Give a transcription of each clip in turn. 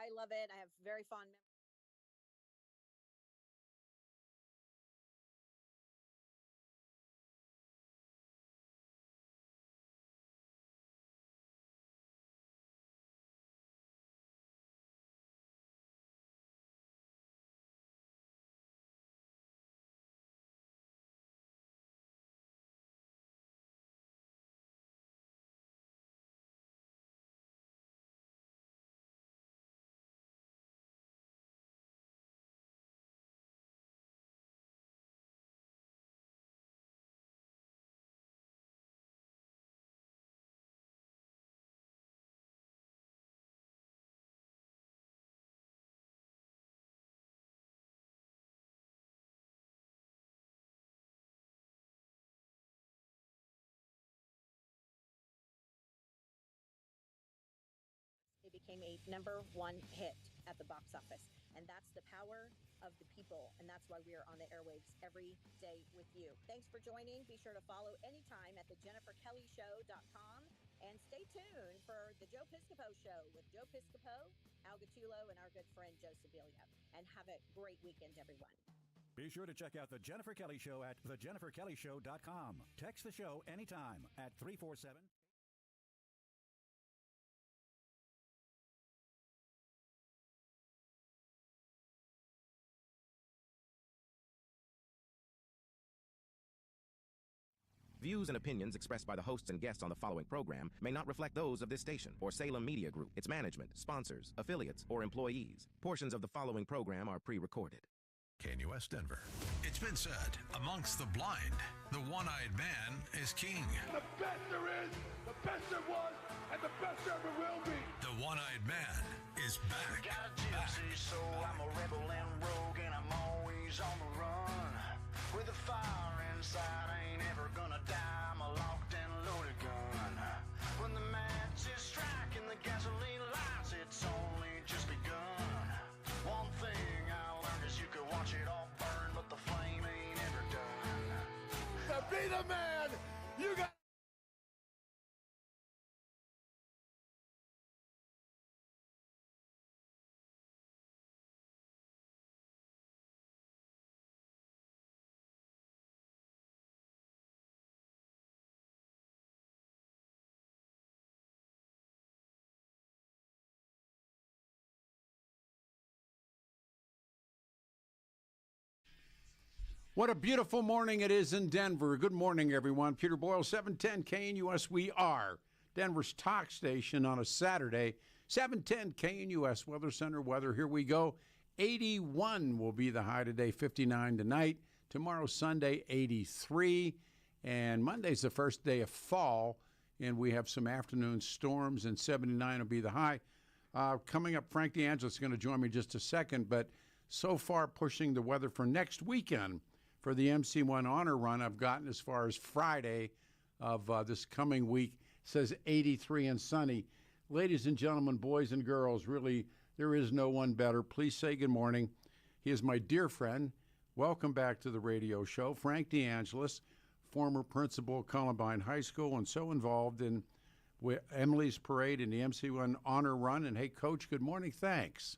I love it. I have very fond memories. It became a #1 hit at the box office. And that's the power of the people. And that's why we are on the airwaves every day with you. Thanks for joining. Be sure to follow anytime at thejenniferkellyshow.com. And stay tuned for the Joe Piscopo Show with Joe Piscopo, Al Gattulo, and our good friend Joe Sibilia. And have a great weekend, everyone. Be sure to check out The Jennifer Kelly Show at thejenniferkellyshow.com. Text the show anytime at 347. Views and opinions expressed by the hosts and guests on the following program may not reflect those of this station or Salem Media Group, its management, sponsors, affiliates, or employees. Portions of the following program are pre-recorded. KNUS Denver. It's been said, amongst the blind, the one-eyed man is king. The best there is, the best there was, and the best there ever will be. The one-eyed man is back. Got a gypsy soul, I'm a rebel and rogue, and I'm always on the run. With a fire inside, I ain't ever gonna die. I'm a locked and loaded gun. When the match is striking the gasoline lights, it's only just begun. One thing I learned is you could watch it all burn, but the flame ain't ever done. To be the man, you got. What a beautiful morning it is in Denver. Good morning, everyone. Peter Boyles, 710 KNUS. We are Denver's talk station on a Saturday. 710 KNUS Weather Center weather. Here we go. 81 will be the high today, 59 tonight. Tomorrow, Sunday, 83. And Monday's the first day of fall, and we have some afternoon storms, and 79 will be the high. Coming up, Frank DeAngelis is going to join me in just a second, but so far pushing the weather for next weekend. For the MC1 Honor Run, I've gotten as far as Friday of this coming week. It says 83 and sunny. Ladies and gentlemen, boys and girls, really, there is no one better. Please say good morning. He is my dear friend. Welcome back to the radio show. Frank DeAngelis, former principal of Columbine High School and so involved in Emily's Parade and the MC1 Honor Run. And, hey, Coach, good morning. Thanks.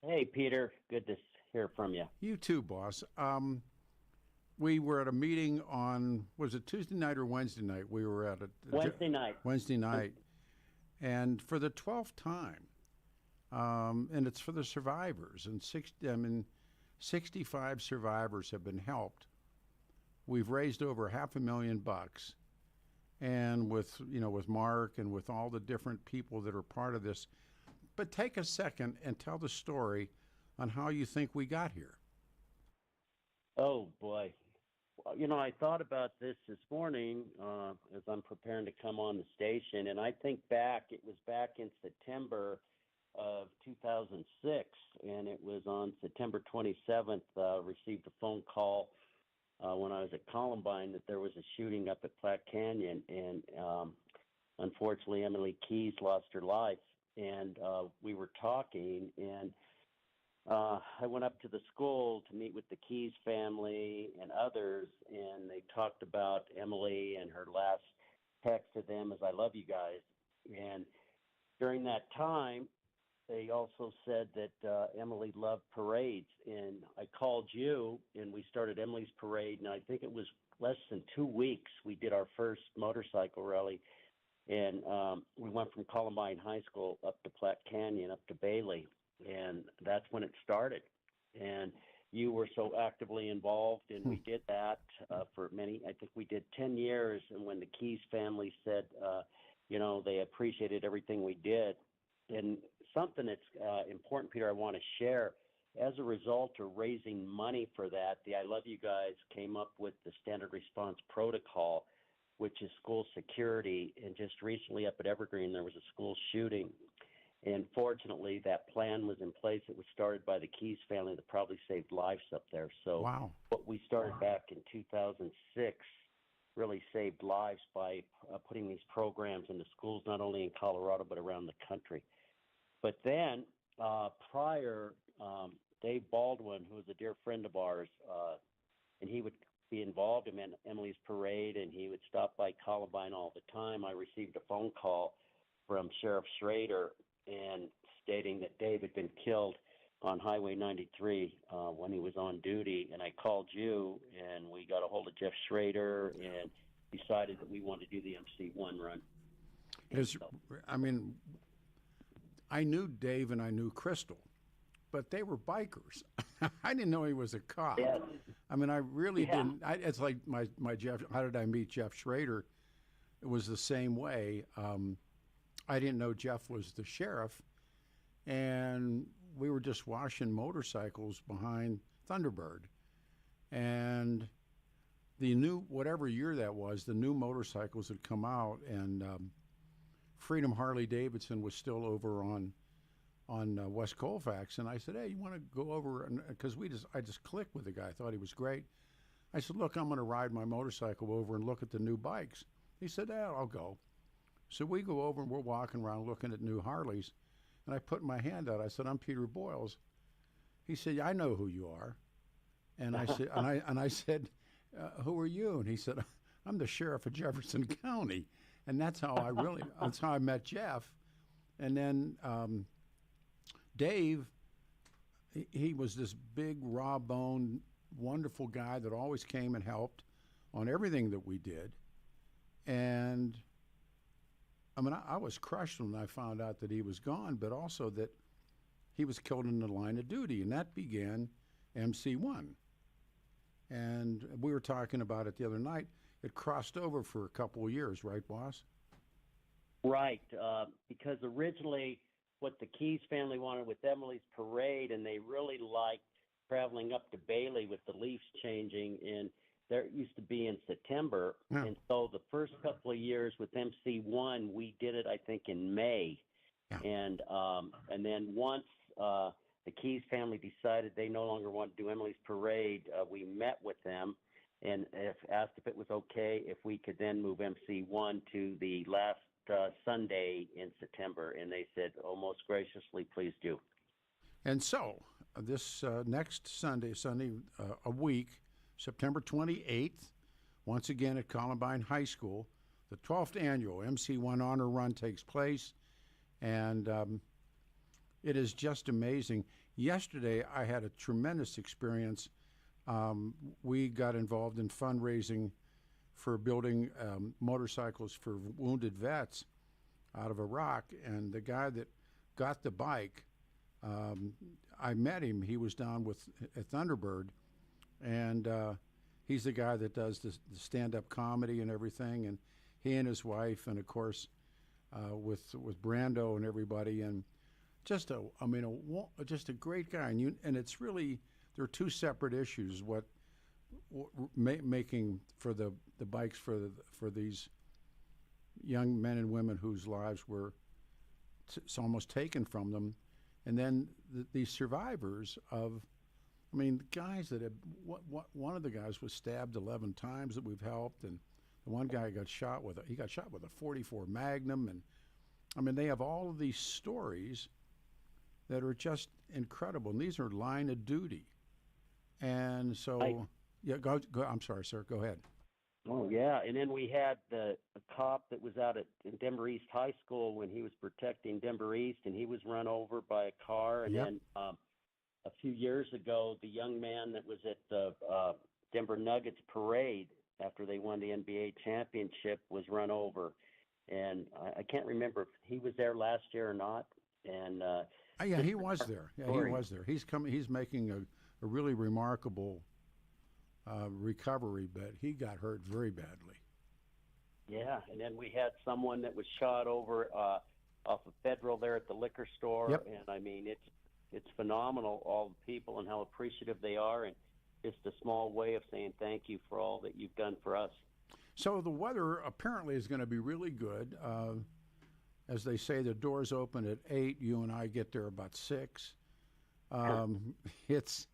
Hey, Peter. Good to hear from you. You too, boss. We were at a meeting on, was it Tuesday night or Wednesday night? We were at a Wednesday night. Wednesday night. And for the 12th time, and it's for the survivors, and 65 survivors have been helped. We've raised over $500,000, and with Mark and with all the different people that are part of this. But take a second and tell the story on how you think we got here. Oh, boy. Well, I thought about this morning as I'm preparing to come on the station, and I think back, it was back in September of 2006, and it was on September 27th, received a phone call when I was at Columbine that there was a shooting up at Platte Canyon, and unfortunately Emily Keys lost her life, and we were talking, and I went up to the school to meet with the Keys family and others, and they talked about Emily, and her last text to them is, "I love you guys." And during that time, they also said that Emily loved parades, and I called you, and we started Emily's parade, and I think it was less than 2 weeks we did our first motorcycle rally, and we went from Columbine High School up to Platte Canyon, up to Bailey, and that's when it started. And you were so actively involved, and we did that for I think we did 10 years, and when the Keys family said, they appreciated everything we did, and something that's important, Peter, I want to share. As a result of raising money for that, the I Love You guys came up with the Standard Response Protocol, which is school security. And just recently up at Evergreen, there was a school shooting. And fortunately, that plan was in place. It was started by the Keys family that probably saved lives up there. So wow. What we started back in 2006 really saved lives by putting these programs into schools, not only in Colorado, but around the country. But then prior, Dave Baldwin, who was a dear friend of ours, and he would be involved in Emily's parade, and he would stop by Columbine all the time. I received a phone call from Sheriff Schrader and stating that Dave had been killed on Highway 93 when he was on duty, and I called you, and we got a hold of Jeff Schrader and decided that we wanted to do the MC1 run. I knew Dave and I knew Crystal, but they were bikers. I didn't know he was a cop. Yes. I mean, I really didn't. It's like my Jeff. How did I meet Jeff Schrader? It was the same way. I didn't know Jeff was the sheriff, and we were just washing motorcycles behind Thunderbird. And the new, whatever year that was, the new motorcycles had come out, and Freedom Harley Davidson was still over on West Colfax, and I said, "Hey, you want to go over?" Because I just clicked with the guy. I thought he was great. I said, "Look, I'm going to ride my motorcycle over and look at the new bikes." He said, "Yeah, I'll go." So we go over and we're walking around looking at new Harleys, and I put my hand out. I said, "I'm Peter Boyles." He said, "I know who you are," and I said, I said, "Who are you?" And he said, "I'm the sheriff of Jefferson County," and that's how I met Jeff, and then. Dave, he was this big, raw-boned, wonderful guy that always came and helped on everything that we did. And, I was crushed when I found out that he was gone, but also that he was killed in the line of duty, and that began MC1. And we were talking about it the other night. It crossed over for a couple of years, right, boss? Right, because originally what the Keys family wanted with Emily's parade, and they really liked traveling up to Bailey with the leaves changing, and there used to be in September. Yeah. And so the first couple of years with MC1, we did it, I think, in May. Yeah. And then once the Keys family decided they no longer wanted to do Emily's parade, we met with them and asked if it was okay if we could then move MC1 to the last Sunday in September, and they said, "Oh, most graciously, please do." And so this next Sunday, a week, September 28th, once again at Columbine High School, the 12th annual MC1 Honor Run takes place, and it is just amazing. Yesterday, I had a tremendous experience. We got involved in fundraising for building motorcycles for wounded vets out of Iraq. And the guy that got the bike, I met him. He was down with Thunderbird, and he's the guy that does the stand-up comedy and everything. And he and his wife, and of course, with Brando and everybody, and just a great guy. And it's really, there are two separate issues. Making for the bikes for these young men and women whose lives were almost taken from them, and then these survivors of, guys that have. One of the guys was stabbed 11 times that we've helped, and the one guy got shot with a 44 Magnum, and they have all of these stories that are just incredible, and these are line of duty, and so. Yeah, go. I'm sorry, sir. Go ahead. Oh yeah, and then we had the cop that was out at Denver East High School when he was protecting Denver East, and he was run over by a car. And Yep. then a few years ago, the young man that was at the Denver Nuggets parade after they won the NBA championship was run over, and I can't remember if he was there last year or not. And Yeah, he was there. Yeah, he was there. He's coming. He's making a really remarkable recovery, but he got hurt very badly. Yeah, and then we had someone that was shot over off of Federal there at the liquor store. Yep. And I mean, it's phenomenal, all the people and how appreciative they are, and just a small way of saying thank you for all that you've done for us. So the weather apparently is going to be really good. As they say, the doors open at 8. You and I get there about 6. It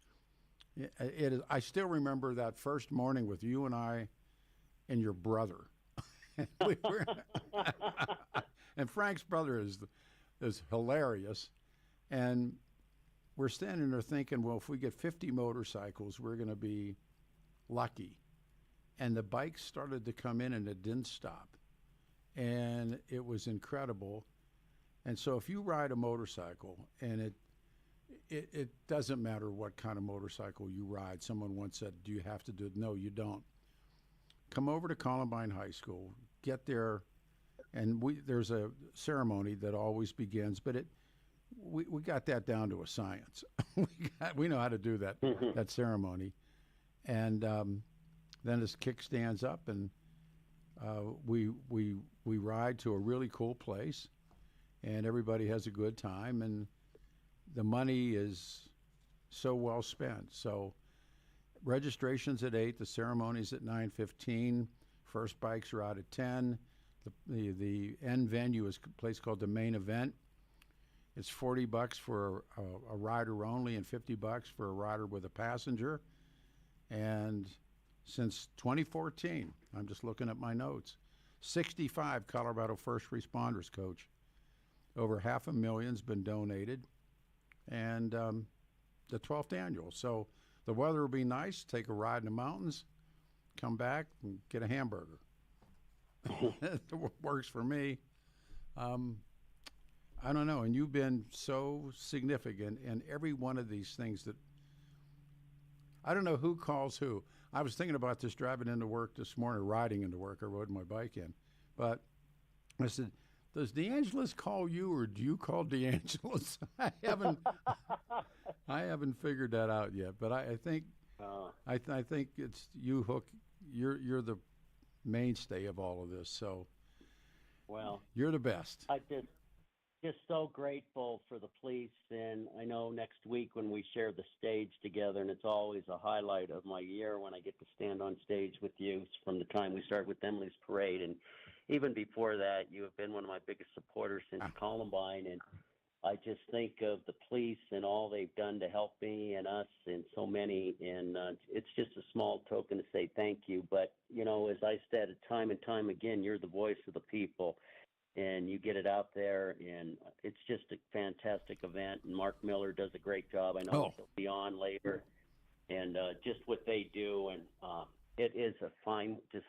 is. I still remember that first morning with you and I and your brother. And Frank's brother is hilarious. And we're standing there thinking, well, if we get 50 motorcycles, we're going to be lucky. And the bikes started to come in, and it didn't stop. And it was incredible. And so if you ride a motorcycle, and it doesn't matter what kind of motorcycle you ride. Someone once said, do you have to do it? No, you don't. Come over to Columbine High School, get there, and there's a ceremony that always begins, but we got that down to a science. we know how to do that ceremony. And then his kickstands up, and we ride to a really cool place, and everybody has a good time, and the money is so well spent. So registration's at 8, the ceremony's at 9:15. First bikes are out at 10. The end venue is a place called the Main Event. It's $40 for a rider only, and $50 for a rider with a passenger. And since 2014, I'm just looking at my notes, 65 Colorado first responders, Coach. Over $500,000's been donated, and the 12th annual. So the weather will be nice. Take a ride in the mountains, come back, and get a hamburger. It works for me. I don't know, and you've been so significant in every one of these things that I don't know who calls who. I was thinking about this driving into work this morning, riding into work. I rode my bike in. But I said, does DeAngelis call you, or do you call DeAngelis? I haven't figured that out yet. But I think I think it's you, Hook. You're the mainstay of all of this. So well, you're the best. I just so grateful for the police, and I know next week when we share the stage together, and it's always a highlight of my year when I get to stand on stage with you from the time we start with Emily's parade, and even before that, you have been one of my biggest supporters since Columbine, and I just think of the police and all they've done to help me and us and so many, and it's just a small token to say thank you. But, you know, as I said time and time again, you're the voice of the people, and you get it out there, and it's just a fantastic event, and Mark Miller does a great job. I know he'll be on later, and just what they do, and it is a fine, just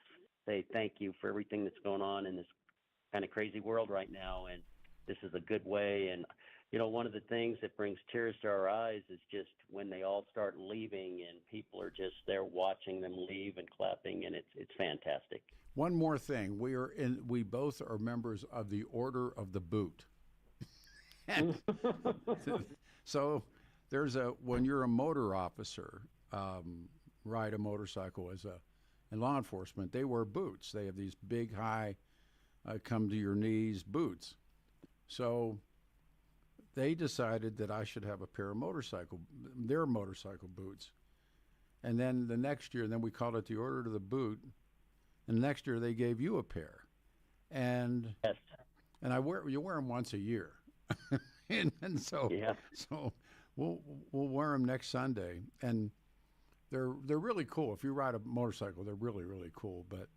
say thank you for everything that's going on in this kind of crazy world right now, and this is a good way. And, you know, one of the things that brings tears to our eyes is just when they all start leaving and people are just there watching them leave and clapping, and it's fantastic. One more thing, we both are members of the Order of the Boot. So there's when you're a motor officer, ride a motorcycle in law enforcement, they wear boots. They have these big, high, come to your knees boots. So they decided that I should have a pair of their motorcycle boots. And then the next year, then we called it the Order of the Boot. And next year they gave you a pair, and yes. And you wear them once a year, and so we'll wear them next Sunday, and they're really cool. If you ride a motorcycle, they're really cool. But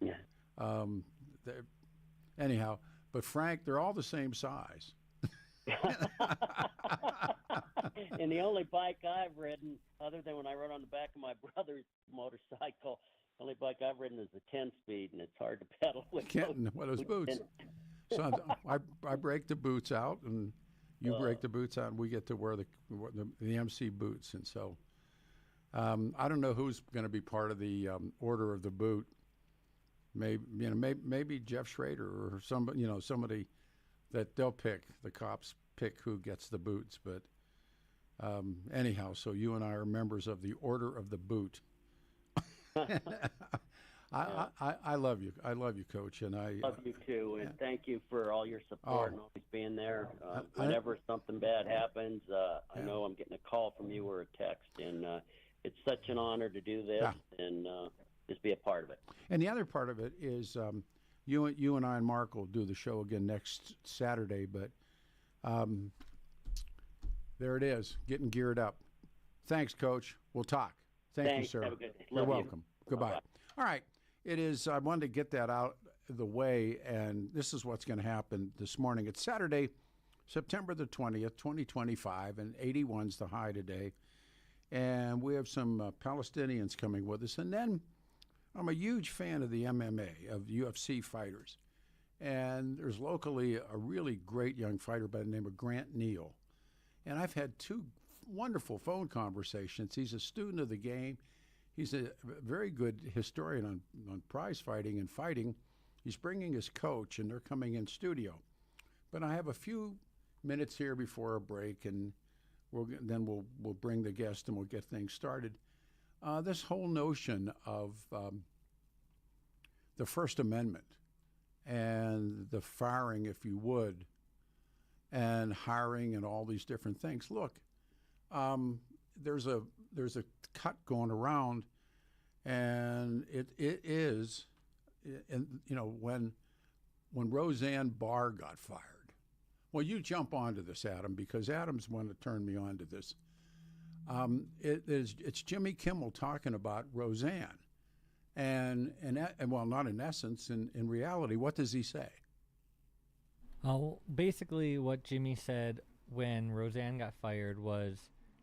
anyhow, but Frank, they're all the same size. And the only bike I've ridden, other than when I rode on the back of my brother's motorcycle, Only bike I've ridden is a 10-speed, and it's hard to pedal with those boots. So I break the boots out, and you break the boots out, and we get to wear the MC boots. And so I don't know who's going to be part of the Order of the Boot. Maybe Jeff Schrader or somebody that they'll pick. The cops pick who gets the boots. But anyhow, so you and I are members of the Order of the Boot. I love you. I love you, Coach, and I love you too. And thank you for all your support and always being there. Whenever something bad happens, I know I'm getting a call from you or a text, and it's such an honor to do this and just be a part of it. And the other part of it is you and I and Mark will do the show again next Saturday. But there it is, getting geared up. Thanks, Coach. We'll talk. Thank you, sir. Have a good day. You're welcome. Goodbye. Bye-bye. All right. It is. I wanted to get that out of the way, and this is what's going to happen this morning. It's Saturday, September the 20th, 2025, and 81's the high today. And we have some Palestinians coming with us. And then I'm a huge fan of the MMA, of UFC fighters. And there's locally a really great young fighter by the name of Grant Neal. And I've had two wonderful phone conversations. He's a student of the game. He's a very good historian on prize fighting and fighting. He's bringing his coach, and they're coming in studio. But I have a few minutes here before a break, and we'll bring the guest and we'll get things started. This whole notion of the First Amendment and the firing, if you would, and hiring and all these different things. Look, there's a cut going around, and it is, and when Roseanne Barr got fired. Well, you jump onto this, Adam, because Adam's one that turned me on to this. It's Jimmy Kimmel talking about Roseanne, and well, not in essence, in reality, what does he say? Oh, basically, what Jimmy said when Roseanne got fired was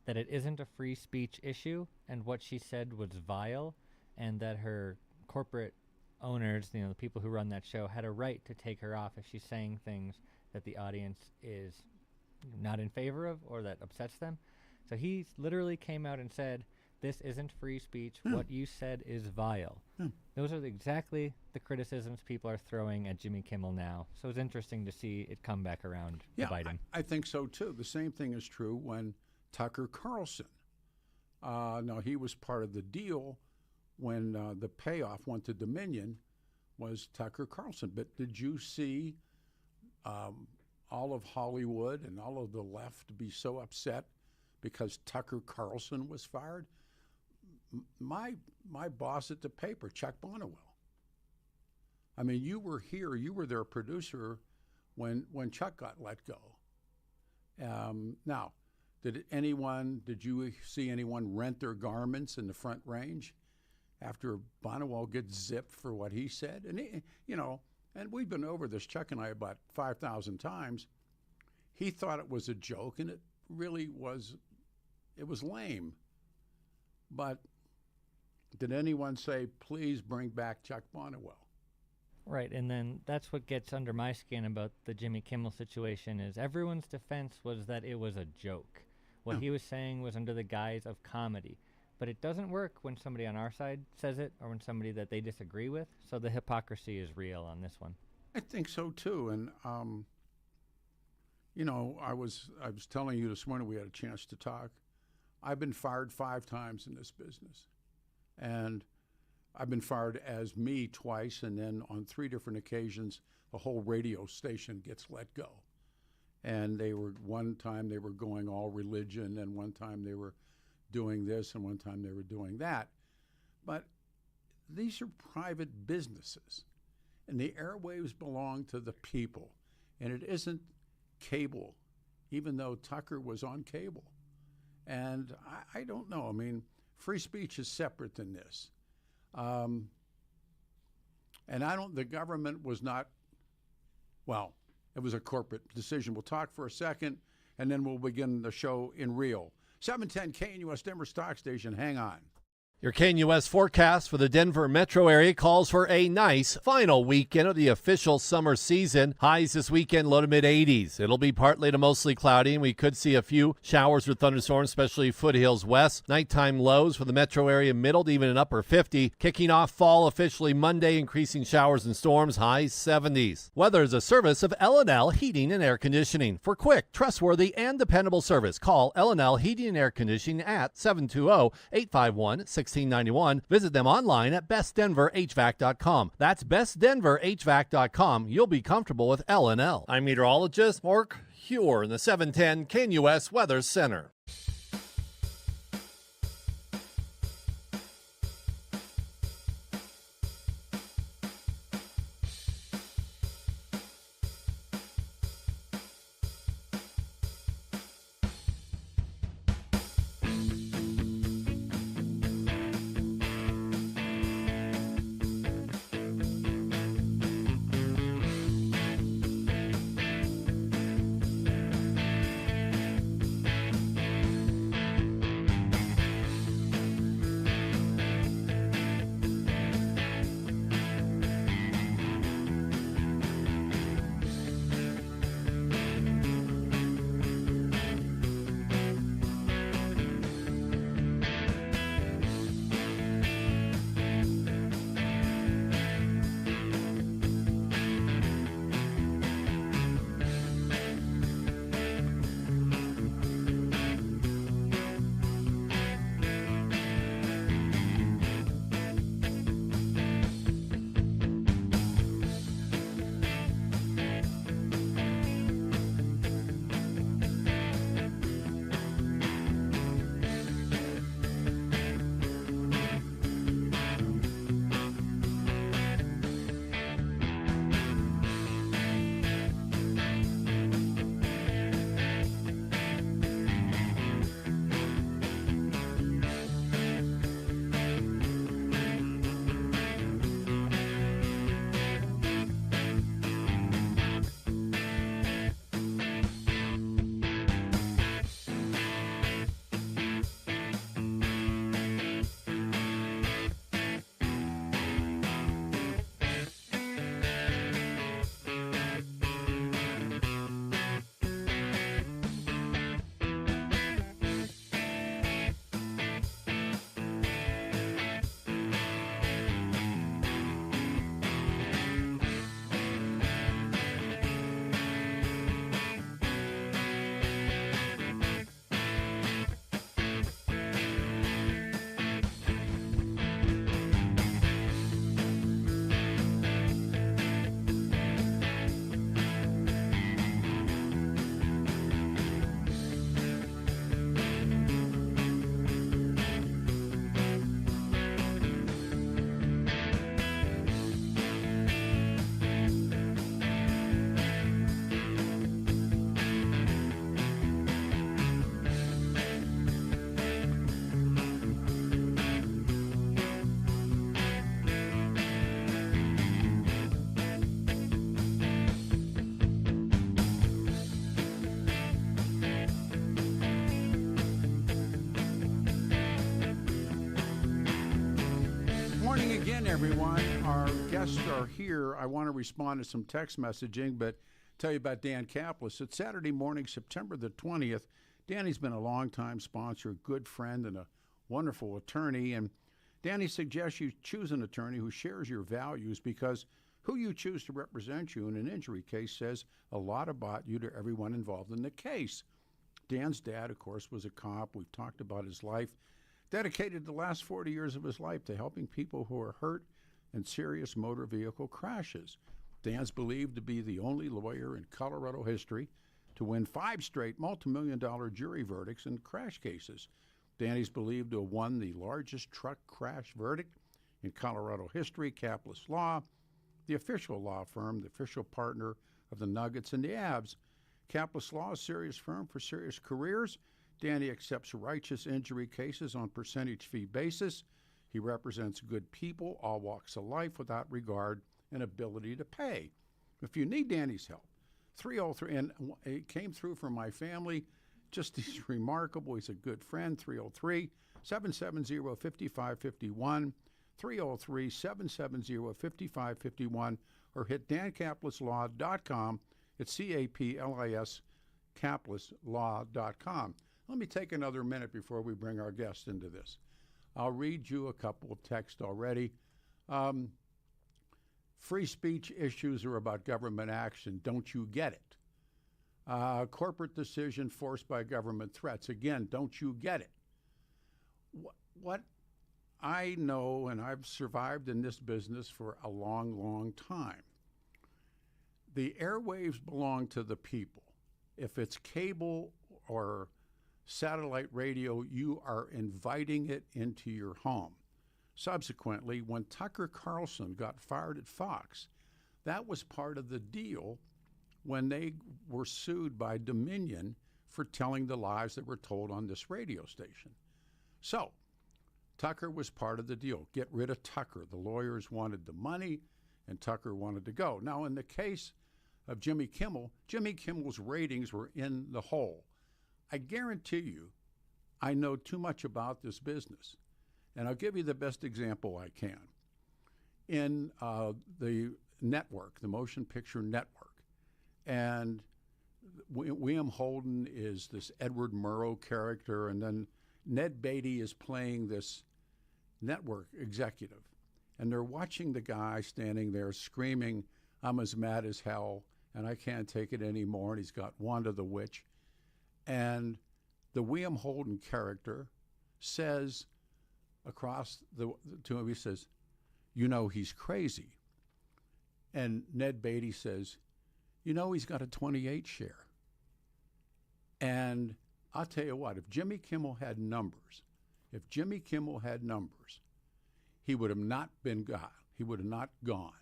that it isn't a free speech issue, and what she said was vile, and that her corporate owners, the people who run that show, had a right to take her off if she's saying things that the audience is not in favor of or that upsets them. So he literally came out and said, this isn't free speech. What you said is vile. Those are exactly the criticisms people are throwing at Jimmy Kimmel now. So it's interesting to see it come back around to bite him. I think so, too. The same thing is true when Tucker Carlson. Now, he was part of the deal when the payoff went to Dominion was Tucker Carlson. But did you see all of Hollywood and all of the left be so upset because Tucker Carlson was fired? My boss at the paper, Chuck Bonnewell. I mean, you were here. You were their producer when Chuck got let go. Now, did you see anyone rent their garments in the Front Range after Bonnewell gets zipped for what he said? And and we've been over this, Chuck and I, about 5,000 times. He thought it was a joke, and it really was. It was lame. But did anyone say, please bring back Chuck Bonnewell? Right, and then that's what gets under my skin about the Jimmy Kimmel situation is everyone's defense was that it was a joke. What he was saying was under the guise of comedy. But it doesn't work when somebody on our side says it or when somebody that they disagree with. So the hypocrisy is real on this one. I think so, too. And, I was telling you this morning we had a chance to talk. I've been fired 5 times in this business. And I've been fired as me twice, and then on 3 different occasions, the whole radio station gets let go. And one time they were going all religion, and one time they were doing this, and one time they were doing that. But these are private businesses, and the airwaves belong to the people, and it isn't cable, even though Tucker was on cable. And I don't know. I mean, free speech is separate than this. And the government was not, well, it was a corporate decision. We'll talk for a second, and then we'll begin the show in real. 710 KNUS Denver Stock Station. Hang on. Your KNUS forecast for the Denver metro area calls for a nice final weekend of the official summer season. Highs this weekend low to mid-80s. It'll be partly to mostly cloudy, and we could see a few showers or thunderstorms, especially foothills west. Nighttime lows for the metro area middle to even an upper 50. Kicking off fall officially Monday, increasing showers and storms, highs 70s. Weather is a service of L&L Heating and Air Conditioning. For quick, trustworthy, and dependable service, call L&L Heating and Air Conditioning at 720-851-1691. Visit them online at bestdenverhvac.com. That's bestdenverhvac.com. You'll be comfortable with L&L. I'm meteorologist Mark Huer in the 710 KNUS Weather Center. Again, everyone, our guests are here. I want to respond to some text messaging, but tell you about Dan Kaplis. It's Saturday morning, September the 20th. Danny's been a longtime sponsor, a good friend, and a wonderful attorney. And Danny suggests you choose an attorney who shares your values, because who you choose to represent you in an injury case says a lot about you to everyone involved in the case. Dan's dad, of course, was a cop. We've talked about his life. Dedicated the last 40 years of his life to helping people who are hurt in serious motor vehicle crashes. Dan's believed to be the only lawyer in Colorado history to win 5 straight multi-million-dollar jury verdicts in crash cases. Danny's believed to have won the largest truck crash verdict in Colorado history. Kaplis Law, the official law firm, the official partner of the Nuggets and the Avs. Kaplis Law, a serious firm for serious careers. Danny accepts righteous injury cases on percentage fee basis. He represents good people, all walks of life, without regard and ability to pay. If you need Danny's help, 303, and it came through from my family, just he's remarkable. He's a good friend. 303-770-5551, 303-770-5551, or hit dancaplislaw.com. It's C-A-P-L-I-S, caplislaw.com. Let me take another minute before we bring our guest into this. I'll read you a couple of texts already. Free speech issues are about government action. Don't you get it? Corporate decision forced by government threats. Again, don't you get it? What I know, and I've survived in this business for a long, long time, the airwaves belong to the people. If it's cable or satellite radio, you are inviting it into your home. Subsequently, when Tucker Carlson got fired at Fox, that was part of the deal when they were sued by Dominion for telling the lies that were told on this radio station. So, Tucker was part of the deal. Get rid of Tucker. The lawyers wanted the money, and Tucker wanted to go. Now, in the case of Jimmy Kimmel's ratings were in the hole. I guarantee you, I know too much about this business. And I'll give you the best example I can. In the network, the Motion Picture Network, and William Holden is this Edward Murrow character, and then Ned Beatty is playing this network executive. And they're watching the guy standing there screaming, "I'm as mad as hell, and I can't take it anymore," and he's got Wanda the Witch. And the William Holden character says across to him, he says, "You know he's crazy." And Ned Beatty says, "You know he's got a 28 share." And I'll tell you what, if Jimmy Kimmel had numbers, he would have not been gone. He would have not gone.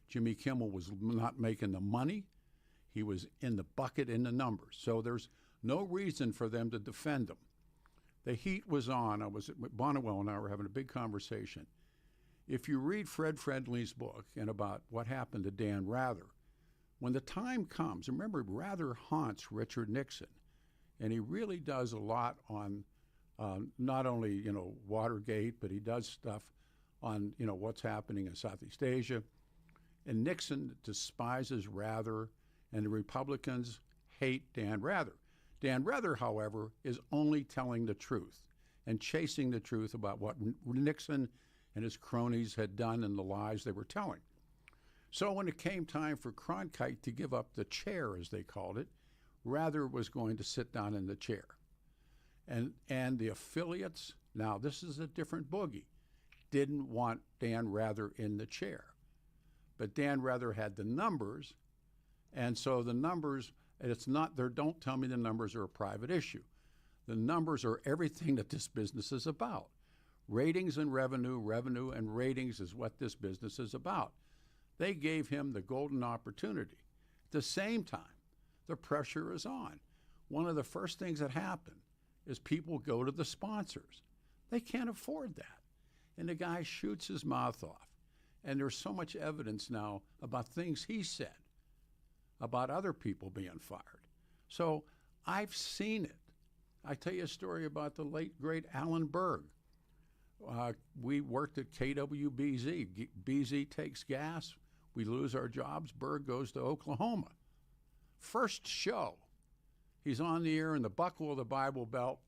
Jimmy Kimmel was not making the money. He was in the bucket in the numbers. So there's no reason for them to defend him. The heat was on. Bonnewell and I were having a big conversation. If you read Fred Friendly's book and about what happened to Dan Rather, when the time comes, remember, Rather haunts Richard Nixon, and he really does a lot on not only, Watergate, but he does stuff on, what's happening in Southeast Asia. And Nixon despises Rather, and the Republicans hate Dan Rather. Dan Rather, however, is only telling the truth and chasing the truth about what Nixon and his cronies had done and the lies they were telling. So when it came time for Cronkite to give up the chair, as they called it, Rather was going to sit down in the chair. And the affiliates, now this is a different boogie, didn't want Dan Rather in the chair. But Dan Rather had the numbers, and so the numbers, it's not, don't tell me the numbers are a private issue. The numbers are everything that this business is about. Ratings and revenue, revenue and ratings is what this business is about. They gave him the golden opportunity. At the same time, the pressure is on. One of the first things that happen is people go to the sponsors. They can't afford that. And the guy shoots his mouth off. And there's so much evidence now about things he said about other people being fired. So I've seen it. I tell you a story about the late, great Alan Berg. We worked at KWBZ. BZ takes gas. We lose our jobs. Berg goes to Oklahoma. First show, he's on the air in the buckle of the Bible Belt.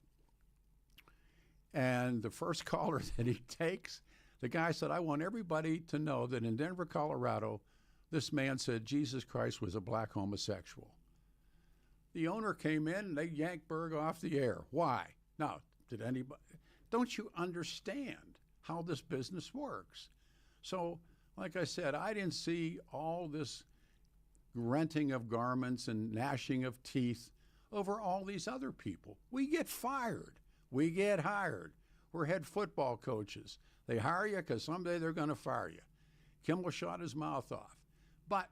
And the first caller that he takes, the guy said, "I want everybody to know that in Denver, Colorado, this man said Jesus Christ was a black homosexual." The owner came in and they yanked Berg off the air. Why? Now, did anybody? Don't you understand how this business works? So, like I said, I didn't see all this renting of garments and gnashing of teeth over all these other people. We get fired. We get hired. We're head football coaches. They hire you because someday they're going to fire you. Kimmel shot his mouth off. But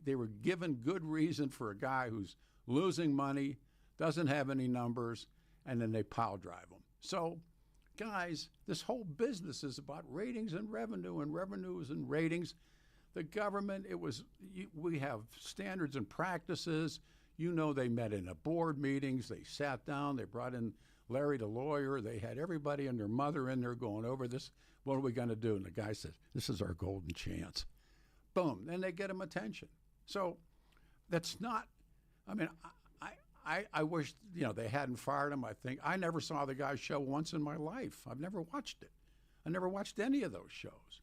they were given good reason for a guy who's losing money, doesn't have any numbers, and then they pile drive him. So, guys, this whole business is about ratings and revenue and revenues and ratings. The government, we have standards and practices. You know, they met in a board meetings. They sat down. They brought in Larry the lawyer. They had everybody and their mother in there going over this. What are we going to do? And the guy said, this is our golden chance. Boom. Then they get him attention. So that's not, I mean, I wish, you know, they hadn't fired him. I think I never saw the guy's show once in my life. I've never watched it. I never watched any of those shows.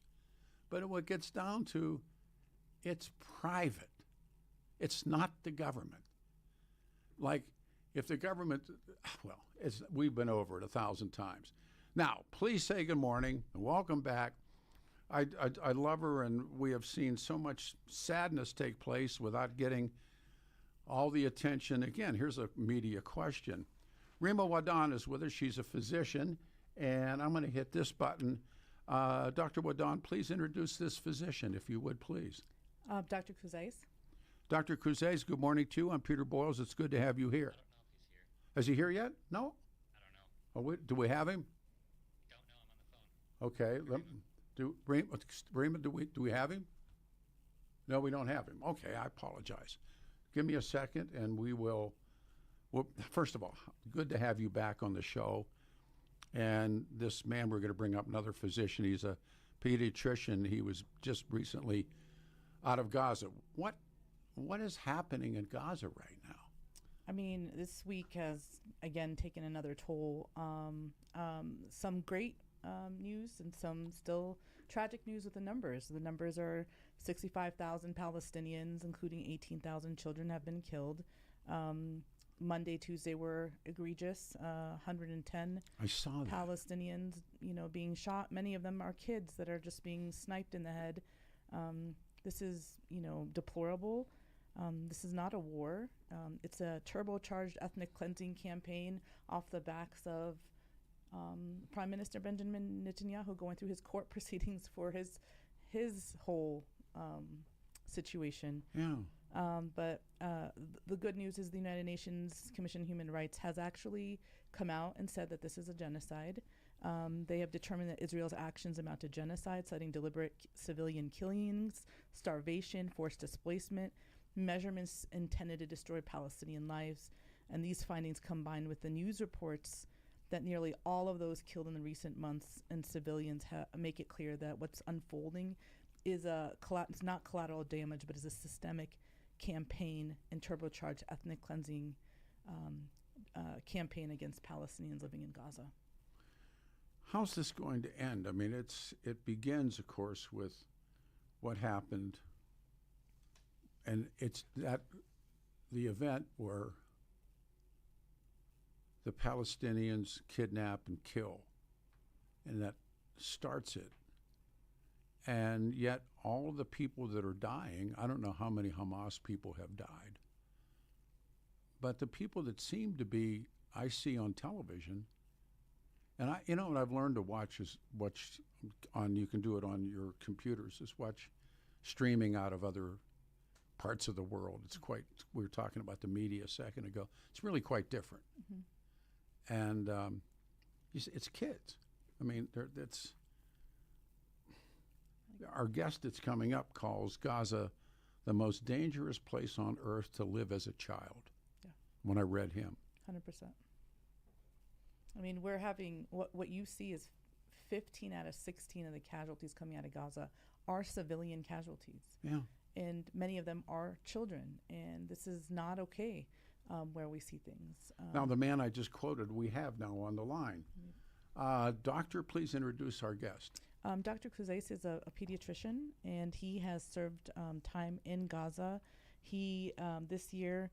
But what gets down to, it's private. It's not the government. Like, if the government, well, we've been over it 1,000 times. Now, please say good morning and welcome back. I love her, and we have seen so much sadness take place without getting all the attention. Again, here's a media question. Reema Wahdan is with us. She's a physician, and I'm going to hit this button. Dr. Wahdan, please introduce this physician, if you would, please. Dr. Kuziez. Dr. Kuziez, good morning to you. I'm Peter Boyles. It's good to have you here. I don't know if he's here. Is he here yet? No? I don't know. Do we have him? Don't know. I'm on the phone. Okay. Reema, do we have him? No, we don't have him. Okay, I apologize. Give me a second, and we will. Well, first of all, good to have you back on the show. And this man, we're going to bring up another physician. He's a pediatrician. He was just recently out of Gaza. What is happening in Gaza right now? I mean, this week has, again, taken another toll. Some great news and some still tragic news with the numbers. The numbers are 65,000 Palestinians, including 18,000 children, have been killed. Monday, Tuesday were egregious. 110 I saw that. Palestinians, being shot. Many of them are kids that are just being sniped in the head. This is, deplorable. This is not a war. It's a turbocharged ethnic cleansing campaign off the backs of Prime Minister Benjamin Netanyahu going through his court proceedings for his whole situation. Yeah. But the good news is the United Nations Commission on Human Rights has actually come out and said that this is a genocide. They have determined that Israel's actions amount to genocide, citing deliberate civilian killings, starvation, forced displacement, measurements intended to destroy Palestinian lives. And these findings, combined with the news reports that nearly all of those killed in the recent months and civilians, make it clear that what's unfolding is it's not collateral damage, but is a systemic campaign and turbocharged ethnic cleansing campaign against Palestinians living in Gaza. How's this going to end? I mean, it begins, of course, with what happened, and it's that the event where the Palestinians kidnap and kill, and that starts it. And yet all of the people that are dying, I don't know how many Hamas people have died, but the people that seem to be, I see on television, and what I've learned to watch is you can do it on your computers, is watch streaming out of other parts of the world. We were talking about the media a second ago. It's really quite different. Mm-hmm. And it's kids. I mean, our guest that's coming up calls Gaza the most dangerous place on earth to live as a child. Yeah. When I read him. 100%. I mean, we're having, what you see is 15 out of 16 of the casualties coming out of Gaza are civilian casualties. Yeah. And many of them are children. And this is not okay where we see things. Now, the man I just quoted, we have now on the line. Doctor, please introduce our guest. Dr. Kuziez is a pediatrician, and he has served time in Gaza. This year,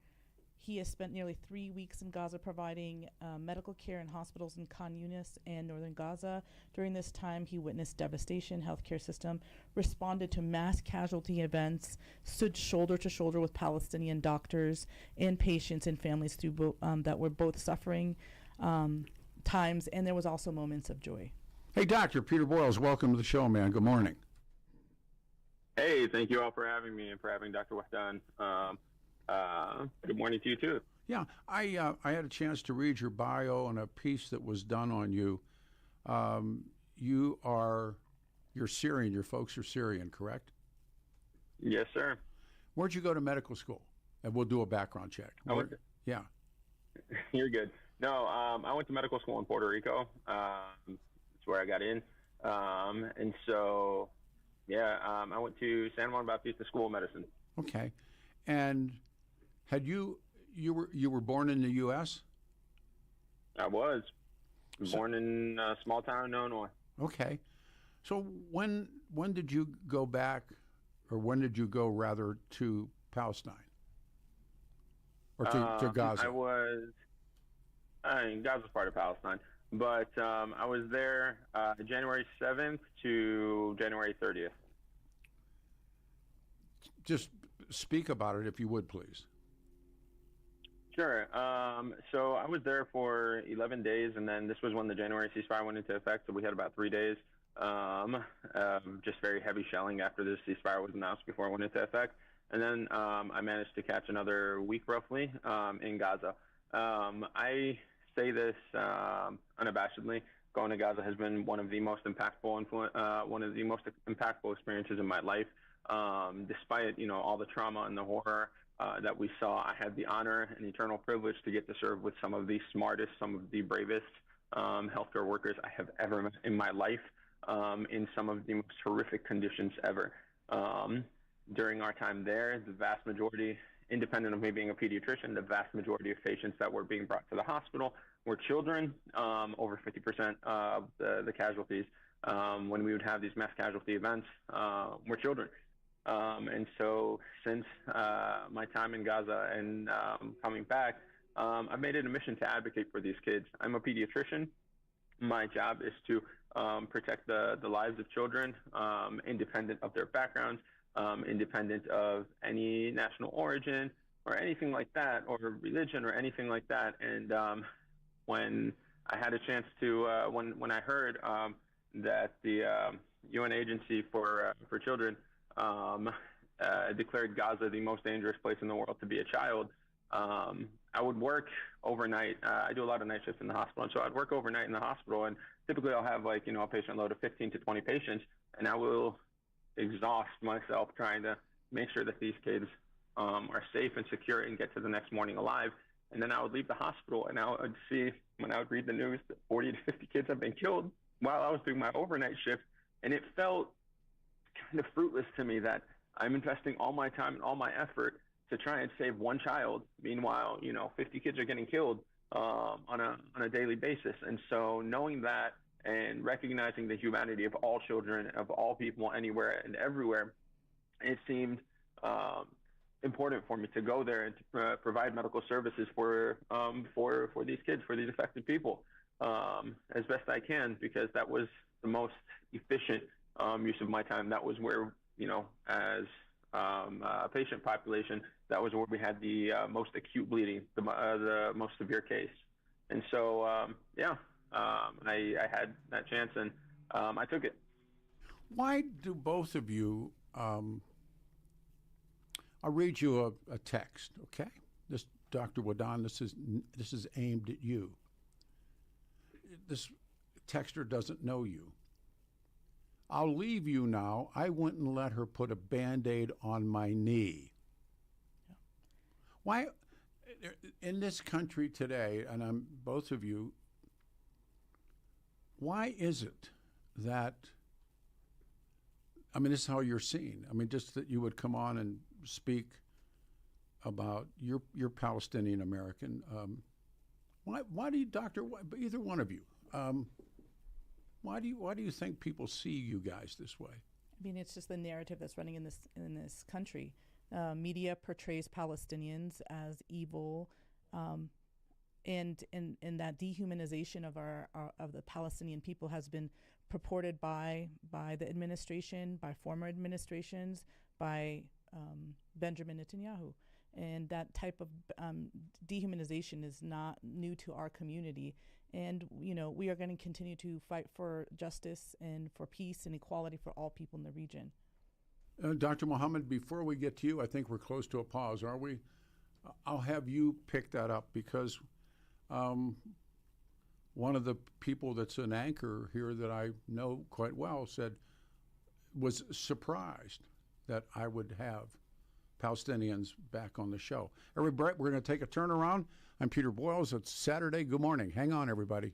he has spent nearly 3 weeks in Gaza providing medical care in hospitals in Khan Yunis and northern Gaza. During this time, he witnessed devastation, healthcare system, responded to mass casualty events, stood shoulder to shoulder with Palestinian doctors and patients and families through that were both suffering times, and there was also moments of joy. Hey, Dr. Peter Boyles, welcome to the show, man. Good morning. Hey, thank you all for having me and for having Dr. Wahdan. Good morning to you, too. Yeah, I had a chance to read your bio and a piece that was done on you. You're Syrian. Your folks are Syrian, correct? Yes, sir. Where'd you go to medical school? and we'll do a background check. Yeah. You're good. No, I went to medical school in Puerto Rico. That's where I got in. And so, yeah, I went to San Juan Bautista School of Medicine. Okay. And had you were born in the U.S.? I was born in a small town in Illinois. Okay. So when did you go back, or when did you go rather to Palestine? Or to Gaza? Gaza's part of Palestine, but I was there January 7th to January 30th. Just speak about it, if you would, please. Sure. So I was there for 11 days, and then this was when the January ceasefire went into effect, so we had about 3 days. Just very heavy shelling after the ceasefire was announced before it went into effect. And then I managed to catch another week roughly in Gaza. I say this unabashedly. Going to Gaza has been one of the most impactful experiences in my life. Despite all the trauma and the horror that we saw, I had the honor and eternal privilege to get to serve with some of the smartest, some of the bravest healthcare workers I have ever met in my life, in some of the most horrific conditions ever. During our time there, the vast majority, independent of me being a pediatrician, the vast majority of patients that were being brought to the hospital were children. Over 50% of the casualties when we would have these mass casualty events were children. And so since my time in Gaza and coming back, I've made it a mission to advocate for these kids. I'm a pediatrician. My job is to protect the lives of children, independent of their backgrounds, independent of any national origin or anything like that, or religion or anything like that. And when I had a chance to, when I heard that the UN Agency for Children declared Gaza the most dangerous place in the world to be a child, I would work overnight. I do a lot of night shifts in the hospital, and so I'd work overnight in the hospital, and typically I'll have a patient load of 15 to 20 patients, and I will exhaust myself trying to make sure that these kids are safe and secure and get to the next morning alive. And then I would leave the hospital, and I would see, when I would read the news, that 40 to 50 kids have been killed while I was doing my overnight shift. And it felt kind of fruitless to me that I'm investing all my time and all my effort to try and save one child. Meanwhile, 50 kids are getting killed on a daily basis. And so knowing that and recognizing the humanity of all children, of all people, anywhere and everywhere, it seemed important for me to go there and to provide medical services for these kids, for these affected people, as best I can, because that was the most efficient use of my time. That was where, as a patient population, that was where we had the most acute bleeding, the most severe case. And so, I had that chance, and I took it. Why do both of you, I'll read you a text, okay? This, Dr. Wahdan, this is aimed at you. This texter doesn't know you. I'll leave you now. I wouldn't let her put a Band-Aid on my knee. Yeah. Why, in this country today, and both of you, why is it that, this is how you're seen. Just that you would come on and speak about your Palestinian American. Why do you, Doctor, either one of you, why do you think people see you guys this way? It's just the narrative that's running in this country. Media portrays Palestinians as evil, and that dehumanization of the Palestinian people has been purported by the administration, by former administrations, by Benjamin Netanyahu. And that type of dehumanization is not new to our community. And, we are going to continue to fight for justice and for peace and equality for all people in the region. Dr. Mohamed, before we get to you, I think we're close to a pause, are we? I'll have you pick that up, because one of the people that's an anchor here that I know quite well was surprised that I would have Palestinians back on the show. Everybody, we're going to take a turnaround. I'm Peter Boyles. It's Saturday. Good morning. Hang on, everybody.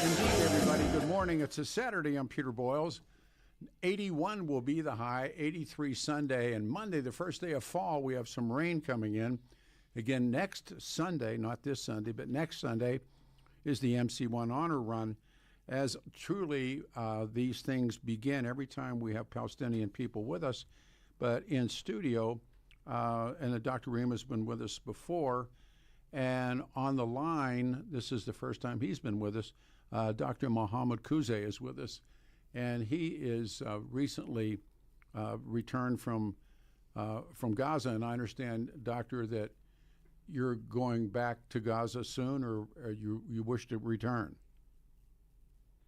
Indeed, everybody. Good morning. It's a Saturday. I'm Peter Boyles. 81 will be the high, 83 Sunday, and Monday, the first day of fall, we have some rain coming in. Again, next Sunday, not this Sunday, but next Sunday is the MC1 Honor Run. As truly these things begin every time we have Palestinian people with us, but in studio, and Dr. Reema has been with us before, and on the line, this is the first time he's been with us, Dr. Mohamed Kuziez is with us, and he is recently returned from Gaza, and I understand, Doctor, that you're going back to Gaza soon, or you wish to return?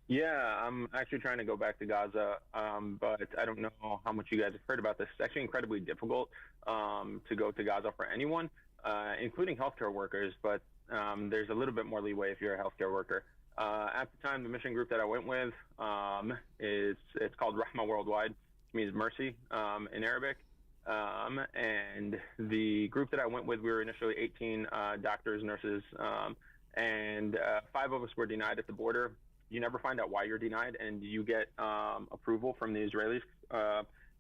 Yeah, I'm actually trying to go back to Gaza, but I don't know how much you guys have heard about this. It's actually incredibly difficult to go to Gaza for anyone, including healthcare workers, but there's a little bit more leeway if you're a healthcare worker. At the time, the mission group that I went with it's called Reema Worldwide, which means mercy in Arabic. And the group that I went with, we were initially 18 doctors, nurses, and 5 of us were denied at the border. You never find out why you're denied, and you get approval from the Israelis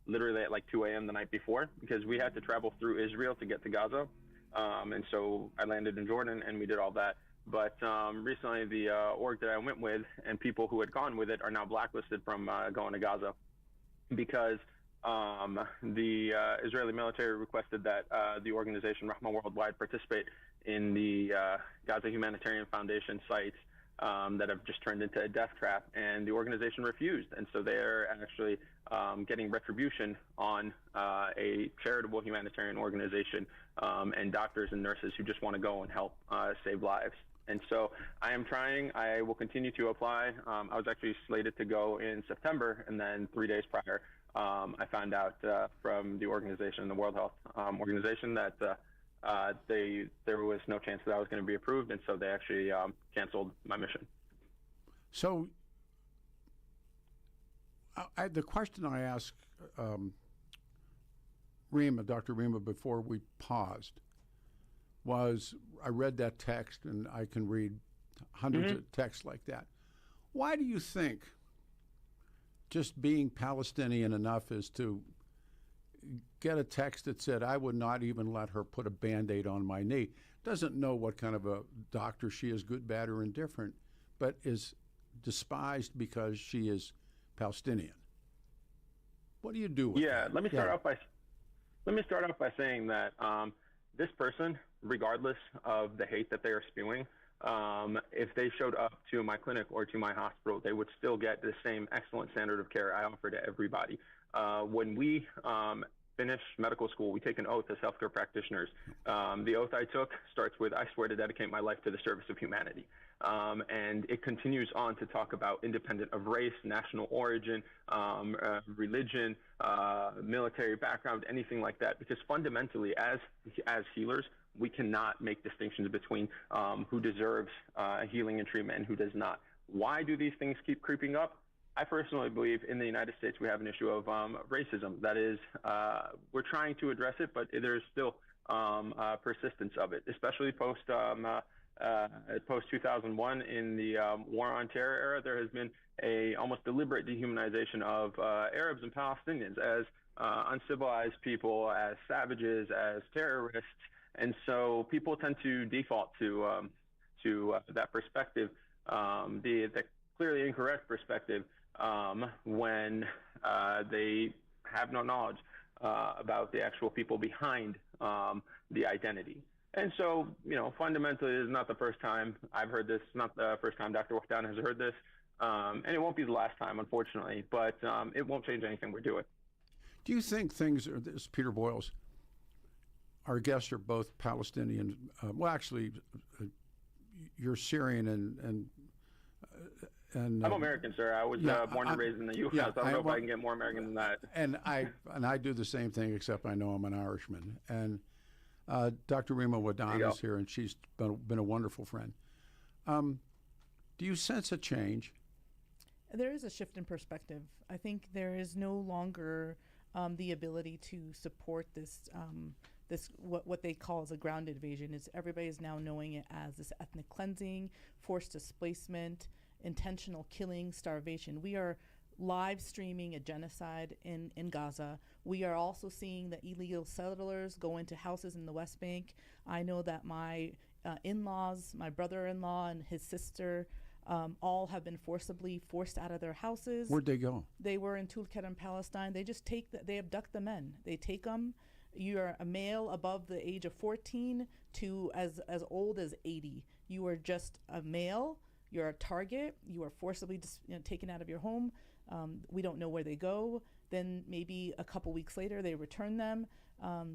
literally at like 2 a.m. the night before, because we had to travel through Israel to get to Gaza. And so I landed in Jordan, and we did all that. But recently, the org that I went with and people who had gone with it are now blacklisted from going to Gaza, because the Israeli military requested that the organization Reema Worldwide participate in the Gaza Humanitarian Foundation sites that have just turned into a death trap, and the organization refused. And so they're actually getting retribution on a charitable humanitarian organization and doctors and nurses who just want to go and help save lives. And so I am trying. I will continue to apply. I was actually slated to go in September, and then 3 days prior, I found out from the organization, the World Health Organization, that there was no chance that I was going to be approved, and so they actually canceled my mission. So the question I asked Reema, Dr. Reema, before we paused was, I read that text, and I can read hundreds of texts like that. Why do you think just being Palestinian enough is to get a text that said, I would not even let her put a Band-Aid on my knee? Doesn't know what kind of a doctor she is, good, bad, or indifferent, but is despised because she is Palestinian. What do you do with that? Let me start off by saying that this person, regardless of the hate that they are spewing, if they showed up to my clinic or to my hospital, they would still get the same excellent standard of care I offer to everybody. When we finish medical school, we take an oath as healthcare practitioners. The oath I took starts with, I swear to dedicate my life to the service of humanity. And it continues on to talk about independent of race, national origin, religion, military background, anything like that. Because fundamentally, as healers, we cannot make distinctions between who deserves healing and treatment and who does not. Why do these things keep creeping up? I personally believe in the United States we have an issue of racism. That is, we're trying to address it, but there's still persistence of it, especially post 2001 in the War on Terror era. There has been a almost deliberate dehumanization of Arabs and Palestinians as uncivilized people, as savages, as terrorists, and so people tend to default to that perspective, the clearly incorrect perspective, when they have no knowledge about the actual people behind the identity. And so, fundamentally, this is not the first time I've heard this, not the first time Dr. Wahdan has heard this, and it won't be the last time, unfortunately, but it won't change anything we're doing. Do you think things are, this is Peter Boyles, our guests are both Palestinian, you're Syrian and I'm American, sir. I was born and raised in the U.S. I don't know if I can get more American than that. And I do the same thing, except I know I'm an Irishman. And Dr. Reema Wahdan is here, and she's been a wonderful friend. Do you sense a change? There is a shift in perspective. I think there is no longer the ability to support this what they call as a ground invasion. Is everybody is now knowing it as this ethnic cleansing, forced displacement, intentional killing, starvation. We are live streaming a genocide in Gaza. We are also seeing the illegal settlers go into houses in the West Bank. I know that my in-laws, my brother-in-law and his sister, all have been forced out of their houses. Where'd they go? They were in Tulkarm, Palestine. They just they abduct the men. They take them. You're a male above the age of 14 to as old as 80. You are just a male. You're a target. You are forcibly taken out of your home. We don't know where they go. Then maybe a couple weeks later they return them.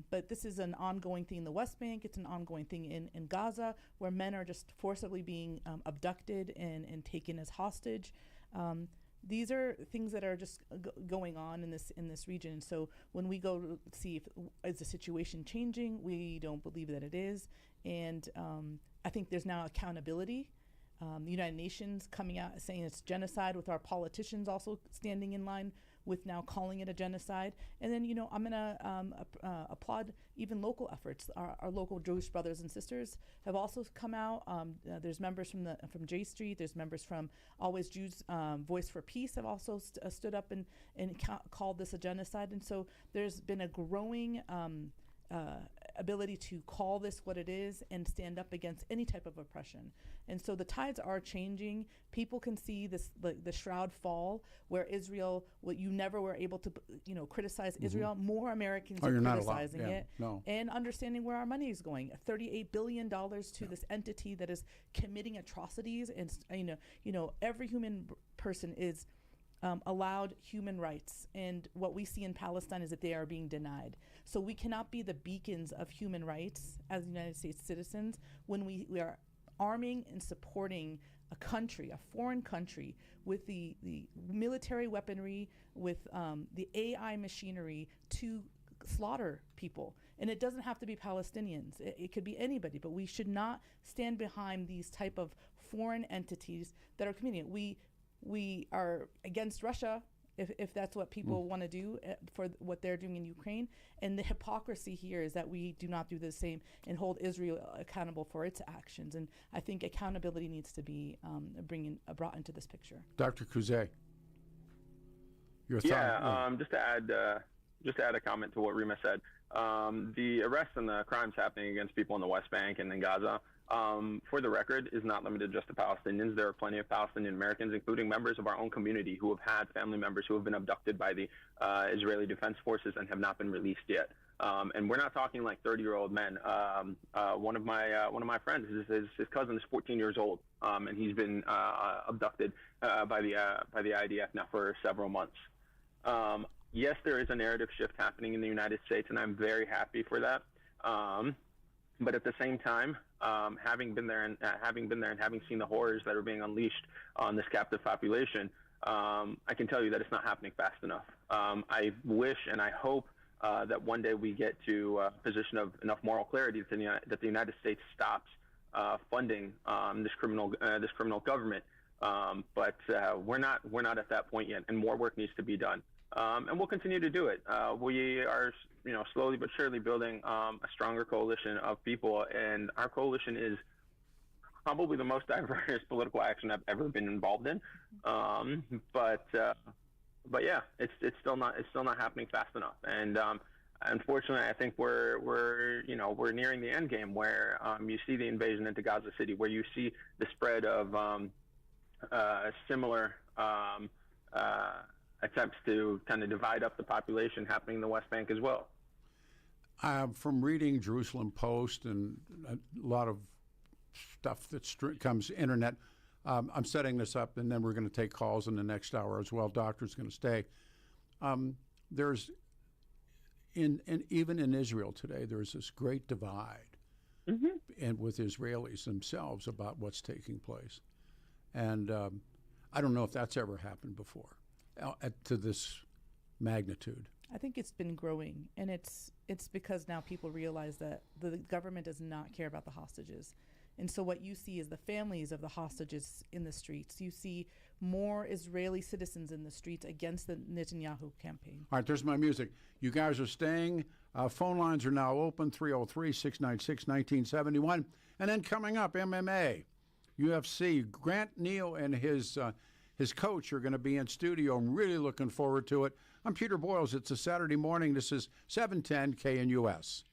But this is an ongoing thing in the West Bank. It's an ongoing thing in Gaza, where men are just forcibly being abducted and taken as hostage. These are things that are just going on in this region. So when we go to see if is the situation changing, we don't believe that it is. And I think there's now accountability. The United Nations coming out saying it's genocide, with our politicians also standing in line with now calling it a genocide. And then, I'm going to applaud even local efforts. Our local Jewish brothers and sisters have also come out. There's members from J Street. There's members from Always Jews Voice for Peace have also stood up and called this a genocide. And so there's been a growing ability to call this what it is and stand up against any type of oppression. And so the tides are changing. People can see this, the shroud fall, where Israel, you never were able to, criticize Israel. More Americans are criticizing it and understanding where our money is going. $38 billion to this entity that is committing atrocities. And, every human person is allowed human rights, and what we see in Palestine is that they are being denied. So we cannot be the beacons of human rights as United States citizens when we are arming and supporting a country, a foreign country, with the military weaponry, with the AI machinery to slaughter people. And it doesn't have to be Palestinians. It could be anybody, but we should not stand behind these type of foreign entities that are committing it. We are against Russia, if that's what people want to do for what they're doing in Ukraine. And the hypocrisy here is that we do not do the same and hold Israel accountable for its actions. And I think accountability needs to be brought into this picture. Dr. Kuziez, your thought? Yeah, just to add a comment to what Reema said. The arrests and the crimes happening against people in the West Bank and in Gaza, for the record, is not limited just to Palestinians. There are plenty of Palestinian Americans, including members of our own community, who have had family members who have been abducted by the Israeli Defense Forces and have not been released yet. And we're not talking like 30-year-old men. One of my friends, his cousin is 14 years old, and he's been abducted by the IDF now for several months. Yes, there is a narrative shift happening in the United States, and I'm very happy for that. But at the same time, having been there and having seen the horrors that are being unleashed on this captive population, I can tell you that it's not happening fast enough. I wish and I hope that one day we get to a position of enough moral clarity that the United States stops funding this criminal government. But we're not at that point yet, and more work needs to be done. And we'll continue to do it. We are, slowly but surely building a stronger coalition of people, and our coalition is probably the most diverse political action I've ever been involved in. But yeah, it's still not happening fast enough. And unfortunately, I think we're nearing the end game, where you see the invasion into Gaza City, where you see the spread of similar attempts to kind of divide up the population happening in the West Bank as well. From reading Jerusalem Post and a lot of stuff that comes internet, I'm setting this up, and then we're going to take calls in the next hour as well. Doctor's going to stay. There's even in Israel today, there's this great divide, and with Israelis themselves about what's taking place, and I don't know if that's ever happened before to this magnitude. I think it's been growing, and it's because now people realize that the government does not care about the hostages. And so what you see is the families of the hostages in the streets. You see more Israeli citizens in the streets against the Netanyahu campaign. All right, there's my music. You guys are staying. Phone lines are now open, 303-696-1971. And then coming up, MMA, UFC, Grant Neal and his his coach are going to be in studio. I'm really looking forward to it. I'm Peter Boyles. It's a Saturday morning. This is 710 KNUS.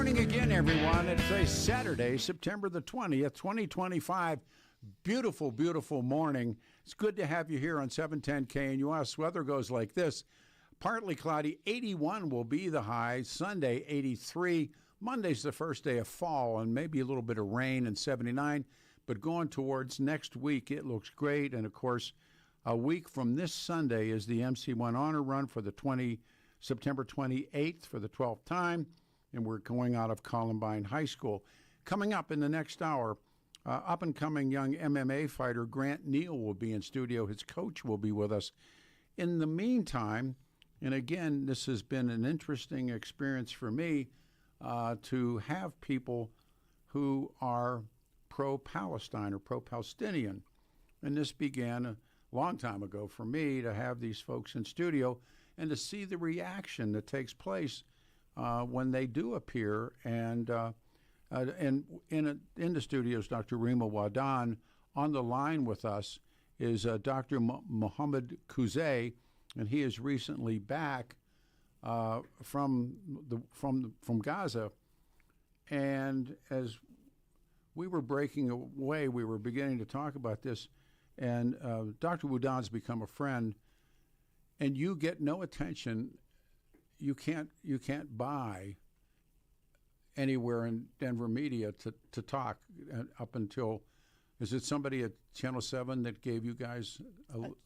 morning again, everyone. It's a Saturday, September the 20th, 2025. Beautiful, beautiful morning. It's good to have you here on 710 KNUS. Weather goes like this. Partly cloudy, 81 will be the high. Sunday, 83. Monday's the first day of fall, and maybe a little bit of rain, and 79. But going towards next week, it looks great. And, of course, a week from this Sunday is the MC1 Honor Run for the September 28th for the 12th time. And we're going out of Columbine High School. Coming up in the next hour, up-and-coming young MMA fighter Grant Neal will be in studio. His coach will be with us. In the meantime, and again, this has been an interesting experience for me to have people who are pro-Palestine or pro-Palestinian. And this began a long time ago for me to have these folks in studio and to see the reaction that takes place when they do appear. And in the studios, Dr. Reema Wahdan. On the line with us is Dr. Mohamed Kuziez, and he is recently back from Gaza. And as we were breaking away, we were beginning to talk about this, and Dr. Wahdan's become a friend, and you get no attention. You can't buy anywhere in Denver media to talk up until, is it somebody at Channel 7 that gave you guys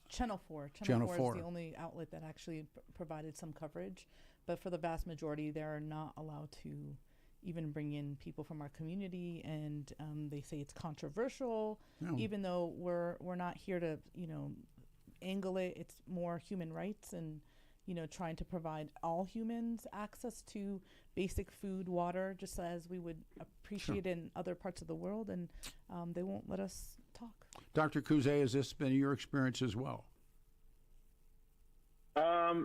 Channel 4. Channel 4 is the only outlet that actually provided some coverage, but for the vast majority, they're not allowed to even bring in people from our community, and they say it's controversial, even though we're not here to angle it. It's more human rights and trying to provide all humans access to basic food, water, just as we would appreciate in other parts of the world, and they won't let us talk. Dr. Kuziez, has this been your experience as well?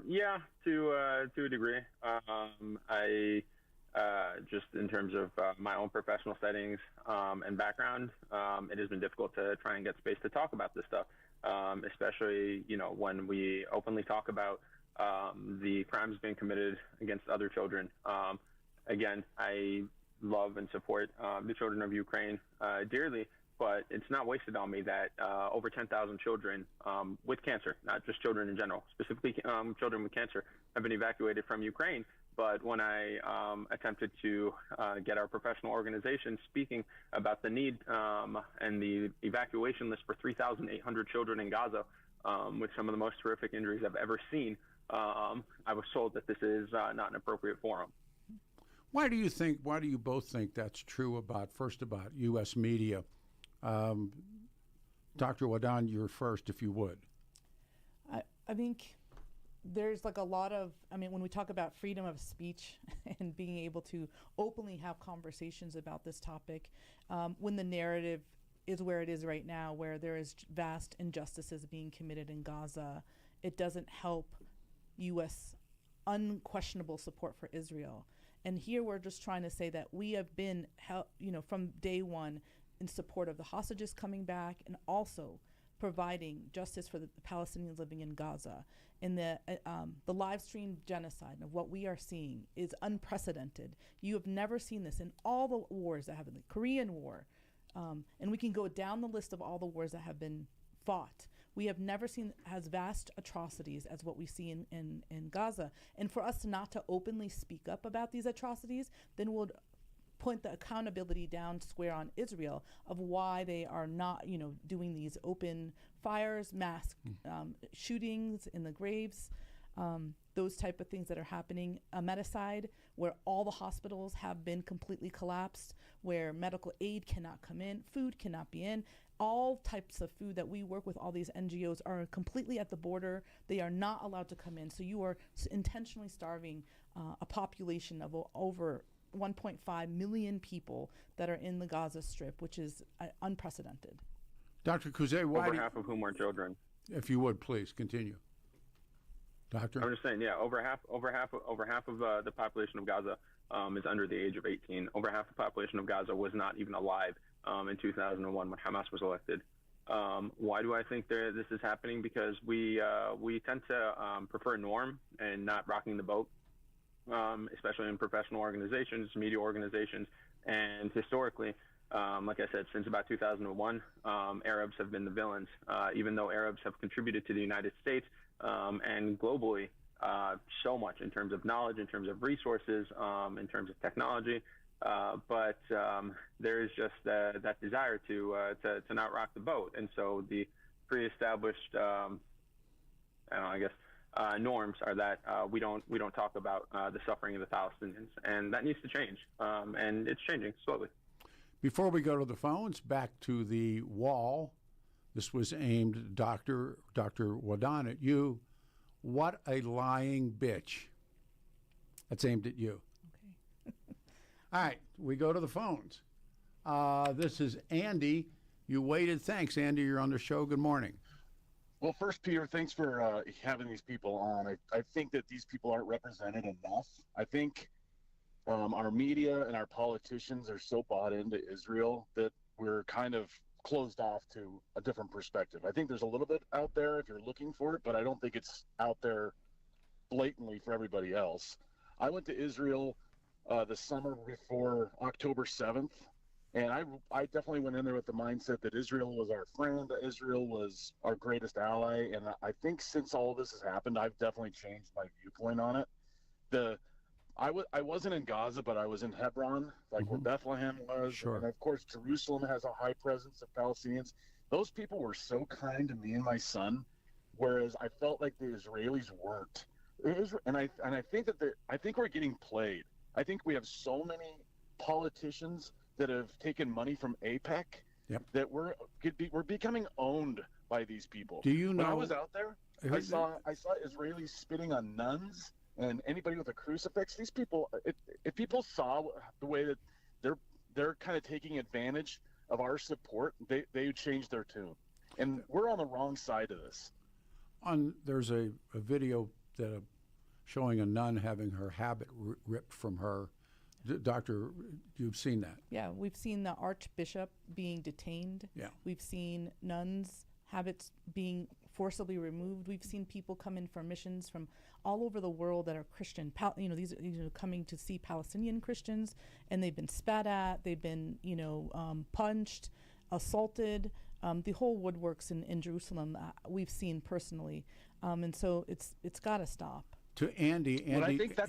Yeah, to a degree. I just in terms of my own professional settings and background, it has been difficult to try and get space to talk about this stuff, especially when we openly talk about the crimes being committed against other children. Again, I love and support the children of Ukraine dearly, but it's not wasted on me that over 10,000 children with cancer, not just children in general, specifically children with cancer, have been evacuated from Ukraine. But when I attempted to get our professional organization speaking about the need and the evacuation list for 3,800 children in Gaza, with some of the most horrific injuries I've ever seen, I was told that this is not an appropriate forum. Why do you both think that's true about U.S. media? Dr. Wahdan, you're first, if you would. I think there's like a lot of, when we talk about freedom of speech and being able to openly have conversations about this topic, when the narrative is where it is right now, where there is vast injustices being committed in Gaza, it doesn't help U.S. unquestionable support for Israel. And here we're just trying to say that we have been, from day one in support of the hostages coming back and also providing justice for the Palestinians living in Gaza. And the live stream genocide of what we are seeing is unprecedented. You have never seen this in all the wars that have been, the Korean War, and we can go down the list of all the wars that have been fought. We have never seen as vast atrocities as what we see in Gaza. And for us not to openly speak up about these atrocities, then we'll point the accountability down square on Israel of why they are not, doing these open fires, mass shootings in the graves, those type of things that are happening. Medicide, where all the hospitals have been completely collapsed, where medical aid cannot come in, food cannot be in. All types of food that we work with, all these NGOs, are completely at the border. They are not allowed to come in. So you are intentionally starving a population of over 1.5 million people that are in the Gaza Strip, which is unprecedented. Dr. Kuziez, over half of whom are children. If you would, please continue. Doctor? I'm just saying, yeah, over half of the population of Gaza is under the age of 18. Over half the population of Gaza was not even alive in 2001 when Hamas was elected. Why do I think this is happening? Because we tend to prefer norm and not rocking the boat. especially in professional organizations, media organizations, and historically, like I said, since about 2001, Arabs have been the villains, even though Arabs have contributed to the United States and globally so much in terms of knowledge, in terms of resources, in terms of technology. But there is just that desire to not rock the boat. And so the pre-established, norms are that we don't talk about the suffering of the Palestinians, and that needs to change, and it's changing slowly. Before we go to the phones, back to the wall. This was aimed, Dr. Wahdan, at you. What a lying bitch. That's aimed at you. Okay. All right, we go to the phones. This is Andy. You waited. Thanks, Andy. You're on the show. Good morning. Well, first, Peter, thanks for having these people on. I think that these people aren't represented enough. I think our media and our politicians are so bought into Israel that we're kind of closed off to a different perspective. I think there's a little bit out there if you're looking for it, but I don't think it's out there blatantly for everybody else. I went to Israel the summer before October 7th, and I definitely went in there with the mindset that Israel was our friend, Israel was our greatest ally, and I think since all this has happened, I've definitely changed my viewpoint on it. I wasn't in Gaza, but I was in Hebron, like where Bethlehem was. Sure. And of course, Jerusalem has a high presence of Palestinians. Those people were so kind to me and my son, whereas I felt like the Israelis weren't. And I think that I think we're getting played. I think we have so many politicians that have taken money from AIPAC that we're becoming owned by these people. Do you know? When I was out there, I saw Israelis spitting on nuns and anybody with a crucifix. These people, if people saw the way that they're kind of taking advantage of our support, they would change their tune. And we're on the wrong side of this. There's a video that showing a nun having her habit ripped from her. Doctor, you've seen that? Yeah, we've seen the archbishop being detained. Yeah. We've seen nuns' habits being forcibly removed. We've seen people come in for missions from all over the world that are Christian. These are coming to see Palestinian Christians, and they've been spat at. They've been, punched, assaulted. The whole woodworks in Jerusalem we've seen personally, and so it's got to stop. To Andy, I think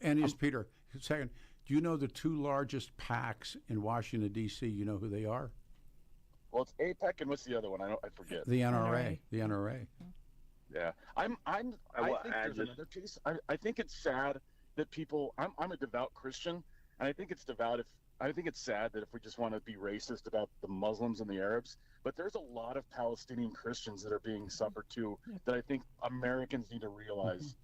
Andy's Peter. Second, do you know the two largest PACs in Washington D.C.? You know who they are? Well, it's AIPAC, and what's the other one? I forget. The NRA. The NRA. Yeah, I think there's another piece. I think it's sad that people. I'm a devout Christian, and I think it's sad that if we just want to be racist about the Muslims and the Arabs, but there's a lot of Palestinian Christians that are being suffered too. That I think Americans need to realize.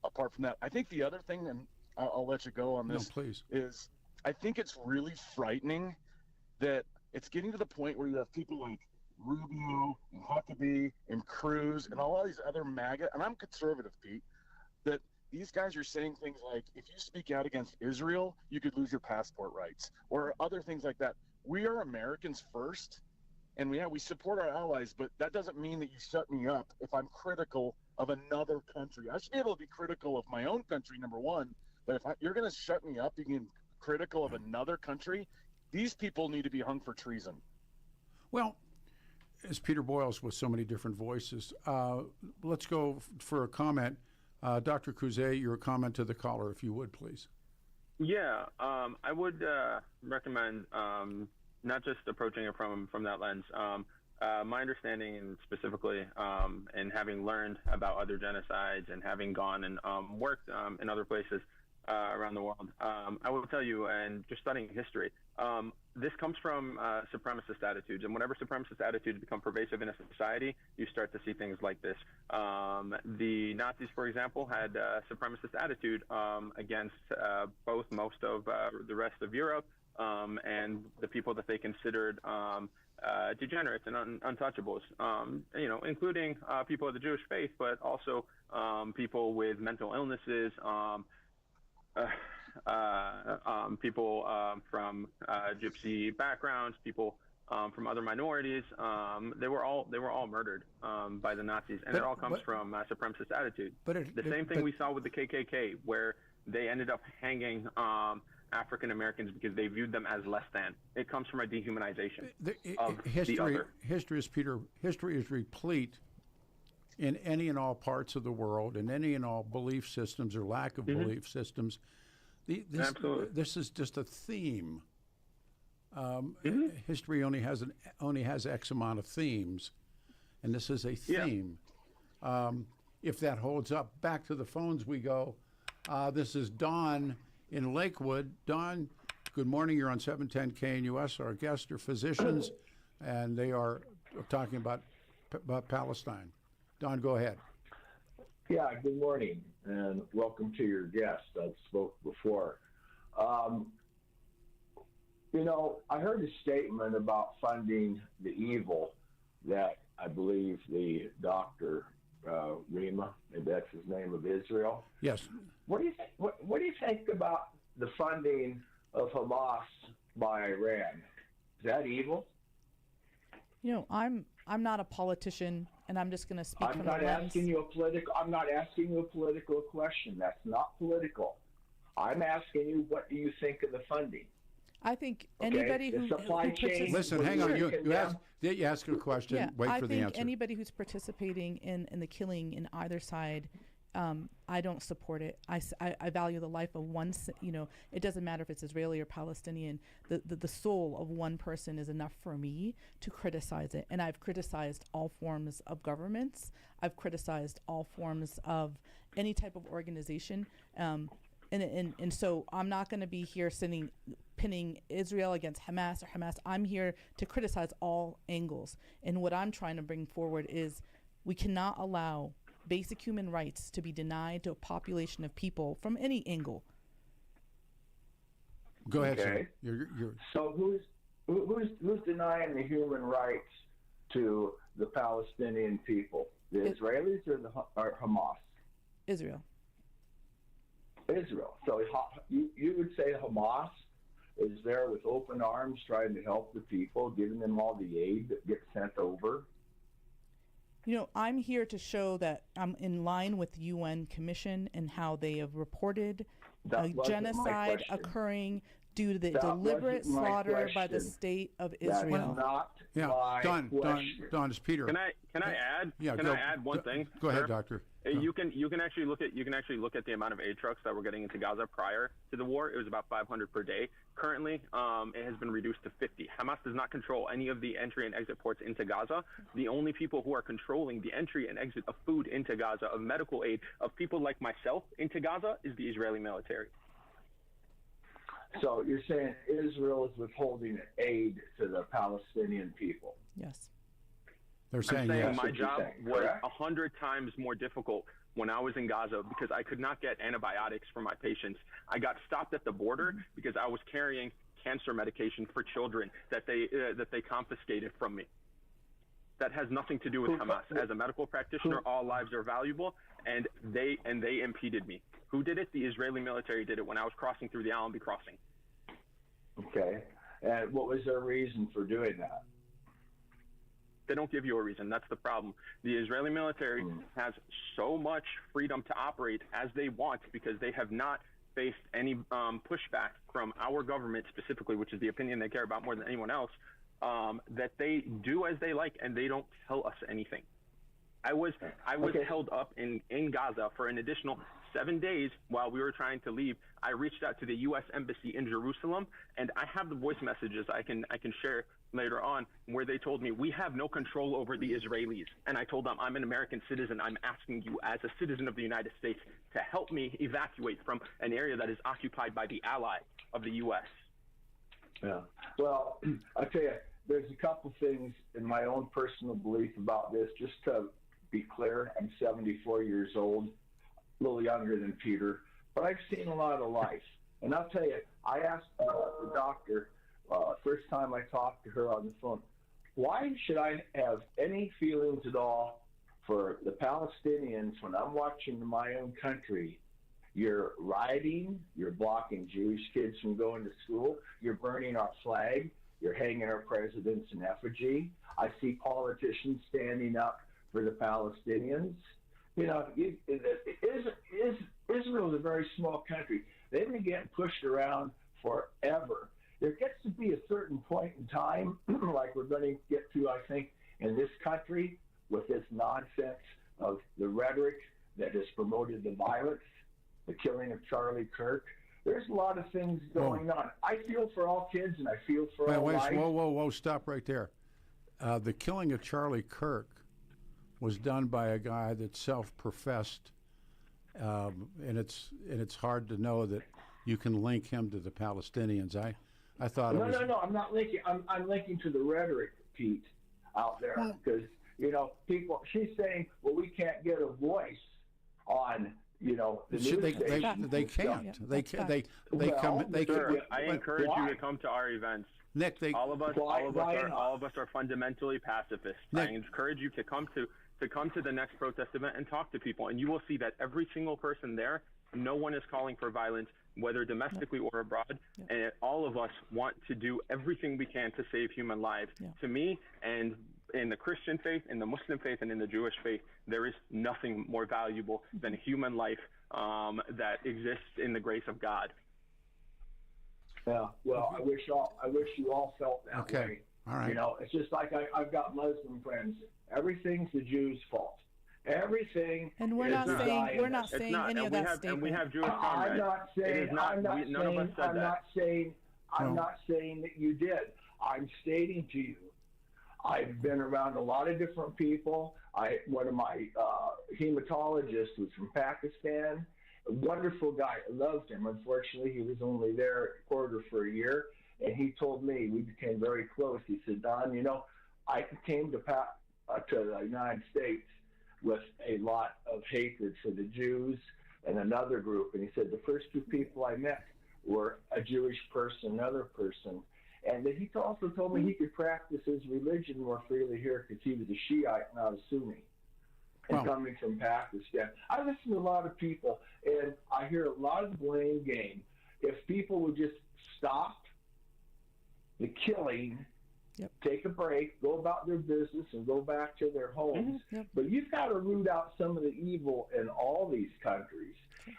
Apart from that, I think the other thing, and I'll let you go on this, please, is I think it's really frightening that it's getting to the point where you have people like Rubio and Huckabee and Cruz and all these other MAGA, and I'm conservative, Pete, that these guys are saying things like, if you speak out against Israel, you could lose your passport rights, or other things like that. We are Americans first, and we support our allies, but that doesn't mean that you shut me up if I'm critical of another country. I should be able to be critical of my own country, number one, but if you're going to shut me up being critical of another country, these people need to be hung for treason. Well, as Peter Boyles with so many different voices, let's go for a comment. Dr. Kuziez, your comment to the caller, if you would, please. Yeah, I would recommend not just approaching it from that lens. My understanding, and specifically, and having learned about other genocides and having gone and worked in other places around the world, I will tell you, and just studying history, this comes from supremacist attitudes. And whenever supremacist attitudes become pervasive in a society, you start to see things like this. The Nazis, for example, had a supremacist attitude against most of the rest of Europe and the people that they considered degenerates and untouchables, including people of the Jewish faith, but also people with mental illnesses, people from gypsy backgrounds, people from other minorities. They were all murdered by the Nazis, and it all comes from supremacist attitude. The same thing we saw with the KKK, where they ended up hanging African Americans because they viewed them as less than. It comes from a dehumanization of the other. History is replete in any and all parts of the world, in any and all belief systems or lack of belief systems. This is just a theme. History only has X amount of themes, and this is a theme. If that holds up, back to the phones we go. This is Don in Lakewood. Don, good morning. You're on 710 KNUS. Our guests are physicians, and they are talking about Palestine. Don, go ahead. Yeah, good morning, and welcome to your guest. I've spoke before. I heard a statement about funding the evil that I believe the doctor, Reema, maybe that's his name, of Israel. Yes. What do you think about the funding of Hamas by Iran? Is that evil? I'm not a politician, and I'm just going to speak from the lens. I'm not asking you a political question. That's not political. I'm asking you, what do you think of the funding? I think anybody who listen, hang on. You ask a question. Yeah, wait for the answer. I think anybody who's participating in the killing in either side, I don't support it. I value the life of one. It doesn't matter if it's Israeli or Palestinian. The soul of one person is enough for me to criticize it. And I've criticized all forms of governments. I've criticized all forms of any type of organization. And so I'm not going to be here pinning Israel against Hamas or Hamas. I'm here to criticize all angles. And what I'm trying to bring forward is we cannot allow basic human rights to be denied to a population of people from any angle. Go ahead, okay. Sir. So who's denying the human rights to the Palestinian people? The Israelis or Hamas? Israel. So you would say Hamas is there with open arms trying to help the people, giving them all the aid that gets sent over? I'm here to show that I'm in line with the UN Commission and how they have reported a genocide occurring due to the deliberate slaughter by the state of Israel. Don, it's Peter. Can I add? Yeah, I add one thing? Go ahead, Doctor. You can actually look at the amount of aid trucks that were getting into Gaza prior to the war. It was about 500 per day. Currently, it has been reduced to 50. Hamas does not control any of the entry and exit ports into Gaza. The only people who are controlling the entry and exit of food into Gaza, of medical aid, of people like myself into Gaza, is the Israeli military. So you're saying Israel is withholding aid to the Palestinian people? Yes. They're saying yes. My job was 100 times more difficult when I was in Gaza because I could not get antibiotics for my patients. I got stopped at the border because I was carrying cancer medication for children that they confiscated from me. That has nothing to do with Hamas. As a medical practitioner, all lives are valuable, and they impeded me. Who did it? The Israeli military did it when I was crossing through the Allenby crossing. Okay. And what was their reason for doing that? They don't give you a reason. That's the problem. The Israeli military has so much freedom to operate as they want because they have not faced any pushback from our government specifically, which is the opinion they care about more than anyone else, that they do as they like and they don't tell us anything. I was held up in Gaza for an additional 7 days while we were trying to leave. I reached out to the U.S. Embassy in Jerusalem, and I have the voice messages I can share later on where they told me, we have no control over the Israelis. And I told them, I'm an American citizen. I'm asking you as a citizen of the United States to help me evacuate from an area that is occupied by the ally of the U.S. Yeah. Well, I'll tell you, there's a couple things in my own personal belief about this. Just to be clear, I'm 74 years old, a little younger than Peter, but I've seen a lot of life. And I'll tell you, I asked the doctor, first time I talked to her on the phone, why should I have any feelings at all for the Palestinians when I'm watching my own country? You're rioting, you're blocking Jewish kids from going to school, you're burning our flag, you're hanging our presidents in effigy. I see politicians standing up for the Palestinians. Israel is a very small country. They've been getting pushed around forever. There gets to be a certain point in time, like we're going to get to, I think, in this country, with this nonsense of the rhetoric that has promoted the violence, the killing of Charlie Kirk. There's a lot of things going on. I feel for all kids, and I feel for all life. Whoa, stop right there. The killing of Charlie Kirk was done by a guy that self-professed, and it's hard to know that you can link him to the Palestinians. I thought No, I'm not linking. I'm linking to the rhetoric, Pete, out there, because people. She's saying, well, we can't get a voice on the news station. They can't. I encourage you to come to our events. Nick, all of us are fundamentally pacifists. I encourage you to come to the next protest event and talk to people, and you will see that every single person there, no one is calling for violence, whether domestically or abroad, and all of us want to do everything we can to save human lives. To me, and in the Christian faith, in the Muslim faith, and in the Jewish faith, there is nothing more valuable than human life that exists in the grace of God. Yeah, well, I wish you all felt that way. All right. It's just like I've got Muslim friends. Everything's the Jews' fault. Everything. And we're not saying any of that statement. And we have Jewish comrades. I'm not saying that you did. I'm stating to you, I've been around a lot of different people. One of my hematologists was from Pakistan. A wonderful guy. I loved him. Unfortunately, he was only there a quarter for a year. And he told me, we became very close. He said, Don, I came to the United States with a lot of hatred for the Jews and another group. And he said, the first two people I met were a Jewish person, another person. And then he also told me he could practice his religion more freely here because he was a Shiite, not a Sunni. And coming from Pakistan, I listen to a lot of people, and I hear a lot of blame game. If people would just stop the killing, take a break, go about their business, and go back to their homes. But you've got to root out some of the evil in all these countries.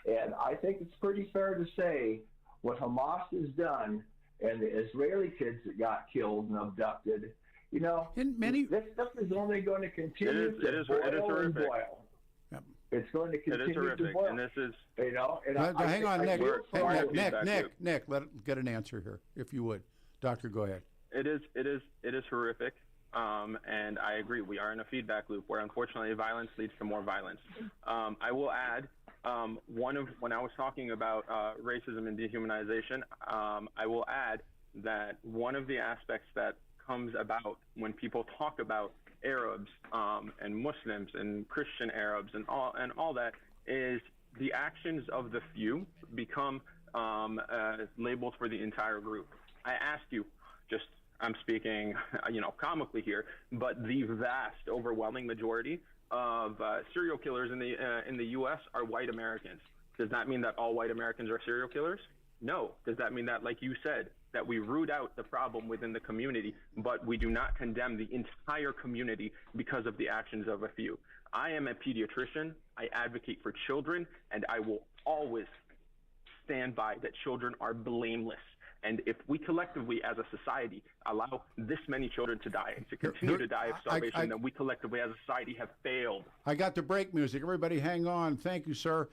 And I think it's pretty fair to say what Hamas has done and the Israeli kids that got killed and abducted, this stuff is only going to continue to boil and boil. It's going to continue to boil. And this is, hang on, Nick. Nick, let it get an answer here, if you would. Doctor, go ahead. It is horrific, and I agree. We are in a feedback loop where, unfortunately, violence leads to more violence. I will add, when I was talking about racism and dehumanization, I will add that one of the aspects that comes about when people talk about Arabs and Muslims and Christian Arabs and all that is the actions of the few become labels for the entire group. I ask you, I'm speaking, comically here, but the vast, overwhelming majority of serial killers in the U.S. are white Americans. Does that mean that all white Americans are serial killers? No. Does that mean that, like you said, that we root out the problem within the community, but we do not condemn the entire community because of the actions of a few? I am a pediatrician. I advocate for children, and I will always stand by that children are blameless. And if we collectively, as a society, allow this many children to die and to continue to die of starvation, then we collectively, as a society, have failed. I got the break music. Everybody hang on. Thank you, sir.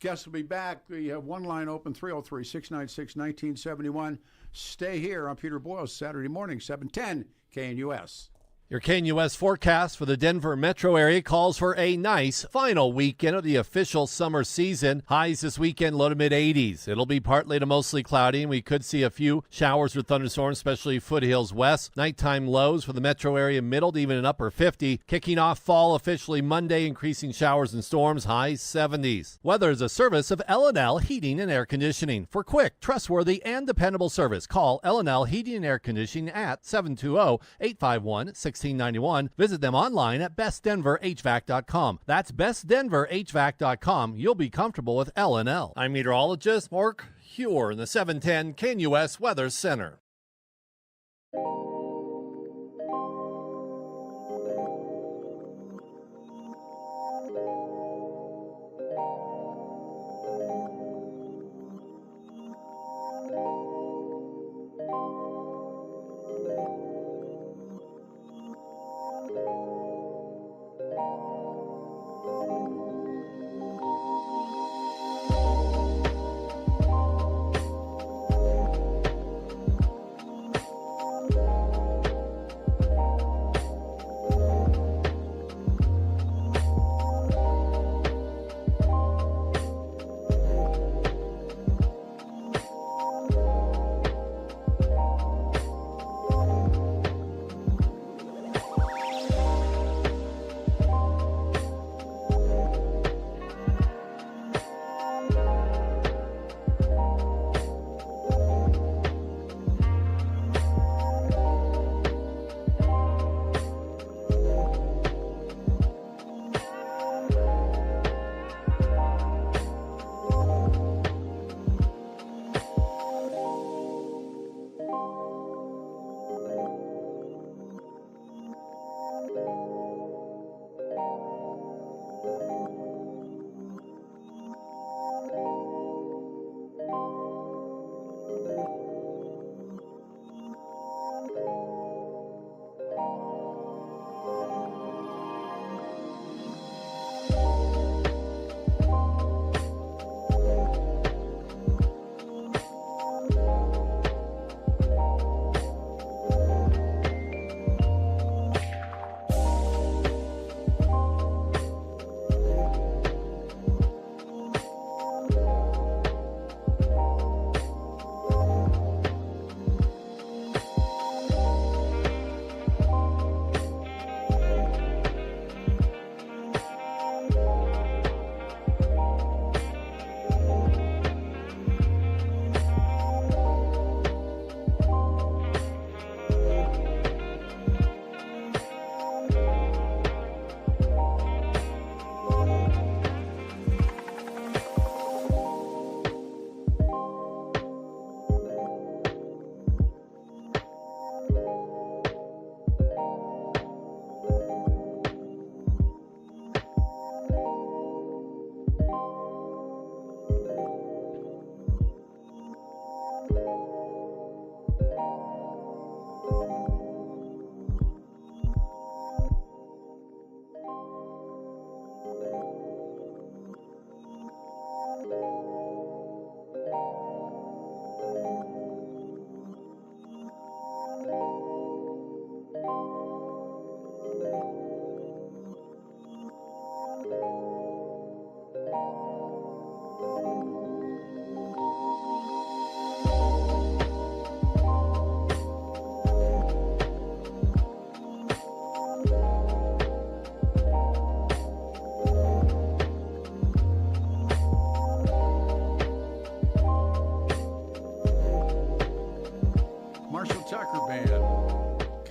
Guests will be back. We have one line open, 303-696-1971. Stay here on Peter Boyles, Saturday morning, 710 KNUS. Your KNUS forecast for the Denver metro area calls for a nice final weekend of the official summer season. Highs this weekend, low to mid-80s. It'll be partly to mostly cloudy, and we could see a few showers or thunderstorms, especially foothills west. Nighttime lows for the metro area, middle to even an upper 50. Kicking off fall officially Monday, increasing showers and storms, highs 70s. Weather is a service of L&L Heating and Air Conditioning. For quick, trustworthy, and dependable service, call L&L Heating and Air Conditioning at 720-851-1691. Visit them online at bestdenverhvac.com. That's bestdenverhvac.com. You'll be comfortable with L&L. I'm meteorologist Mark Huer in the 710 KNUS Weather Center.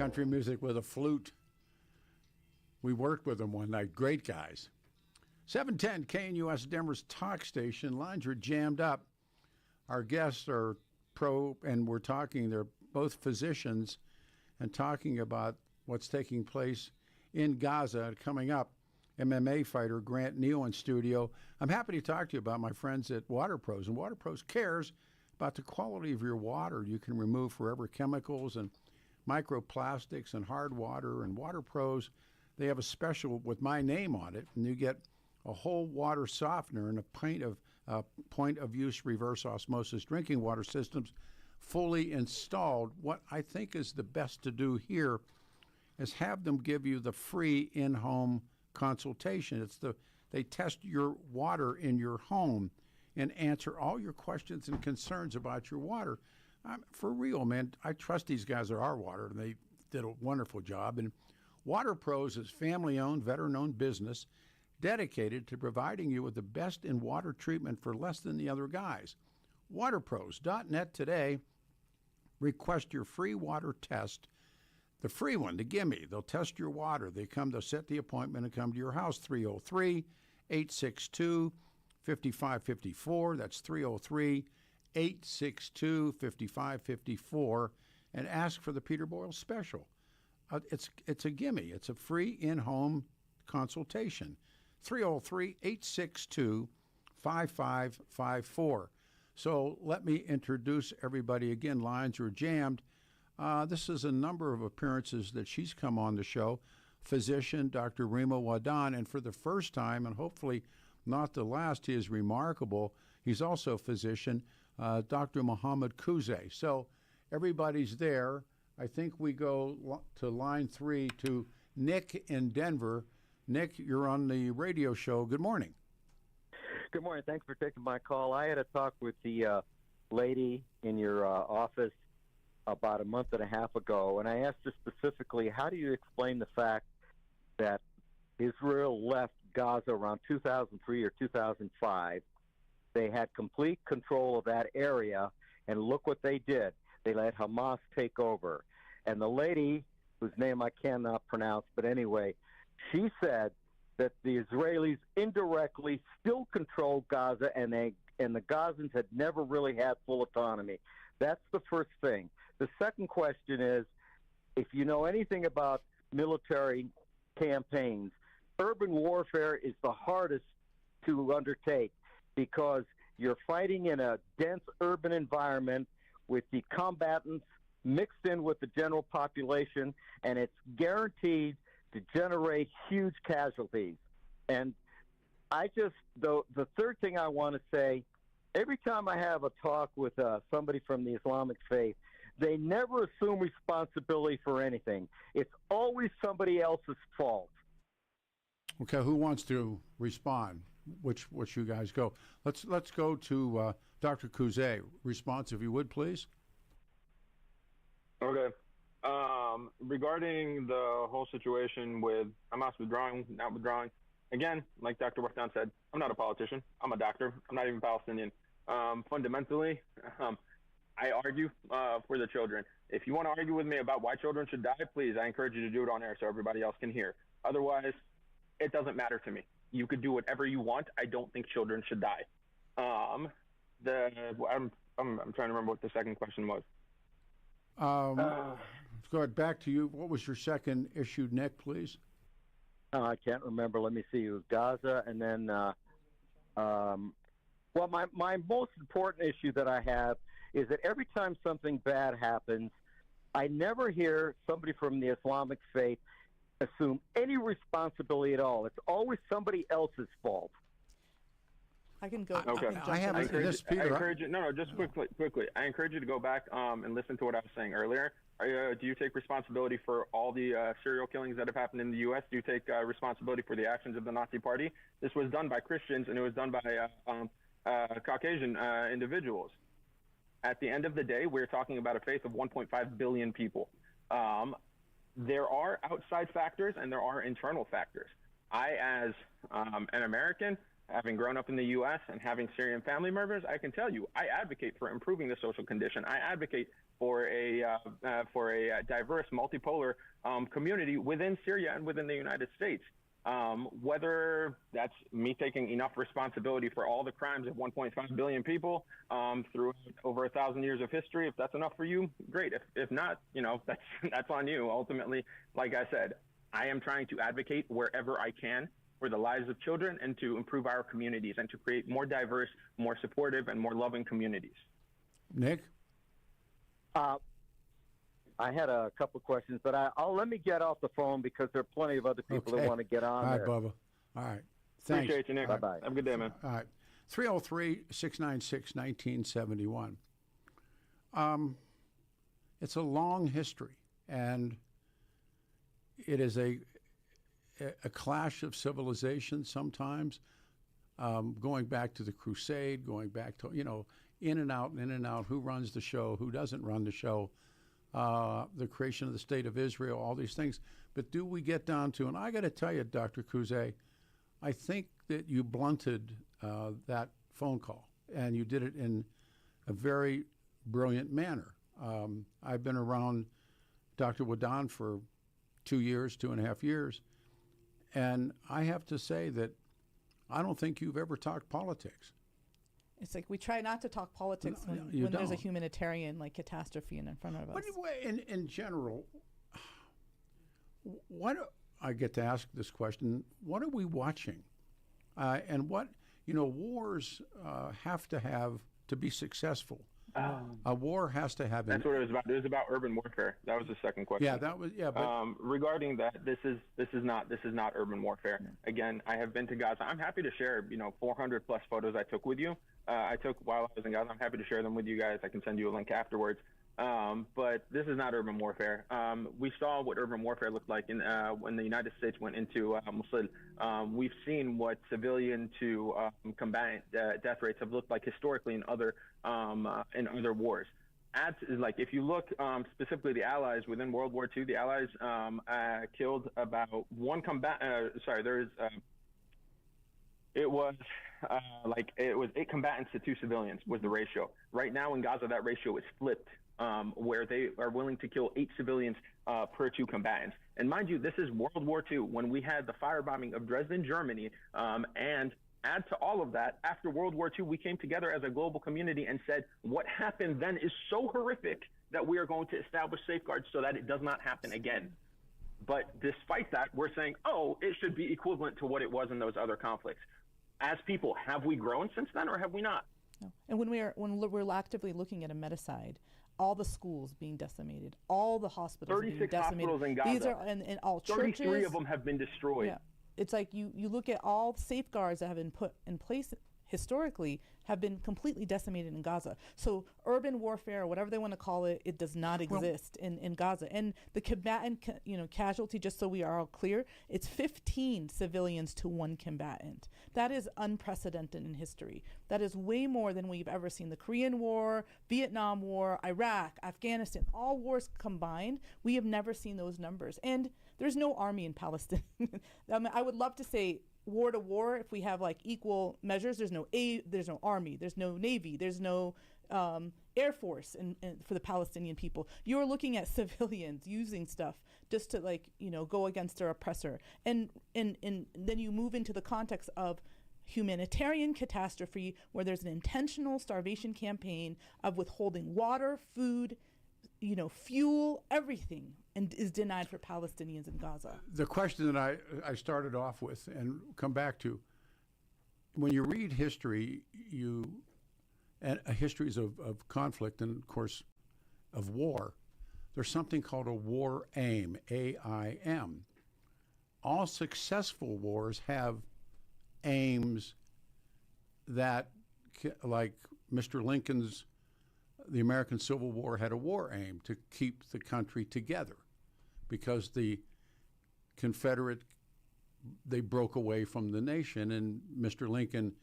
country music with a flute. We worked with them one night. Great guys. 710 KNUS Denver's talk station. Lines are jammed up. Our guests are pro, and we're talking, they're both physicians, and talking about what's taking place in Gaza. Coming up, MMA fighter Grant Neal in studio. I'm happy to talk to you about my friends at WaterPros. And WaterPros cares about the quality of your water. You can remove forever chemicals and microplastics and hard water. And WaterPros, they have a special with my name on it, and you get a whole water softener and a point of use reverse osmosis drinking water systems fully installed. What I think is the best to do here is have them give you the free in-home consultation. They test your water in your home and answer all your questions and concerns about your water. For real, man, I trust these guys at our water, and they did a wonderful job. And WaterPros is family-owned, veteran-owned business dedicated to providing you with the best in water treatment for less than the other guys. WaterPros.net today. Request your free water test, the free one, the gimme. They'll test your water. They'll set the appointment and come to your house, 303-862-5554. That's 303-862-5554, and ask for the Peter Boyles special. It's a gimme. It's a free in-home consultation. 303-862-5554. So let me introduce everybody again. Lines are jammed. This is a number of appearances that she's come on the show. Physician Dr. Reema Wahdan, and for the first time, and hopefully not the last, he is remarkable. He's also a physician, Dr. Mohamed Kuziez. So everybody's there. I think we go to line 3 to Nick in Denver. Nick, you're on the radio show. Good morning. Good morning. Thanks for taking my call. I had a talk with the lady in your office about a month and a half ago, and I asked her specifically, how do you explain the fact that Israel left Gaza around 2003 or 2005? They had complete control of that area, and look what they did. They let Hamas take over. And the lady, whose name I cannot pronounce, but anyway, she said that the Israelis indirectly still control Gaza, and the Gazans had never really had full autonomy. That's the first thing. The second question is, if you know anything about military campaigns, urban warfare is the hardest to undertake because you're fighting in a dense urban environment with the combatants mixed in with the general population, and it's guaranteed to generate huge casualties. And the third thing I want to say, every time I have a talk with somebody from the Islamic faith, they never assume responsibility for anything. It's always somebody else's fault. Okay, who wants to respond? Which you guys go? Let's go to Dr. Kuziez. Response, if you would, please. Okay. Regarding the whole situation with Hamas withdrawing, not withdrawing, again, like Dr. Wahdan said, I'm not a politician. I'm a doctor. I'm not even Palestinian. Fundamentally, I argue for the children. If you want to argue with me about why children should die, please, I encourage you to do it on air so everybody else can hear. Otherwise, it doesn't matter to me. You could do whatever you want. I don't think children should die. I'm trying to remember what the second question was. Let's go back to you. What was your second issue, Nick, please? I can't remember. Let me see. It was Gaza, and then, well, my most important issue that I have is that every time something bad happens, I never hear somebody from the Islamic faith assume any responsibility at all. It's always somebody else's fault. I can go. Okay. I encourage you. No, just quickly. I encourage you to go back and listen to what I was saying earlier. Do you take responsibility for all the serial killings that have happened in the U.S.? Do you take responsibility for the actions of the Nazi Party? This was done by Christians, and it was done by Caucasian individuals. At the end of the day, we're talking about a faith of 1.5 billion people. There are outside factors, and there are internal factors. I, as an American, having grown up in the U.S. and having Syrian family members, I can tell you, I advocate for improving the social condition. I advocate for a a diverse, multipolar community within Syria and within the United States. Whether that's me taking enough responsibility for all the crimes of 1.5 billion people through over 1,000 years of history, if that's enough for you, great. If not, that's on you. Ultimately, like I said, I am trying to advocate wherever I can for the lives of children and to improve our communities and to create more diverse, more supportive, and more loving communities. Nick? I had a couple of questions, but I'll let me get off the phone because there are plenty of other people that want to get on. All right, there. Bubba. All right. Thanks. Appreciate you, Nick. Bye-bye. Have a good day, man. All right. 303-696-1971. It's a long history, and it is a clash of civilizations sometimes, going back to the Crusade, going back to, in and out, who runs the show, who doesn't run the show, the creation of the State of Israel, all these things. But do we get down to, and I got to tell you, Dr. Kuziez, I think that you blunted that phone call, and you did it in a very brilliant manner. I've been around Dr. Wahdan for 2.5 years, and I have to say that I don't think you've ever talked politics. It's like we try not to talk politics when there's a humanitarian catastrophe in front of us. But in general, I get to ask this question: what are we watching, and what wars have to be successful? A war has to have. That's what it was about. It was about urban warfare. That was the second question. Yeah, that was But regarding that, this is not urban warfare. No. Again, I have been to Gaza. I'm happy to share 400 plus photos I took with you. I took while I was in Gaza. I'm happy to share them with you guys. I can send you a link afterwards. But this is not urban warfare. We saw what urban warfare looked like when the United States went into Mosul. We've seen what civilian to combatant death rates have looked like historically in other wars. If you look specifically the Allies within World War II, the Allies killed about one combatant. It was 8 combatants to 2 civilians was the ratio. Right now in Gaza, that ratio is flipped, where they are willing to kill 8 civilians per 2 combatants. And mind you, this is World War II, when we had the firebombing of Dresden, Germany, and add to all of that, after World War II, we came together as a global community and said, what happened then is so horrific that we are going to establish safeguards so that it does not happen again. But despite that, we're saying, it should be equivalent to what it was in those other conflicts. As people, have we grown since then, or have we not? No. And when we're actively looking at a meticide, all the schools being decimated, all the hospitals being decimated. 36 hospitals in Gaza. These are and all 33 churches. 33 of them have been destroyed. Yeah. It's like you look at all the safeguards that have been put in place historically have been completely decimated in Gaza. So urban warfare, or whatever they want to call it, it does not exist in Gaza. And the combatant, casualty, just so we are all clear, it's 15 civilians to 1 combatant. That is unprecedented in history. That is way more than we've ever seen. The Korean War, Vietnam War, Iraq, Afghanistan, all wars combined, we have never seen those numbers. And there's no army in Palestine. I would love to say war to war, if we have equal measures, there's no army, there's no navy, there's no air force for the Palestinian people. You're looking at civilians using stuff just to go against their oppressor, and then you move into the context of humanitarian catastrophe where there's an intentional starvation campaign of withholding water, food, fuel, everything, and is denied for Palestinians in Gaza. The question that I started off with and come back to, when you read history, histories of conflict and, of course, of war, there's something called a war aim, AIM. All successful wars have aims that, like Mr. Lincoln's, the American Civil War had a war aim to keep the country together, because the Confederate, they broke away from the nation, and Mr. Lincoln,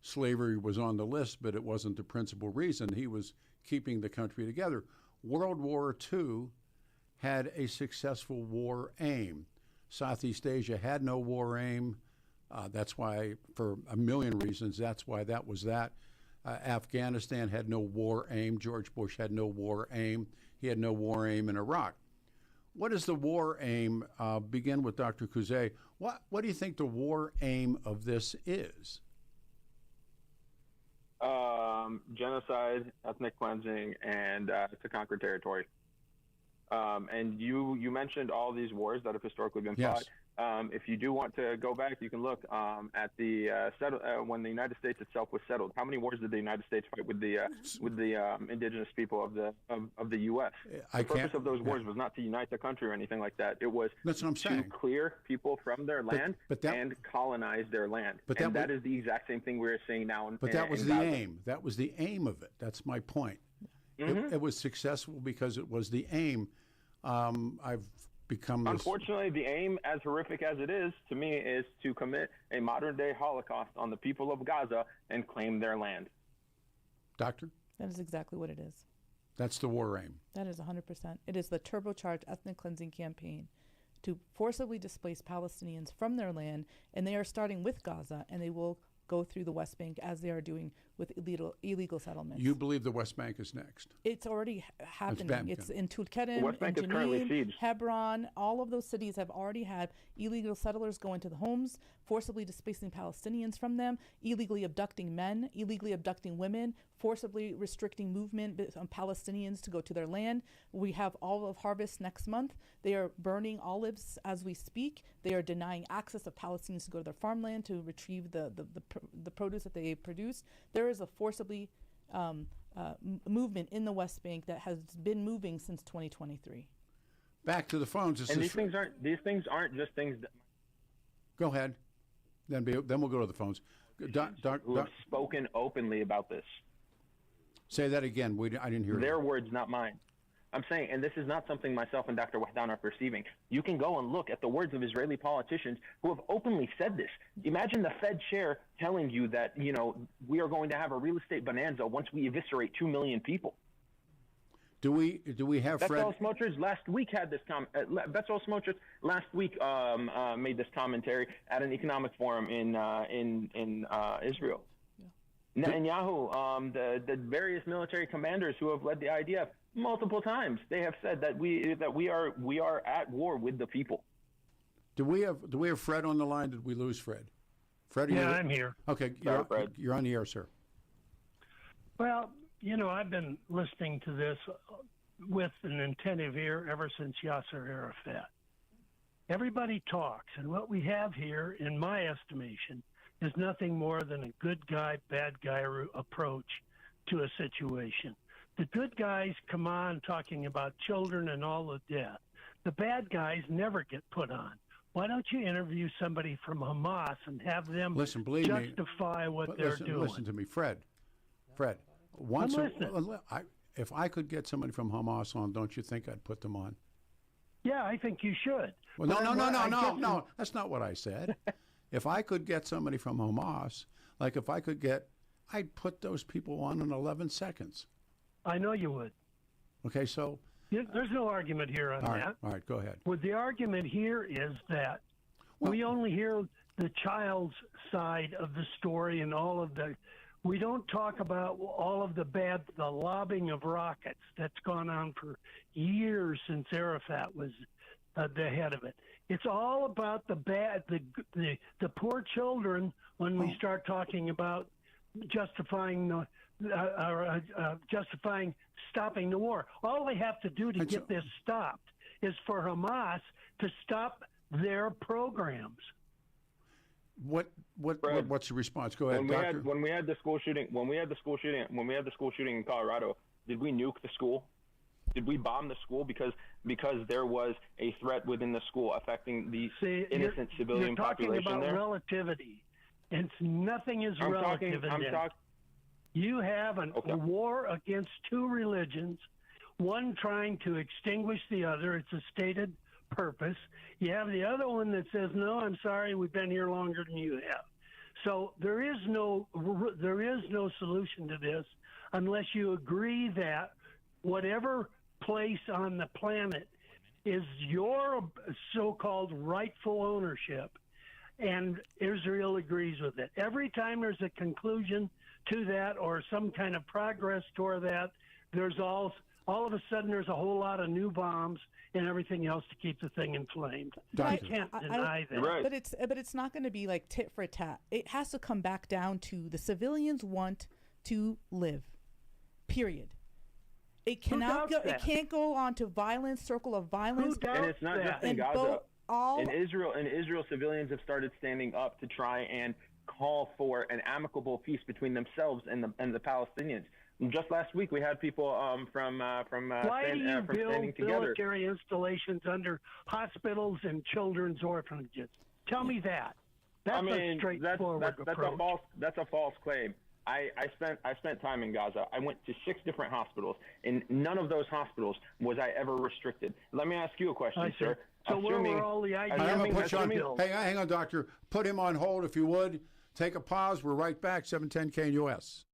slavery was on the list, but it wasn't the principal reason. He was keeping the country together. World War II had a successful war aim. Southeast Asia had no war aim. That's why, for a million reasons, that's why that was that. Afghanistan had no war aim. George Bush had no war aim. he had no war aim in Iraq. What is the war aim? Begin with Dr. Kuziez. What do you think the war aim of this is? Genocide, ethnic cleansing, and to conquer territory. And you mentioned all these wars that have historically been fought. If you do want to go back, you can look at the when the United States itself was settled. How many wars did the United States fight with the indigenous people of the U.S.? The purpose of those wars was not to unite the country or anything like that. It was to clear people from their land and colonize their land. And that is the exact same thing we're seeing now. But that was the aim. That was the aim of it. That's my point. It was successful because it was the aim. I've become Unfortunately, the aim, as horrific as it is, to me, is to commit a modern-day Holocaust on the people of Gaza and claim their land. Doctor? That is exactly what it is. That's the war aim. That is 100%. It is the turbocharged ethnic cleansing campaign to forcibly displace Palestinians from their land, and they are starting with Gaza, and they will go through the West Bank as they are doing with illegal settlements. You believe the West Bank is next? It's already happening. It's in Tulkarem, in Jenin, Hebron. All of those cities have already had illegal settlers go into the homes, forcibly displacing Palestinians from them, illegally abducting men, illegally abducting women, forcibly restricting movement on Palestinians to go to their land. We have olive harvest next month. They are burning olives as we speak. They are denying access of Palestinians to go to their farmland to retrieve the produce that they produce. There is a forcibly movement in the West Bank that has been moving since 2023. Back to the phones. And these things aren't just things that. Go ahead. Then we'll go to the phones. Who have spoken openly about this. Say that again. I didn't hear their words, not mine. I'm saying, and this is not something myself and Dr. Wahdan are perceiving. You can go and look at the words of Israeli politicians who have openly said this. Imagine the Fed chair telling you that, we are going to have a real estate bonanza once we eviscerate 2 million people. Do we have Fred? Bezalel Smotrich last week had this Bezalel Smotrich last week made this commentary at an economic forum in Israel. Netanyahu, the various military commanders who have led the IDF multiple times, they have said that we are at war with the people. Do we have Fred on the line? Did we lose Fred? Fred, I'm here. Okay, you're on the air, sir. Well, I've been listening to this with an attentive ear ever since Yasser Arafat. Everybody talks, and what we have here, in my estimation, is nothing more than a good guy, bad guy approach to a situation. The good guys come on talking about children and all the death. The bad guys never get put on. Why don't you interview somebody from Hamas and have them justify what they're doing? Listen to me, Fred. If I could get somebody from Hamas on, don't you think I'd put them on? Yeah, I think you should. Well, no. That's not what I said. If I could get somebody from Hamas, I'd put those people on in 11 seconds. I know you would. Okay, so. There's no argument here on that. All right, go ahead. Well, the argument here is that we only hear the child's side of the story and all of the. We don't talk about all of the lobbing of rockets that's gone on for years since Arafat was the head of it. It's all about the poor children when we start talking about justifying stopping the war. All they have to do to get this stopped is for Hamas to stop their programs. What's the response? Go ahead, Doctor. When we had the school shooting in Colorado, did we nuke the school? Did we bomb the school because there was a threat within the school affecting the innocent civilian population there? You're talking about relativity. Nothing is relative in this. You have a war against two religions, one trying to extinguish the other. It's a stated purpose. You have the other one that says, no, I'm sorry, we've been here longer than you have. So there is no solution to this unless you agree that whatever place on the planet is your so-called rightful ownership, and Israel agrees with it. Every time there's a conclusion to that or some kind of progress toward that, there's all of a sudden there's a whole lot of new bombs and everything else to keep the thing inflamed. You can't deny that. Right. But it's not going to be like tit for tat. It has to come back down to the civilians want to live. Period. It cannot go. It can't go on to violence, circle of violence. And it's not just in Gaza. In Israel, civilians have started standing up to try and call for an amicable peace between themselves and the Palestinians. Just last week, we had people from Why do you standing build together. military installations under hospitals and children's orphanages? Tell me that. That's a straightforward approach. That's a false claim. I spent time in Gaza. I went to 6 different hospitals. In none of those hospitals was I ever restricted. Let me ask you a question, sir. So where were all the IDF? Hang on, doctor. Put him on hold if you would. Take a pause. We're right back. 710 KNUS.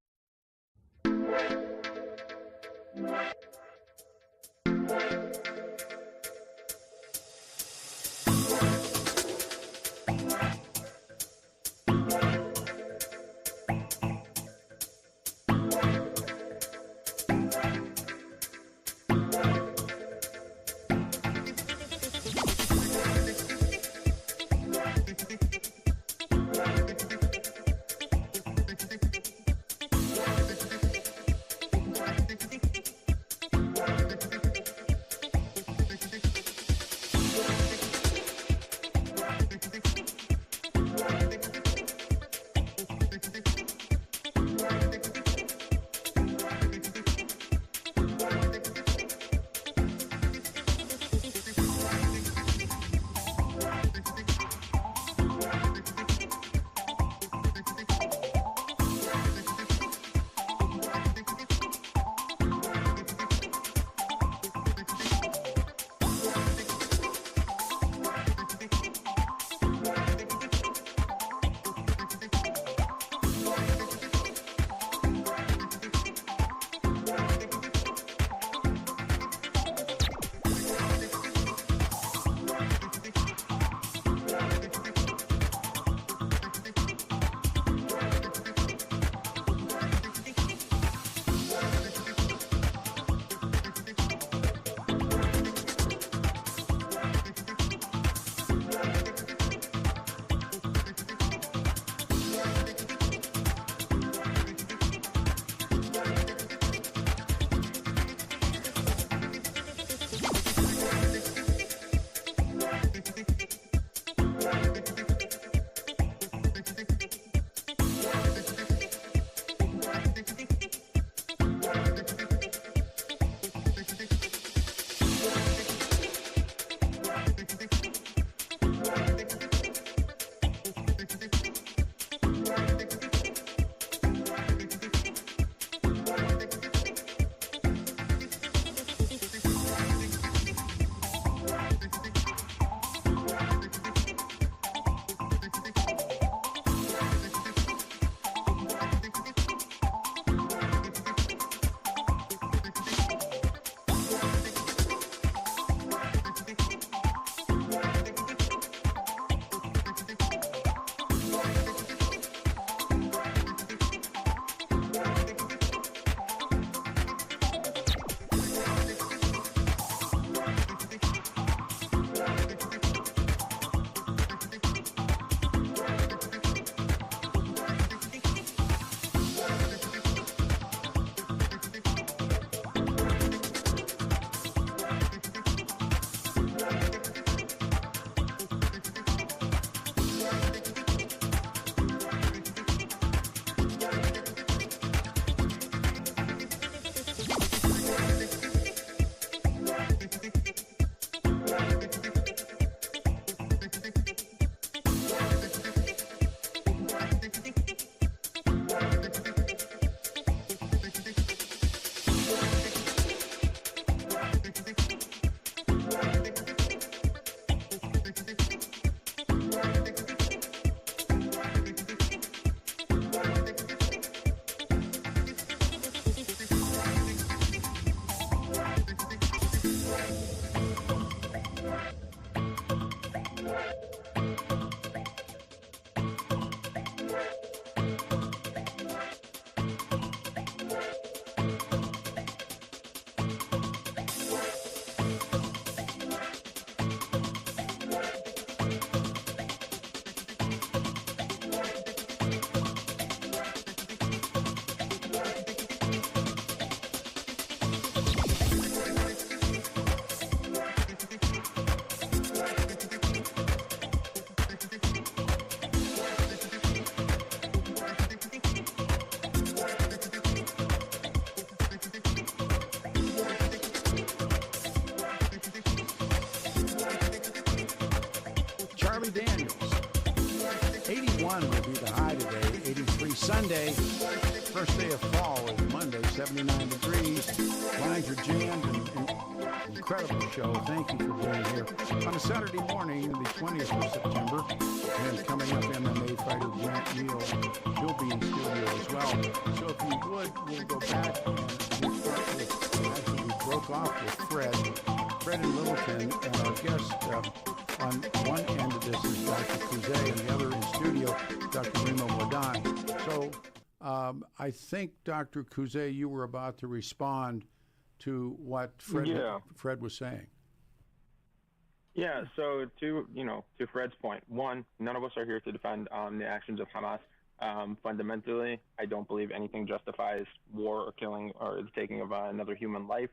81 will be the high today. 83 Sunday. First day of fall is Monday, 79 degrees. Lines are jammed. And incredible show. Thank you for being here. On a Saturday morning, the 20th of September, and coming up, MMA fighter Grant Neal. He'll be in studio as well. So if you would, we'll go back and we'll start with, actually, we broke off with Fred in Littleton, and our guest on one end of this is Dr. Kuziez, and the other in studio, Dr. Reema Wahdan. So I think, Dr. Kuziez, you were about to respond to what Fred was saying. Yeah, so to Fred's point, one, none of us are here to defend the actions of Hamas. Fundamentally, I don't believe anything justifies war or killing or the taking of another human life,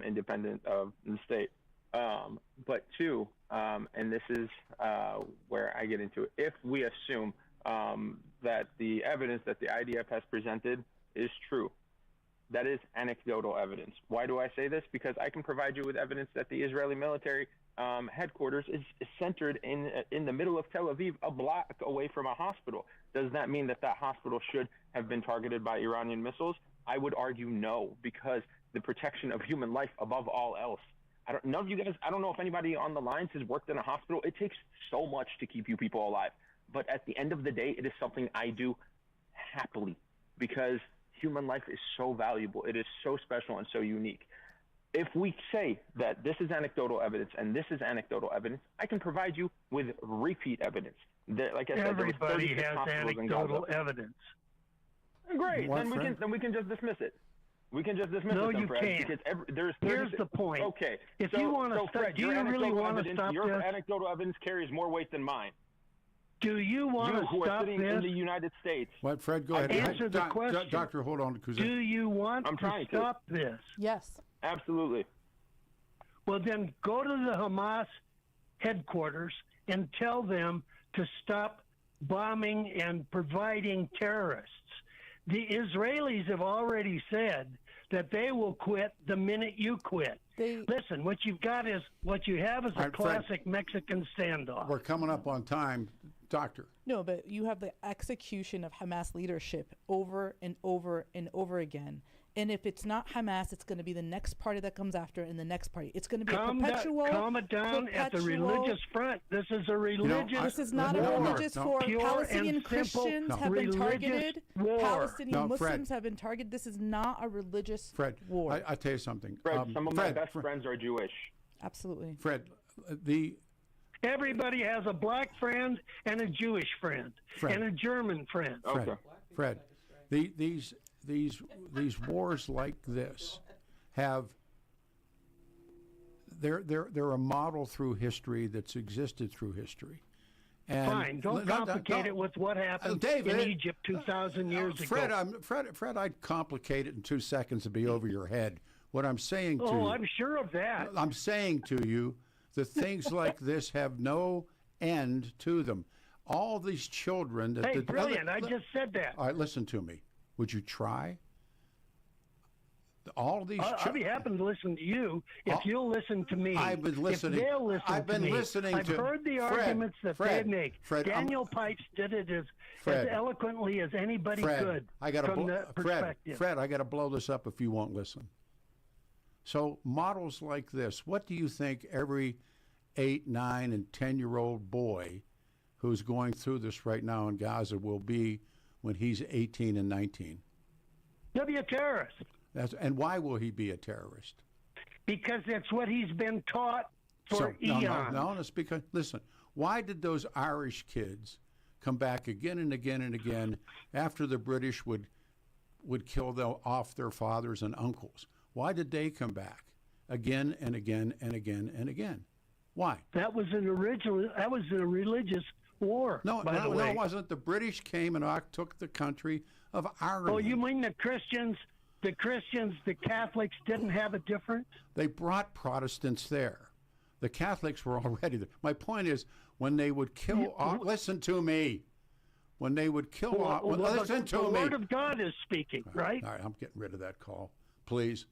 independent of the state. But two, and this is where I get into it, if we assume that the evidence that the IDF has presented is true, that is anecdotal evidence. Why do I say this? Because I can provide you with evidence that the Israeli military headquarters is centered in the middle of Tel Aviv, a block away from a hospital. Does that mean that hospital should have been targeted by Iranian missiles? I would argue no, because the protection of human life above all else. None of you guys, I don't know if anybody on the lines has worked in a hospital. It takes so much to keep you people alive. But at the end of the day, it is something I do happily, because human life is so valuable. It is so special and so unique. If we say that this is anecdotal evidence and this is anecdotal evidence, I can provide you with repeat evidence. Like I said, everybody has anecdotal evidence. Great, then we can just dismiss it. We can just dismiss it. No, you can't. Here's the point. Okay. If you want to stop, do you really want to stop your anecdotal evidence carries more weight than mine. Do you want to who stop are sitting this? in the United States. What, Fred? Go ahead. Answer the question. Doctor, hold on. Do you want to stop this? Yes. Absolutely. Well, then go to the Hamas headquarters and tell them to stop bombing and providing terrorists. The Israelis have already said that they will quit the minute you quit. Listen, what you have is a classic Fred, Mexican standoff. We're coming up on time, Doctor. No, but you have the execution of Hamas leadership over and over and over again. And if it's not Hamas, it's going to be the next party that comes after and the next party. It's going to be perpetual. Calm it down at the religious front. This is a religious This is not a religious war. Palestinian Christians have been targeted. Palestinian Muslims have been targeted. This is not a religious war. I tell you something. Fred, some of my best friends are Jewish. Absolutely. Fred, everybody has a black friend and a Jewish friend and a German friend. Fred, these wars like this they're a model through history that's existed through history. And fine, don't complicate it with what happened in Egypt 2,000 years ago. Fred, I'd complicate it in 2 seconds to be over your head. What I'm saying to you... Oh, I'm sure of that. I'm saying to you that things like this have no end to them. All these children... Brilliant, I just said that. All right, listen to me. Would you try? All these. I'll be happy to listen to you if you'll listen to me. I've been listening. If they'll listen I've been to me. listening I've to. heard the arguments that they make. Daniel Pipes did it as eloquently as anybody could from that perspective. Fred, I got to blow this up if you won't listen. So models like this, what do you think every 8, 9, and 10-year-old boy who's going through this right now in Gaza will be when he's 18 and 19? He'll be a terrorist. And why will he be a terrorist? Because that's what he's been taught for eons. No, it's because, listen, why did those Irish kids come back again and again and again after the British would kill off their fathers and uncles? Why did they come back again and again and again and again? Why? That was a religious war. No, by the way. it wasn't. The British came and took the country of Ireland. Oh, you mean the Christians, the Catholics didn't have a difference? They brought Protestants there. The Catholics were already there. My point is, when they would kill listen to me. When they would kill listen to me. The Word of God is speaking, right? All right, I'm getting rid of that call, please.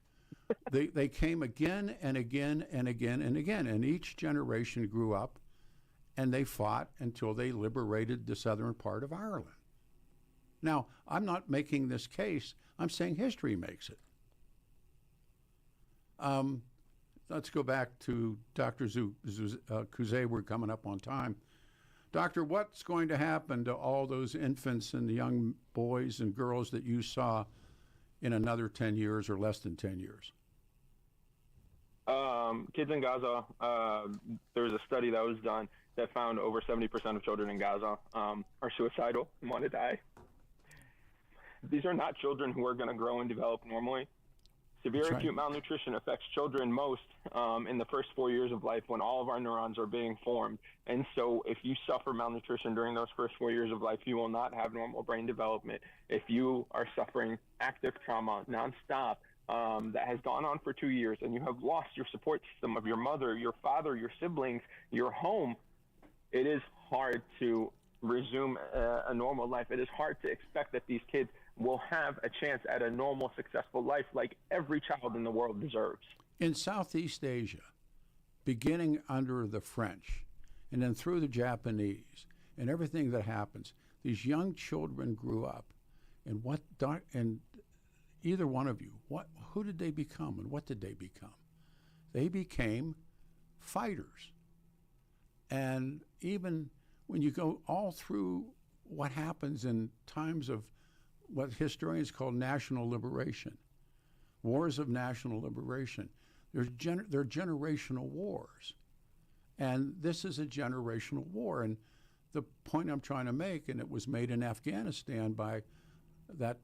They came again and again and again and again, and each generation grew up and they fought until they liberated the southern part of Ireland. Now, I'm not making this case. I'm saying history makes it. Let's go back to Dr. Kuziez. We're coming up on time. Doctor, what's going to happen to all those infants and the young boys and girls that you saw in another 10 years or less than 10 years? Kids in Gaza, there was a study that was done that found over 70% of children in Gaza are suicidal and want to die. These are not children who are going to grow and develop normally. Severe acute malnutrition affects children most in the first 4 years of life when all of our neurons are being formed. And so if you suffer malnutrition during those first 4 years of life, you will not have normal brain development. If you are suffering active trauma nonstop that has gone on for 2 years and you have lost your support system of your mother, your father, your siblings, your home, it is hard to resume a normal life. It is hard to expect that these kids will have a chance at a normal, successful life like every child in the world deserves. In Southeast Asia, beginning under the French and then through the Japanese and everything that happens, these young children grew up. And either one of you, who did they become and what did they become? They became fighters. And even when you go all through what happens in times of what historians call national liberation, wars of national liberation, they're generational wars. And this is a generational war. And the point I'm trying to make, and it was made in Afghanistan by that,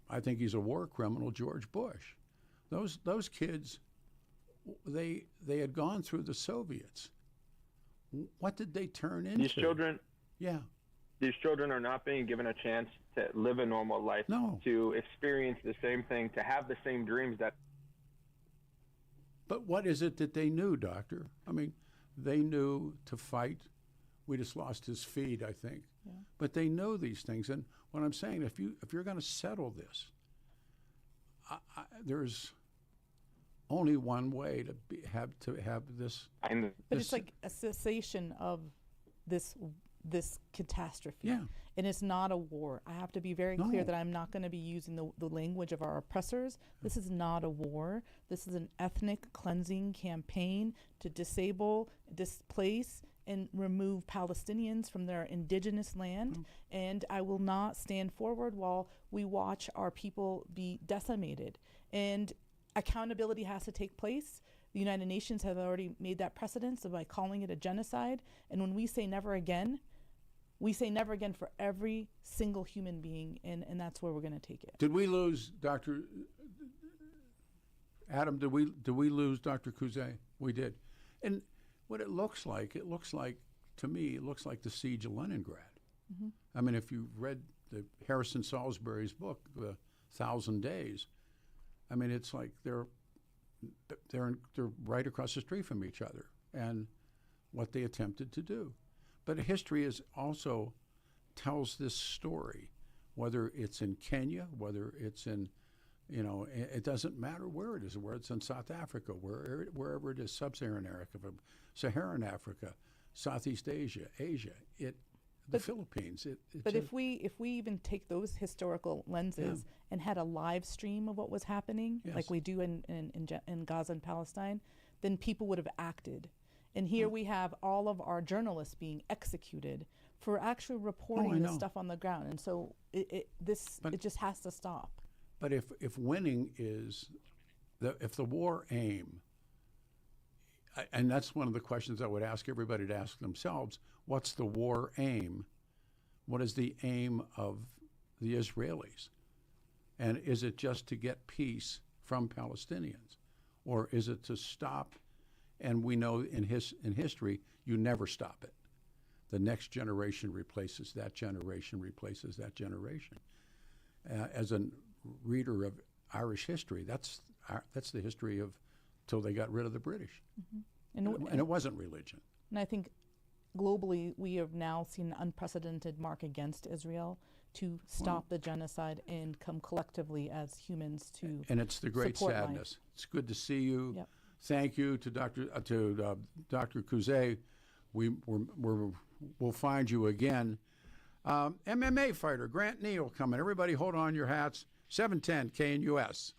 I think he's a war criminal, George Bush. Those kids, they had gone through the Soviets. What did they turn into? These children, these children are not being given a chance to live a normal life, to experience the same thing, to have the same dreams that. But what is it that they knew, Doctor? I mean, they knew to fight. We just lost his feed, I think. Yeah. But they know these things. And what I'm saying, if you're going to settle this, there's only one way to have this. But it's like a cessation of this catastrophe. Yeah. And it's not a war. I have to be very clear that I'm not going to be using the language of our oppressors. This is not a war. This is an ethnic cleansing campaign to disable, displace, and remove Palestinians from their indigenous land. And I will not stand forward while we watch our people be decimated. And accountability has to take place. The United Nations have already made that precedent by calling it a genocide. And when we say never again, we say never again for every single human being, and that's where we're going to take it. Did we lose Dr. Adam? Did we lose Dr. Kuziez? We did. And what it looks like to me, it looks like the siege of Leningrad. Mm-hmm. I mean, if you read the Harrison Salisbury's book, The 1,000 Days, I mean, it's like they're right across the street from each other, and what they attempted to do. But history is also tells this story, whether it's in Kenya, whether it's in, it doesn't matter where it is, where it's in South Africa, wherever it is, Sub-Saharan Africa, Saharan Africa, Southeast Asia, the Philippines. But if we even take those historical lenses and had a live stream of what was happening, like we do in Gaza and Palestine, then people would have acted. And here we have all of our journalists being executed for actually reporting this stuff on the ground. And so it just has to stop. But if winning is, if the war aim, and that's one of the questions I would ask everybody to ask themselves, what's the war aim? What is the aim of the Israelis? And is it just to get peace from Palestinians? Or is it to stop? And we know in history, you never stop it. The next generation replaces that generation, replaces that generation. As a reader of Irish history, that's the history of till they got rid of the British. Mm-hmm. And it wasn't religion. And I think globally, we have now seen an unprecedented mark against Israel to stop the genocide and come collectively as humans to and it's the great sadness. Life. It's good to see you. Yep. Thank you to Dr. Kuziez. we'll find you again. MMA fighter Grant Neal coming. Everybody hold on your hats. 710 KNUS.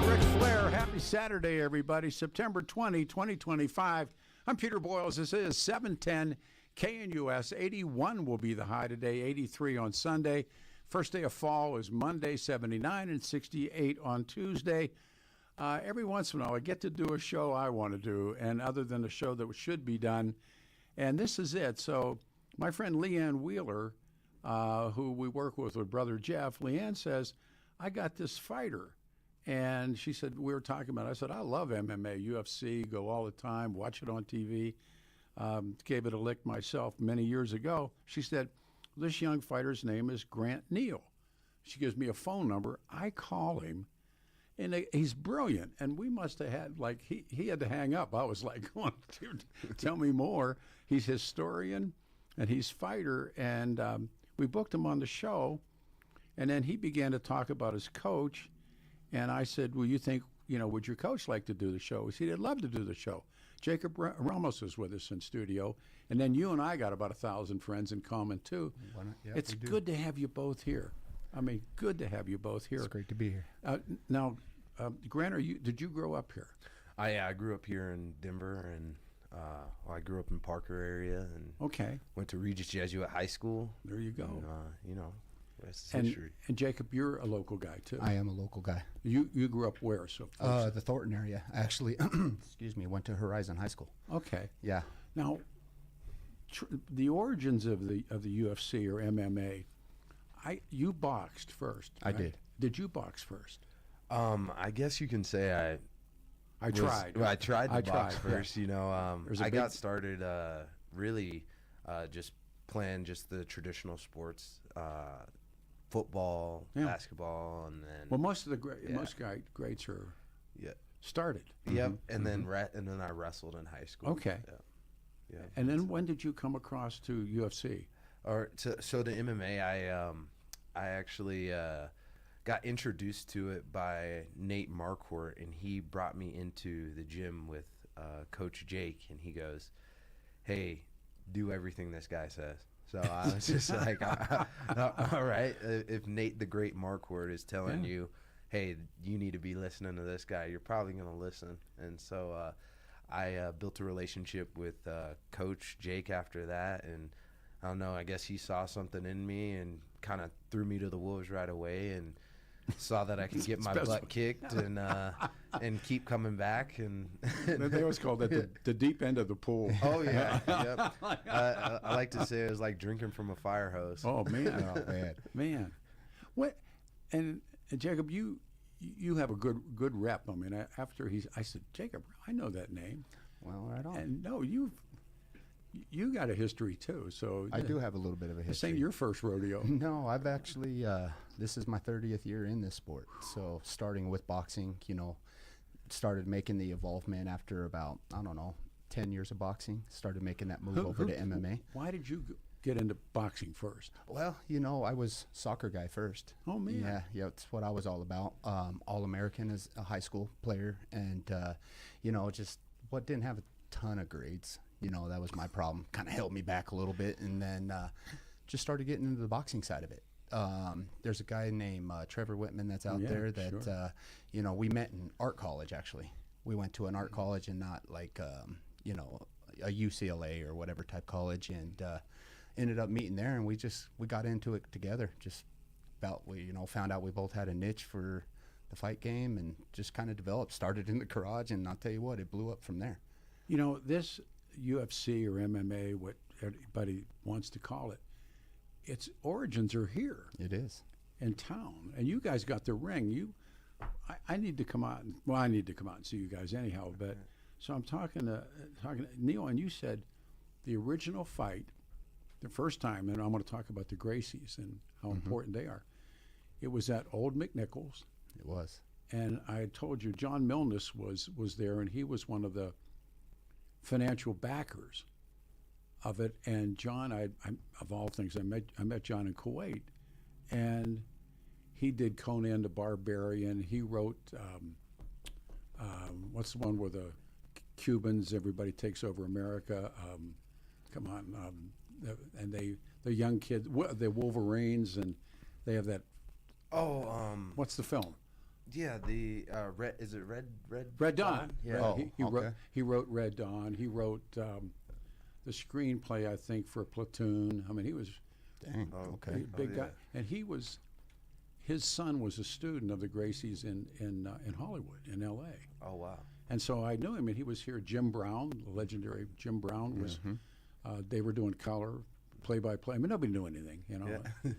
Ric Flair. Happy Saturday, everybody. September 20, 2025. I'm Peter Boyles. This is 710 KNUS. 81 will be the high today, 83 on Sunday. First day of fall is Monday, 79 and 68 on Tuesday. Every once in a while, I get to do a show I want to do, and other than a show that should be done. And this is it. So my friend Leanne Wheeler, who we work with Brother Jeff, Leanne says, I got this fighter. And she said, we were talking about it. I said, I love MMA, UFC, go all the time, watch it on TV. Gave it a lick myself many years ago. She said, this young fighter's name is Grant Neal. She gives me a phone number. I call him, and he's brilliant. And we must have had, like, he had to hang up. I was like, dude, tell me more. He's historian, and he's fighter. And we booked him on the show, and then he began to talk about his coach. And I said, well, you think, would your coach like to do the show? He said, he'd love to do the show. Jacob Ramos is with us in studio. And then you and I got about 1,000 friends in common, too. It's good to have you both here. I mean, good to have you both here. It's great to be here. Now, Grant, did you grow up here? I grew up here in Denver, and I grew up in Parker area. And went to Regis Jesuit High School. There you go. And, rest is history. And Jacob, you're a local guy, too. I am a local guy. You grew up where? So the Thornton area. Actually, excuse me, went to Horizon High School. Okay. Yeah. Now, the origins of the UFC or MMA, you boxed first. I did. Did you box first? I guess you can say I tried. Well, I tried to box first. Yeah. I got started really just playing just the traditional sports. Football, basketball, and then most of the greats are started. Yep, and then I wrestled in high school. Okay. Yeah. And then when did you come across to UFC? So the MMA, I actually got introduced to it by Nate Marquardt, and he brought me into the gym with Coach Jake, and he goes, "Hey, do everything this guy says." So I was just like, all right, if Nate the Great Marquardt is telling you, hey, you need to be listening to this guy, you're probably going to listen. And so I built a relationship with Coach Jake after that. And I don't know, I guess he saw something in me and kind of threw me to the wolves right away and saw that I could get my butt kicked and keep coming back. And they always call that the deep end of the pool. Oh yeah, yep. I like to say it was like drinking from a fire hose. Oh man, man. What? And Jacob, you have a good rep. I mean, after I said, Jacob, I know that name. Well, right on. And no, you got a history too. So I do have a little bit of a history. This ain't your first rodeo. No, I've actually. This is my 30th year in this sport. So starting with boxing, started making the involvement after about 10 years of boxing. Started making that move over to MMA. Why did you get into boxing first? Well, I was soccer guy first. Oh man. Yeah, it's what I was all about. All-American as a high school player, and just what didn't have a ton of grades. That was my problem. Kind of held me back a little bit, and then just started getting into the boxing side of it. There's a guy named Trevor Whitman that's out there that we met in art college. Actually, we went to an art college and not like a UCLA or whatever type college, and ended up meeting there, and we got into it together. Just about found out we both had a niche for the fight game, and just kind of developed. Started in the garage, and I'll tell you what, it blew up from there. This UFC or MMA, what everybody wants to call it, its origins are here. It is. In town. And you guys got the ring. I need to come out. I need to come out and see you guys anyhow. But so I'm talking to Neal, and you said the original fight, the first time, and I'm going to talk about the Gracies and how important they are. It was at Old McNichols. It was. And I told you, John Milnes was there, and he was one of the financial backers of it. And John, I of all things, I met John in Kuwait, and he did Conan the Barbarian. He wrote what's the one where the Cubans, everybody takes over America. And the young kids, the Wolverines, and they have that. What's the film? Yeah, the Red, is it Red Dawn? Yeah. Oh, He wrote Red Dawn. He wrote the screenplay, I think, for Platoon. I mean, he was Dang. Okay. a big guy, and his son was a student of the Gracies in Hollywood, in L.A. Oh wow. And so I knew him, and he was here. Jim Brown, the legendary Jim Brown, was. They were doing color, play-by-play. I mean, nobody knew anything, you know. Yeah.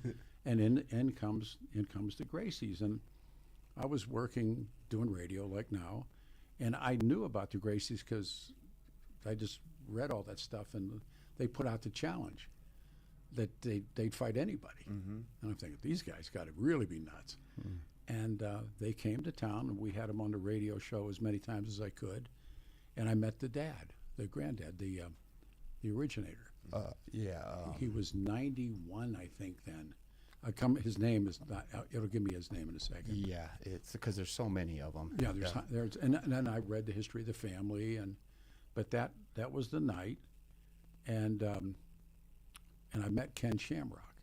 And in comes the Gracies, and I was working doing radio like now, and I knew about the Gracies because I just read all that stuff, and they put out the challenge that they'd fight anybody. And I'm thinking, these guys got to really be nuts. And they came to town, and we had them on the radio show as many times as I could, and I met the dad, the granddad, the originator. He was 91, I think, then. His name is not. It'll give me his name in a second. Yeah, it's because there's so many of them. Yeah, there's and then I read the history of the family, but that was the night, and I met Ken Shamrock.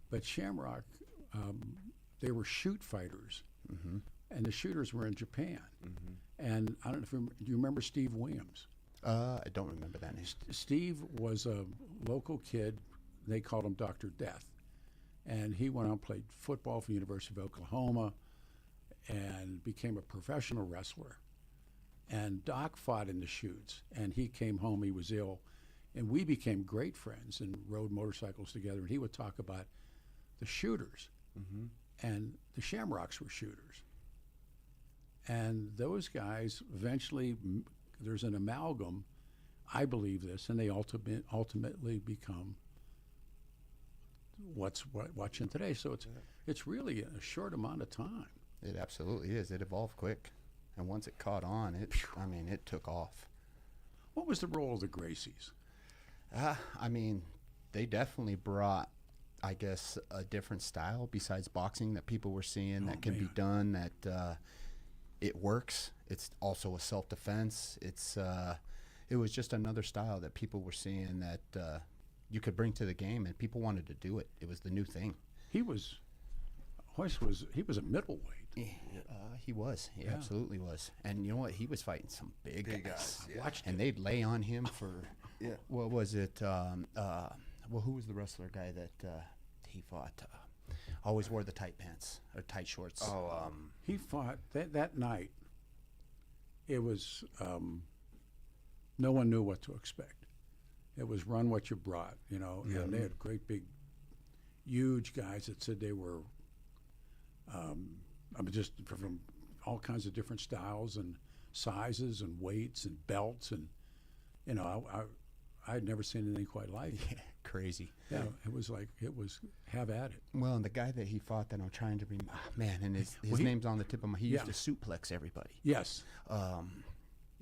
But Shamrock, they were shoot fighters, and the shooters were in Japan. And I don't know if you remember Steve Williams. I don't remember that name. Steve was a local kid. They called him Dr. Death. And he went on and played football for the University of Oklahoma and became a professional wrestler. And Doc fought in the shoots, and he came home, he was ill, and we became great friends and rode motorcycles together. And he would talk about the shooters, and the Shamrocks were shooters. And those guys eventually, there's an amalgam, I believe this, and they ultimately become what's watching today. So it's really a short amount of time. It absolutely is. It evolved quick, and once it caught on, it took off. What was the role of the Gracies? I mean, they definitely brought, I guess, a different style besides boxing that people were seeing that can be done. That it works. It's also a self-defense. It was just another style that people were seeing that you could bring to the game, and people wanted to do it. It was the new thing. Hoist was a middleweight. He was. He absolutely was. And you know what? He was fighting some big guys. Watched and they'd lay on him for. What was it? Who was the wrestler guy that he fought? Always wore the tight pants or tight shorts. He fought that night. It was no one knew what to expect. It was run what you brought, you know. And they had great big, huge guys that said they were. Just from all kinds of different styles and sizes and weights and belts, and you know, I had never seen anything quite like it. Yeah, crazy. Yeah, it was have at it. Well, and the guy that he fought that I'm trying to remember, and his name's on the tip of my. He used to suplex everybody. Yes.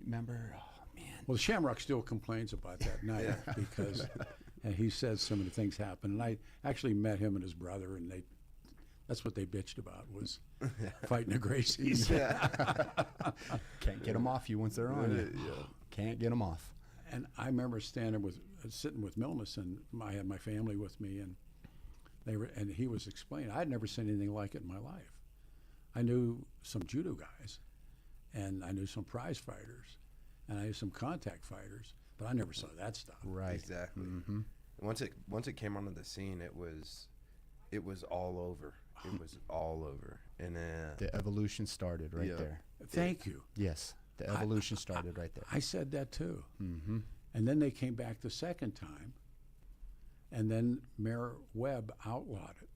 Remember? Oh man. Well, Shamrock still complains about that night because he says some of the things happened, and I actually met him and his brother, and that's what they bitched about was fighting the Gracies. Can't get them off you once they're on you. Can't get them off. And I remember sitting with Milnes, and I had my family with me, and he was explaining. I had never seen anything like it in my life. I knew some judo guys, and I knew some prize fighters, and I knew some contact fighters, but I never saw that stuff. Right. Exactly. Once it came onto the scene, it was all over. It was all over, and the evolution started right there. Thank you. Yes, the evolution started right there. I said that too. And then they came back the second time, and then Mayor Webb outlawed it.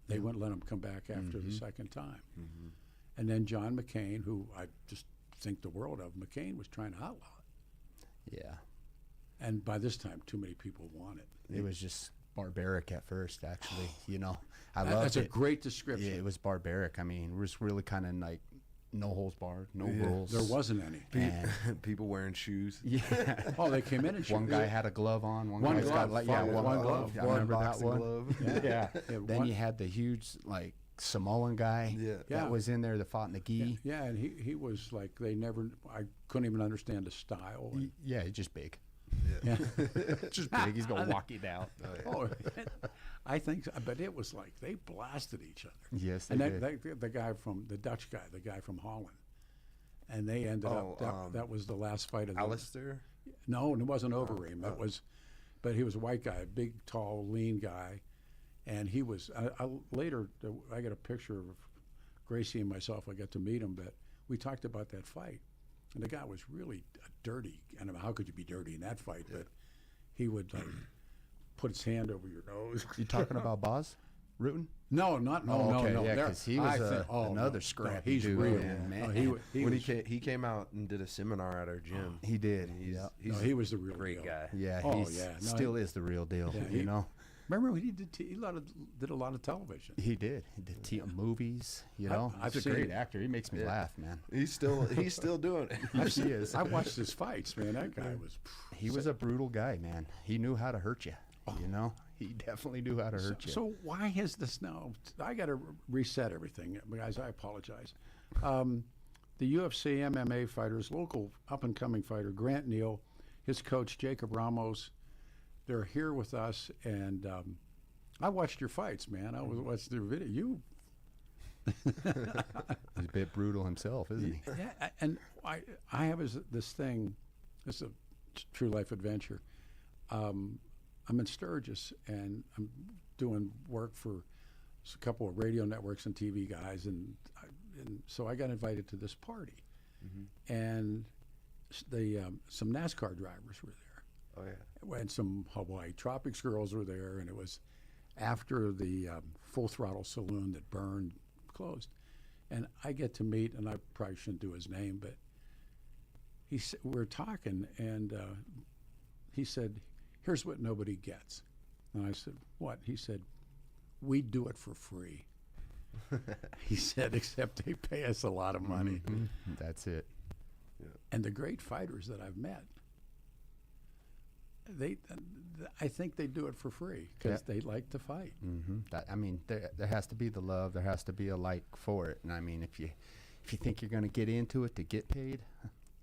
They wouldn't let him come back after the second time. And then John McCain, who I just think the world of, McCain was trying to outlaw it. Yeah. And by this time, too many people want it. It was just barbaric at first, actually. You know, I loved it. That's a great description. Yeah, it was barbaric. I mean, it was really kind of like no holes barred, no rules. There wasn't any. And people wearing shoes. Yeah. Oh, they came in and one guy had a glove on. One guy's glove. got one glove. I remember that one. Glove. Yeah. Then you had the huge Samoan guy that was in there that fought in the gi. Yeah, and he was like I couldn't even understand the style. Yeah, he's just big. Yeah. Just big. He's gonna walk you down. I think, but it was like they blasted each other. Yes, they and did. the guy from the Dutch guy, the guy from Holland, and they ended up. That was the last fight of the. Alistair? No, it wasn't Overeem. It was, but he was a white guy, a big, tall, lean guy, and he was. Later, I got a picture of Gracie and myself. I got to meet him, but we talked about that fight, and the guy was really dirty. And how could you be dirty in that fight? But he would like put his hand over your nose. You talking about Boz Rutten? No, okay, no. Yeah, because he was another scrappy he's dude. real, man. He came out and did a seminar at our gym. He did. He was the real great deal. guy. Yeah, still is the real deal. Yeah, you know. Remember when he did a lot of television? He did. He did movies. You know, he's a great actor. He makes me laugh, man. He's still doing it. Yes, he is. I watched his fights, man. That guy was. He was a brutal guy, man. He knew how to hurt you. You know, he definitely knew how to hurt you. So why is this now? I got to reset everything, guys. I apologize. The UFC MMA fighters, local up-and-coming fighter Grant Neal, his coach Jacob Ramos, they're here with us, and I watched your fights, man. I watched their video. You. He's a bit brutal himself, isn't he? Yeah, and I have this thing. It's a true life adventure. I'm in Sturgis, and I'm doing work for a couple of radio networks and TV guys, and so I got invited to this party, and some NASCAR drivers were there. Oh yeah. And some Hawaii Tropics girls were there, and it was after the Full Throttle Saloon that burned closed, and I get to meet, and I probably shouldn't do his name, but we're talking, and he said, "Here's what nobody gets." And I said, "What?" He said, "We do it for free." He said, "Except they pay us a lot of money." That's it. Yeah. And the great fighters that I've met, I think they do it for free because they like to fight. I mean, there has to be the love. There has to be a like for it. And I mean, if you think you're going to get into it to get paid,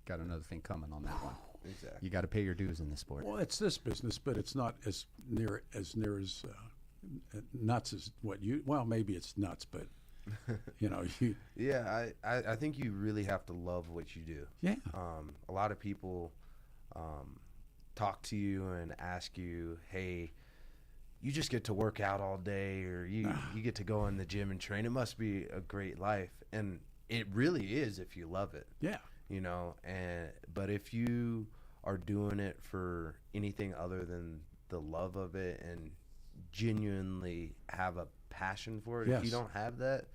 got another thing coming on that one. Exactly. You got to pay your dues in this sport. Well, it's this business, but it's not as near as nuts as what you. Well, maybe it's nuts, but you know, Yeah, I think you really have to love what you do. Yeah. A lot of people talk to you and ask you, "Hey, you just get to work out all day, or you get to go in the gym and train. It must be a great life," and it really is if you love it. Yeah. You know, but if you are doing it for anything other than the love of it and genuinely have a passion for it, if you don't have that,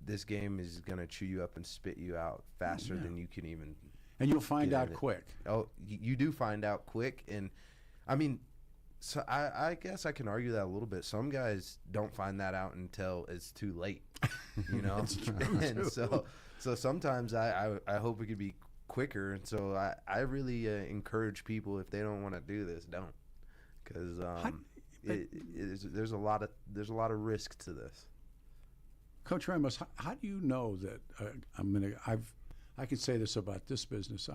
this game is going to chew you up and spit you out faster than you can even. And you'll find out quick. Oh, you do find out quick. And I mean, so I guess I can argue that a little bit. Some guys don't find that out until it's too late, you know? That's true. And so sometimes I hope it could be quicker. And so I really encourage people, if they don't want to do this, don't. Because there's a lot of risk to this. Coach Ramos, how do you know that I can say this about this business?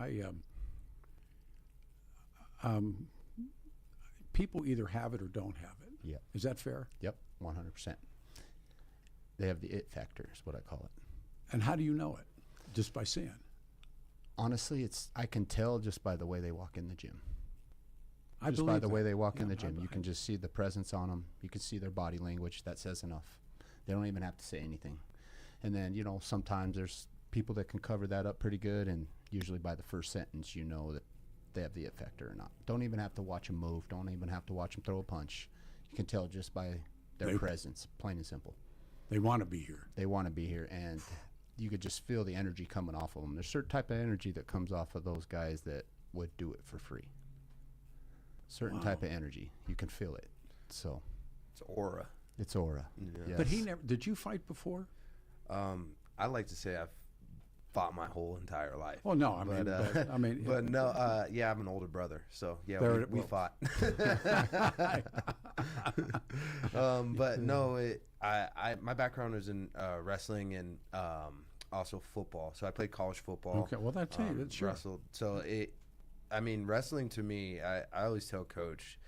People either have it or don't have it. Yeah. Is that fair? Yep, 100%. They have the it factor, is what I call it. And how do you know it? Just by seeing? Honestly, I can tell just by the way they walk in the gym. I just believe by the way that. they walk in the gym. You can just see the presence on them. You can see their body language. That says enough. They don't even have to say anything. And then, you know, sometimes there's people that can cover that up pretty good, and usually by the first sentence you know that they have the it factor or not. Don't even have to watch them move. Don't even have to watch them throw a punch. You can tell just by their presence, plain and simple. They want to be here. They want to be here, and you could just feel the energy coming off of them. There's a certain type of energy that comes off of those guys that would do it for free. Certain type of energy. You can feel it. So it's aura. It's aura. Yeah. Yes. But he never. Did you fight before? I like to say I've fought my whole entire life. Oh no, but no, yeah, I'm an older brother, so yeah, we fought. But no, my background is in wrestling and also football. So I played college football. Okay, well that's sure. Wrestled. So wrestling to me, I always tell Coach,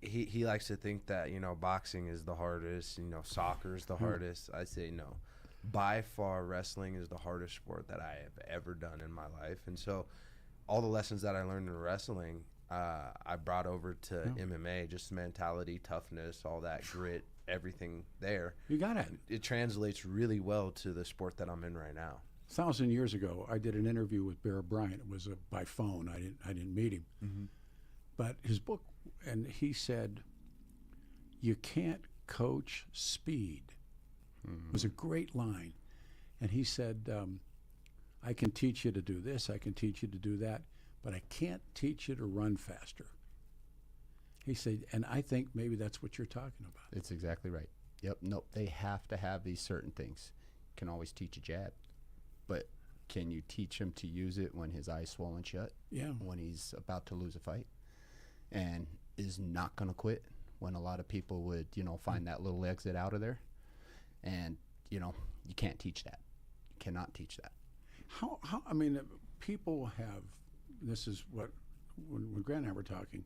he likes to think that, boxing is the hardest, soccer is the hardest. I say no. By far, wrestling is the hardest sport that I have ever done in my life. And so all the lessons that I learned in wrestling, I brought over to MMA, just mentality, toughness, all that grit, everything there. You got it. It translates really well to the sport that I'm in right now. 1,000 years ago, I did an interview with Bear Bryant. It was by phone. I didn't meet him. Mm-hmm. But his book, and he said, you can't coach speed. It was a great line. And he said, I can teach you to do this, I can teach you to do that, but I can't teach you to run faster. He said, and I think maybe that's what you're talking about. It's exactly right. Yep. Nope. They have to have these certain things. You can always teach a jab, but can you teach him to use it when his eye's swollen shut? Yeah. When he's about to lose a fight and is not going to quit, when a lot of people would, find that little exit out of there. And, you can't teach that. You cannot teach that. How people have, this is what, when Grant and I were talking,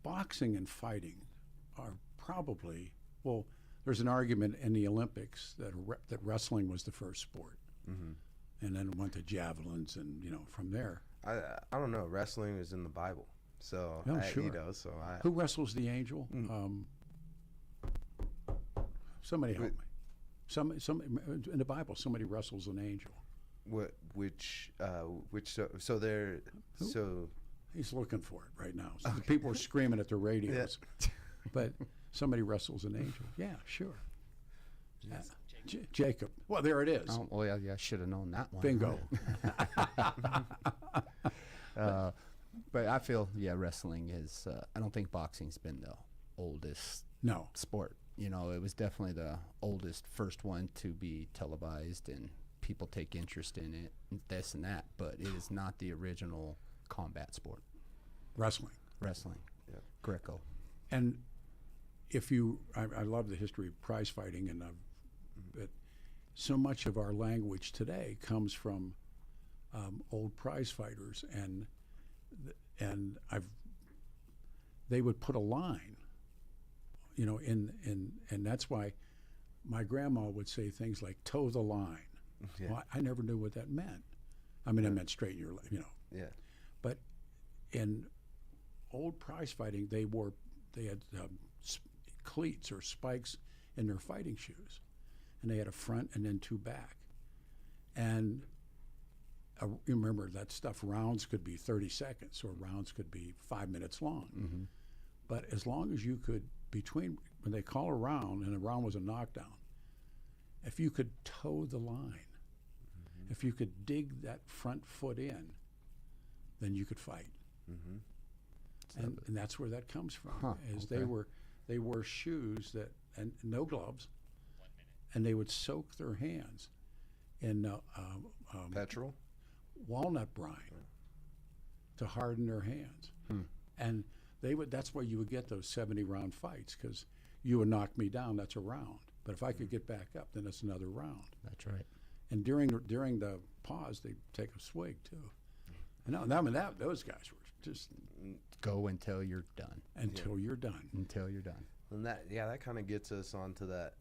boxing and fighting are probably, there's an argument in the Olympics that wrestling was the first sport. Mm-hmm. And then it went to javelins and, from there. I don't know. Wrestling is in the Bible. So, sure. Who wrestles the angel? Somebody help me. Some in the Bible, somebody wrestles an angel. He's looking for it right now. So people are screaming at their radios. Yeah. But somebody wrestles an angel. Yeah, sure. Jacob. Well, there it is. Oh, yeah, I should have known that one. Bingo. But I feel, wrestling is, I don't think boxing's been the oldest sport. It was definitely the oldest first one to be televised and people take interest in it, this and that, but it is not the original combat sport. Wrestling. Yeah. Greco. And I love the history of prize fighting, and but so much of our language today comes from old prize fighters, and they would put a line, and that's why my grandma would say things like "toe the line." Yeah. Well, I never knew what that meant. I mean, it meant straighten your, Yeah. But in old prize fighting, they had cleats or spikes in their fighting shoes, and they had a front and then two back. And remember that stuff, rounds could be 30 seconds or rounds could be 5 minutes long. Mm-hmm. But as long as you could, when they call a round, and a round was a knockdown, if you could toe the line, if you could dig that front foot in, then you could fight. Mm-hmm. And that's where that comes from. They wore shoes and no gloves, and they would soak their hands in petrol, walnut brine to harden their hands. And that's why you would get those 70-round fights, because you would knock me down, that's a round. But if I could get back up, then it's another round. That's right. And during the pause, they take a swig too. And those guys were just go until you're done. Until you're done. And that kind of gets us onto that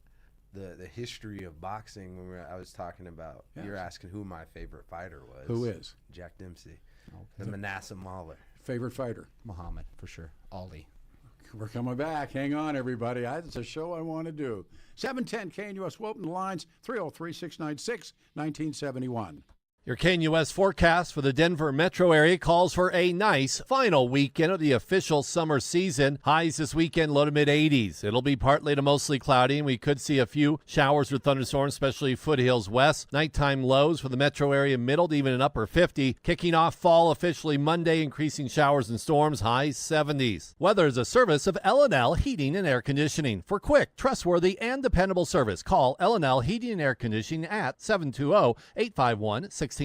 the history of boxing. I was talking about, you're asking who my favorite fighter was. Who is? Jack Dempsey. Okay. The Manasseh Mauler. Favorite fighter? Muhammad, for sure. Ali. We're coming back. Hang on, everybody. It's a show I want to do. 710 KNUS. We'll open the lines. 303-696-1971. Your KNUS forecast for the Denver metro area calls for a nice final weekend of the official summer season. Highs this weekend low to mid-80s. It'll be partly to mostly cloudy, and we could see a few showers or thunderstorms, especially foothills west. Nighttime lows for the metro area middle to even an upper 50. Kicking off fall officially Monday, increasing showers and storms, highs 70s. Weather is a service of L&L Heating and Air Conditioning. For quick, trustworthy, and dependable service, call L&L Heating and Air Conditioning at 720-851-1691.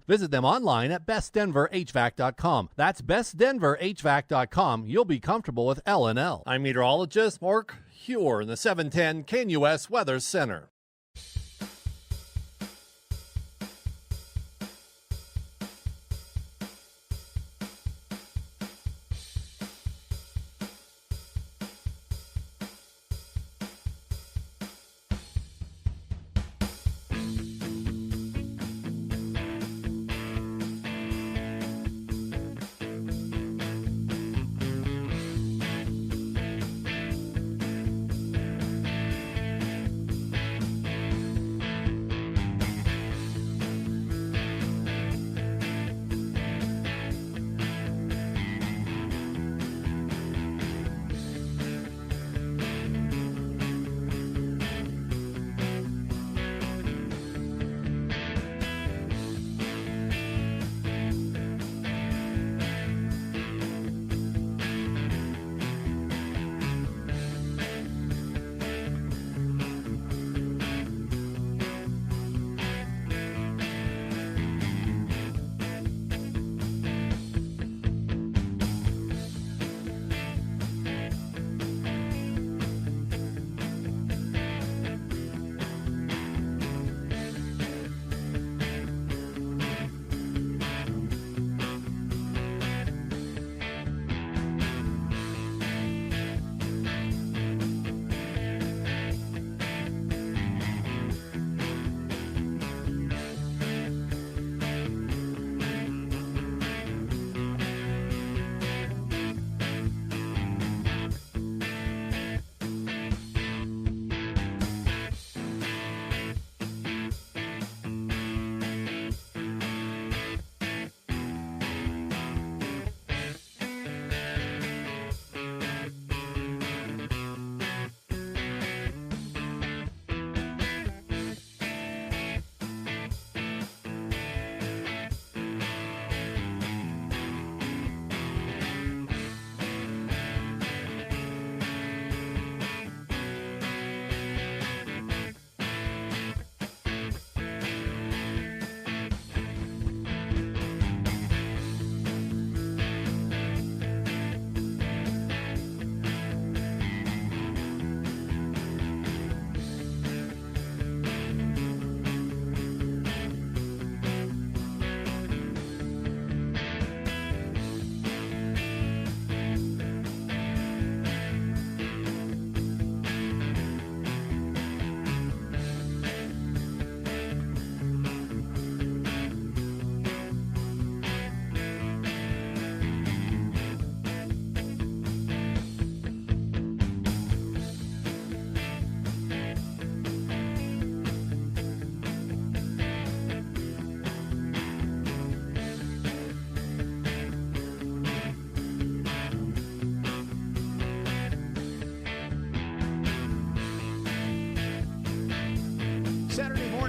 Visit them online at bestdenverhvac.com. That's bestdenverhvac.com. You'll be comfortable with L&L. I'm meteorologist Mark Huer in the 710 KNUS Weather Center.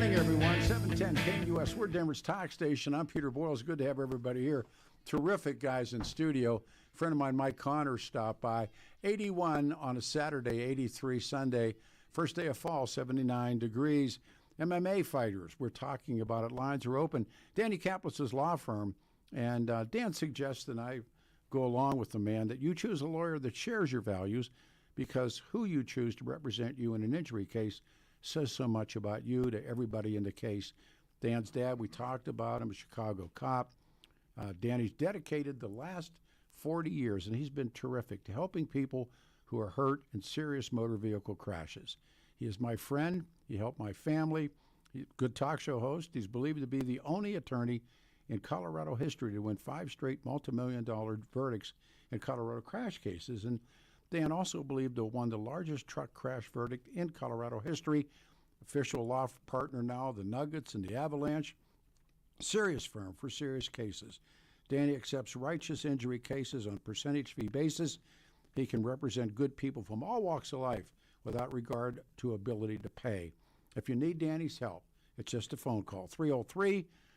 morning, everyone. 710 KUS. We're Denver's talk station. I'm Peter Boyles. Good to have everybody here. Terrific guys in studio. A friend of mine, Mike Connors, stopped by. 81 on a Saturday, 83 Sunday. First day of fall, 79 degrees. MMA fighters, we're talking about it. Lines are open. Danny Kaplis' law firm. And Dan suggests, and I go along with the man, that you choose a lawyer that shares your values, because who you choose to represent you in an injury case says so much about you to everybody in the case. Dan's dad, we talked about him, a Chicago cop. Danny's dedicated the last 40 years, and he's been terrific, to helping people who are hurt in serious motor vehicle crashes. He is my friend. He helped my family. He's a good talk show host. He's believed to be the only attorney in Colorado history to win 5 straight multi-million-dollar verdicts in Colorado crash cases. And Dan also believed to have won the largest truck crash verdict in Colorado history. Official law partner now, the Nuggets and the Avalanche. Serious firm for serious cases. Danny accepts righteous injury cases on percentage fee basis. He can represent good people from all walks of life without regard to ability to pay. If you need Danny's help, it's just a phone call.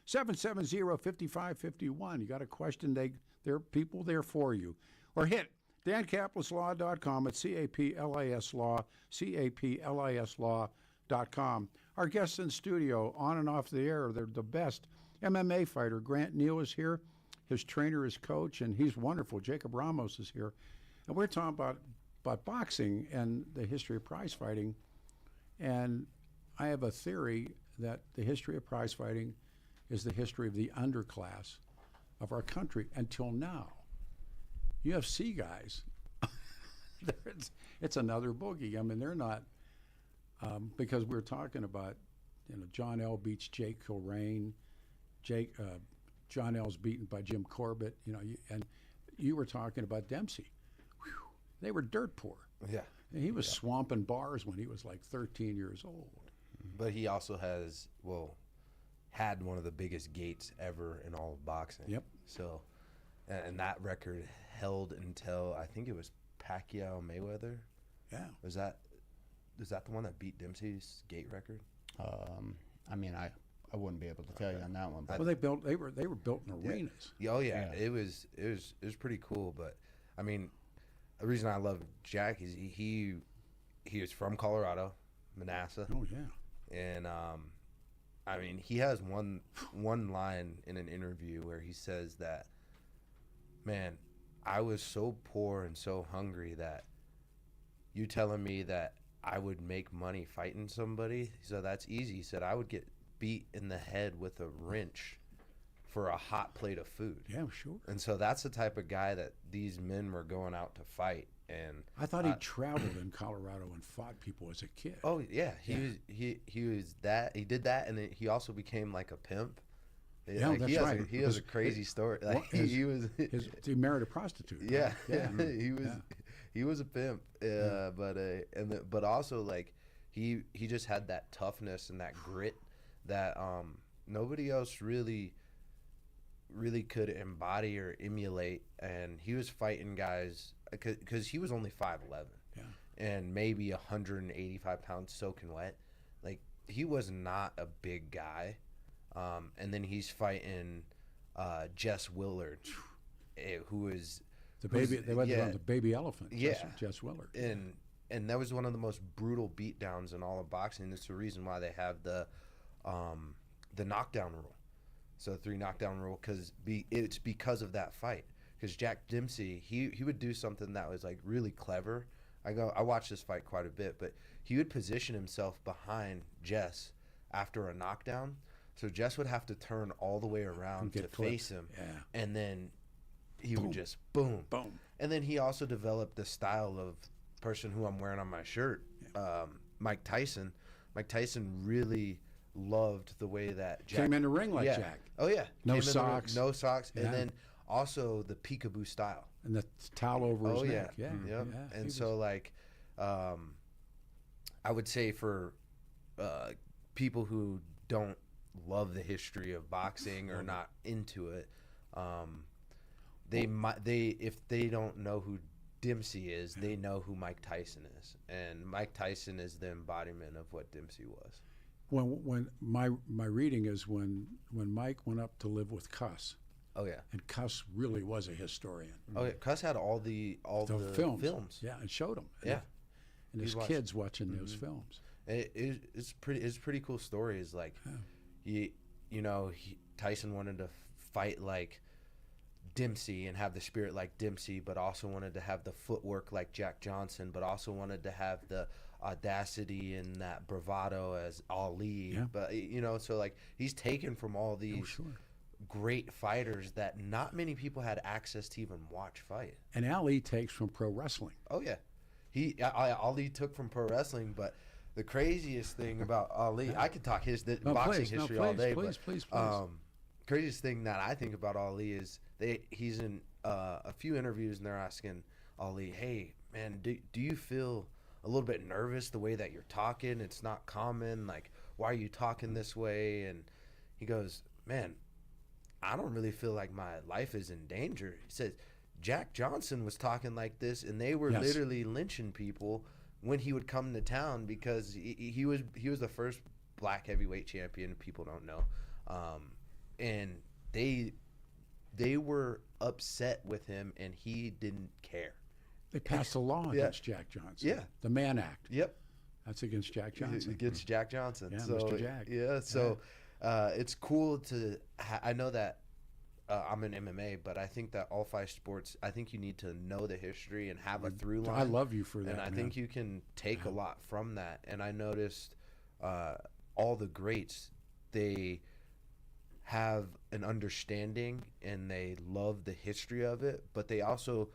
303-770-5551. You got a question, there are people there for you. Or hit DanKaplisLaw.com at CAPLIS Law, CAPLISLaw.com. Our guests in studio, on and off the air, they're the best. MMA fighter Grant Neal is here. His trainer is coach, and he's wonderful. Jacob Ramos is here. And we're talking about boxing and the history of prize fighting. And I have a theory that the history of prize fighting is the history of the underclass of our country until now. UFC guys, it's another boogie. I mean, they're not, because we're talking about, John L. beats Jake Kilrain, John L's beaten by Jim Corbett, and you were talking about Dempsey. Whew, they were dirt poor. Yeah. And he was swamping bars when he was like 13 years old. But he also had one of the biggest gates ever in all of boxing. Yep. So, and that record held until, I think it was Pacquiao Mayweather. Yeah. Was that the one that beat Dempsey's gate record? I mean, I wouldn't be able to tell you on that one. But Well, they were built in arenas. Yeah. Oh yeah. It was pretty cool. But I mean, the reason I love Jack is he is from Colorado, Manassas. Oh yeah. And I mean, he has one line in an interview where he says that, man, I was so poor and so hungry that you telling me that I would make money fighting somebody, so that's easy. He said I would get beat in the head with a wrench for a hot plate of food. Yeah, sure. And so that's the type of guy that these men were going out to fight. And I thought he traveled in Colorado and fought people as a kid. Oh yeah, he was that. He did that, and then he also became like a pimp. Yeah, like, that's right. He has a crazy story. Like he married a prostitute. Yeah, right? yeah. He was a pimp. But also like he just had that toughness and that grit that nobody else really could embody or emulate. And he was fighting guys because he was only 5'11", and maybe 185 pounds soaking wet. Like he was not a big guy. And then he's fighting Jess Willard, who is the baby. They went on the baby elephant. Yeah, Jess Willard. And that was one of the most brutal beatdowns in all of boxing. It's the reason why they have the knockdown rule. So 3 knockdown rule, it's because of that fight. Because Jack Dempsey, he would do something that was like really clever. I watched this fight quite a bit, but he would position himself behind Jess after a knockdown. So Jess would have to turn all the way around to face him, and then he would just boom. And then he also developed the style of person who I'm wearing on my shirt, Mike Tyson. Mike Tyson really loved the way that Jack came in the ring like Jack. Oh yeah, no socks, and then also the peekaboo style and the towel over his neck. And so like, I would say for people who don't love the history of boxing or not into it, if they don't know who Dempsey is, they know who Mike Tyson is, and Mike Tyson is the embodiment of what Dempsey was. when my reading is when Mike went up to live with Cuss. Oh yeah. And Cuss really was a historian. Oh yeah. Cuss had all the films. Yeah, and showed them. Yeah. And his kids watching those films. It's pretty cool story. Is like, Tyson wanted to fight like Dempsey and have the spirit like Dempsey, but also wanted to have the footwork like Jack Johnson, but also wanted to have the audacity and that bravado as Ali. Yeah. But so like he's taken from all these great fighters that not many people had access to even watch fight. And Ali takes from pro wrestling. Oh yeah, Ali took from pro wrestling, but the craziest thing about Ali, I could talk boxing history all day. Please. Craziest thing that I think about Ali is he's in a few interviews and they're asking Ali, hey man, do you feel a little bit nervous the way that you're talking? It's not common. Like, why are you talking this way? And he goes, man, I don't really feel like my life is in danger. He says Jack Johnson was talking like this and they were literally lynching people when he would come to town because he was the first black heavyweight champion. People don't know. And they were upset with him and he didn't care. They passed a law against Jack Johnson. Yeah. The Mann Act. Yep. That's against Jack Johnson. Against Jack Johnson. Yeah, so, Mr. Jack. Yeah, so it's cool to I know that I'm in MMA, but I think that all 5 sports, I think you need to know the history and have a through line. I love you for that, and I man. think you can take a lot from that. And I noticed all the greats, they have an understanding and they love the history of it, but they also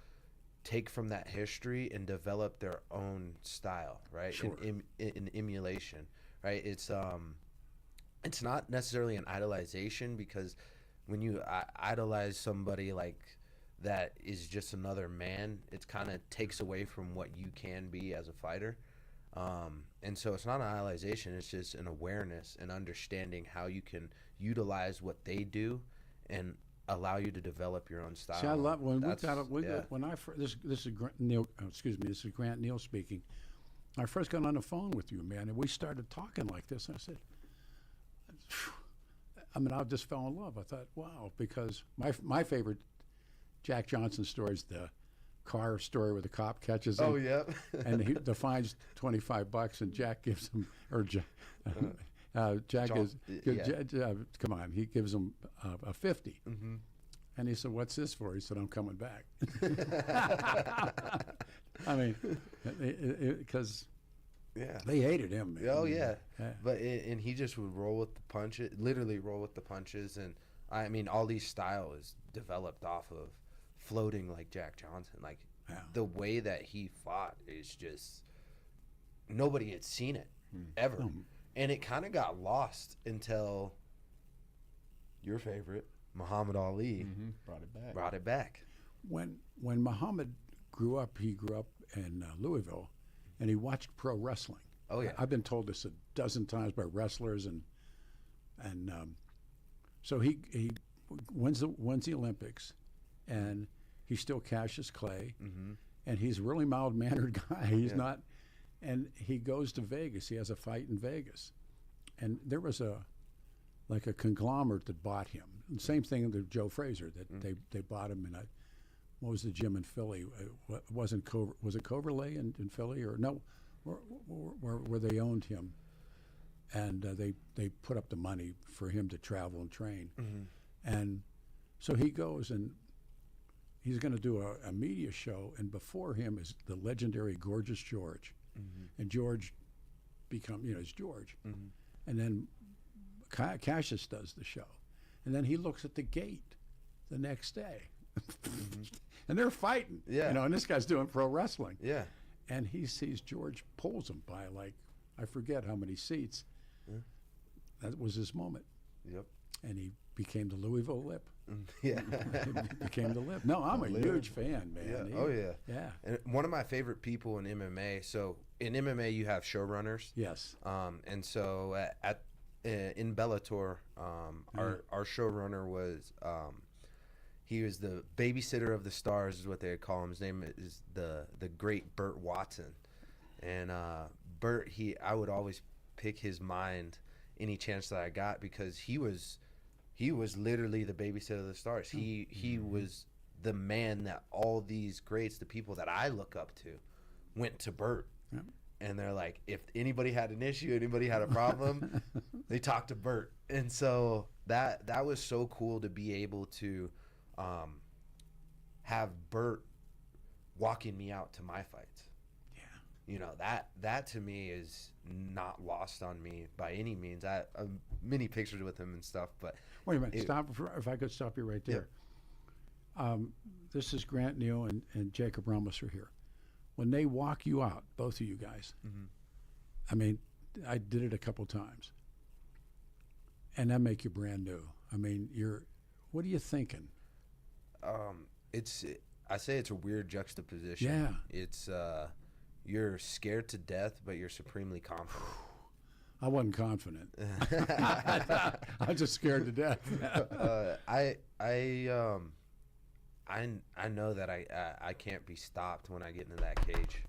take from that history and develop their own style, right? Sure. In emulation, right? It's not necessarily an idolization, because when you idolize somebody like that is just another man, it kind of takes away from what you can be as a fighter. And so it's not an idolization, it's just an awareness and understanding how you can utilize what they do and allow you to develop your own style. See, I love when this is Grant Neal. This is Grant Neal speaking. I first got on the phone with you, man, and we started talking like this. And I said, I just fell in love. I thought, wow, because my favorite Jack Johnson story is the car story where the cop catches him. Oh yeah. And the fine's $25, and Jack gives him, or Jack come on, he gives him a 50. Mm-hmm. And he said, "What's this for?" He said, "I'm coming back." I mean, because they hated him, man. Oh yeah. But and he just would roll with the punches, literally roll with the punches. And I mean, Ali's style is developed off of floating like Jack Johnson. Like the way that he fought is just, nobody had seen it ever. And it kind of got lost until your favorite, Muhammad Ali, brought it back. When Muhammad grew up, he grew up in Louisville, and he watched pro wrestling. Oh yeah, I've been told this a dozen times by wrestlers, and so he wins the Olympics, and he still cashes Clay, and he's a really mild-mannered guy. He's not. And he goes to Vegas. He has a fight in Vegas. And there was a conglomerate that bought him. And same thing with Joe Frazier, that they bought him in what was the gym in Philly? Was it Coverlay in Philly, or no? Where they owned him. And they put up the money for him to travel and train. And so he goes, and he's going to do a media show, and before him is the legendary Gorgeous George. And George is George. And then Cassius does the show. And then he looks at the gate the next day. And they're fighting. Yeah. And this guy's doing pro wrestling. Yeah. And he sees George pulls him by I forget how many seats. That was his moment. Yep. And he became the Louisville Lip. Yeah. He became the Lip. No, I'm a huge fan, man. Yeah. Yeah. And one of my favorite people in MMA. So in MMA, you have showrunners. Yes. And so in Bellator, our showrunner was he was the babysitter of the stars, is what they call him. His name is the great Burt Watson. And Burt, I would always pick his mind any chance that I got, because he was literally the babysitter of the stars. He was the man that all these greats, the people that I look up to, went to Bert. Yep. And they're like, if anybody had an issue, anybody had a problem, they talked to Bert. And so that was so cool to be able to have Bert walking me out to my fights. Yeah. You know, that to me is not lost on me by any means. I have many pictures with him and stuff, but wait a minute, if I could stop you right there. Yeah. This is Grant Neal and Jacob Ramos are here. When they walk you out, both of you guys, I mean, I did it a couple times, and that make you brand new. I mean, what are you thinking? I say it's a weird juxtaposition. Yeah. It's you're scared to death, but you're supremely confident. I wasn't confident. I'm just scared to death. I know that I can't be stopped when I get into that cage,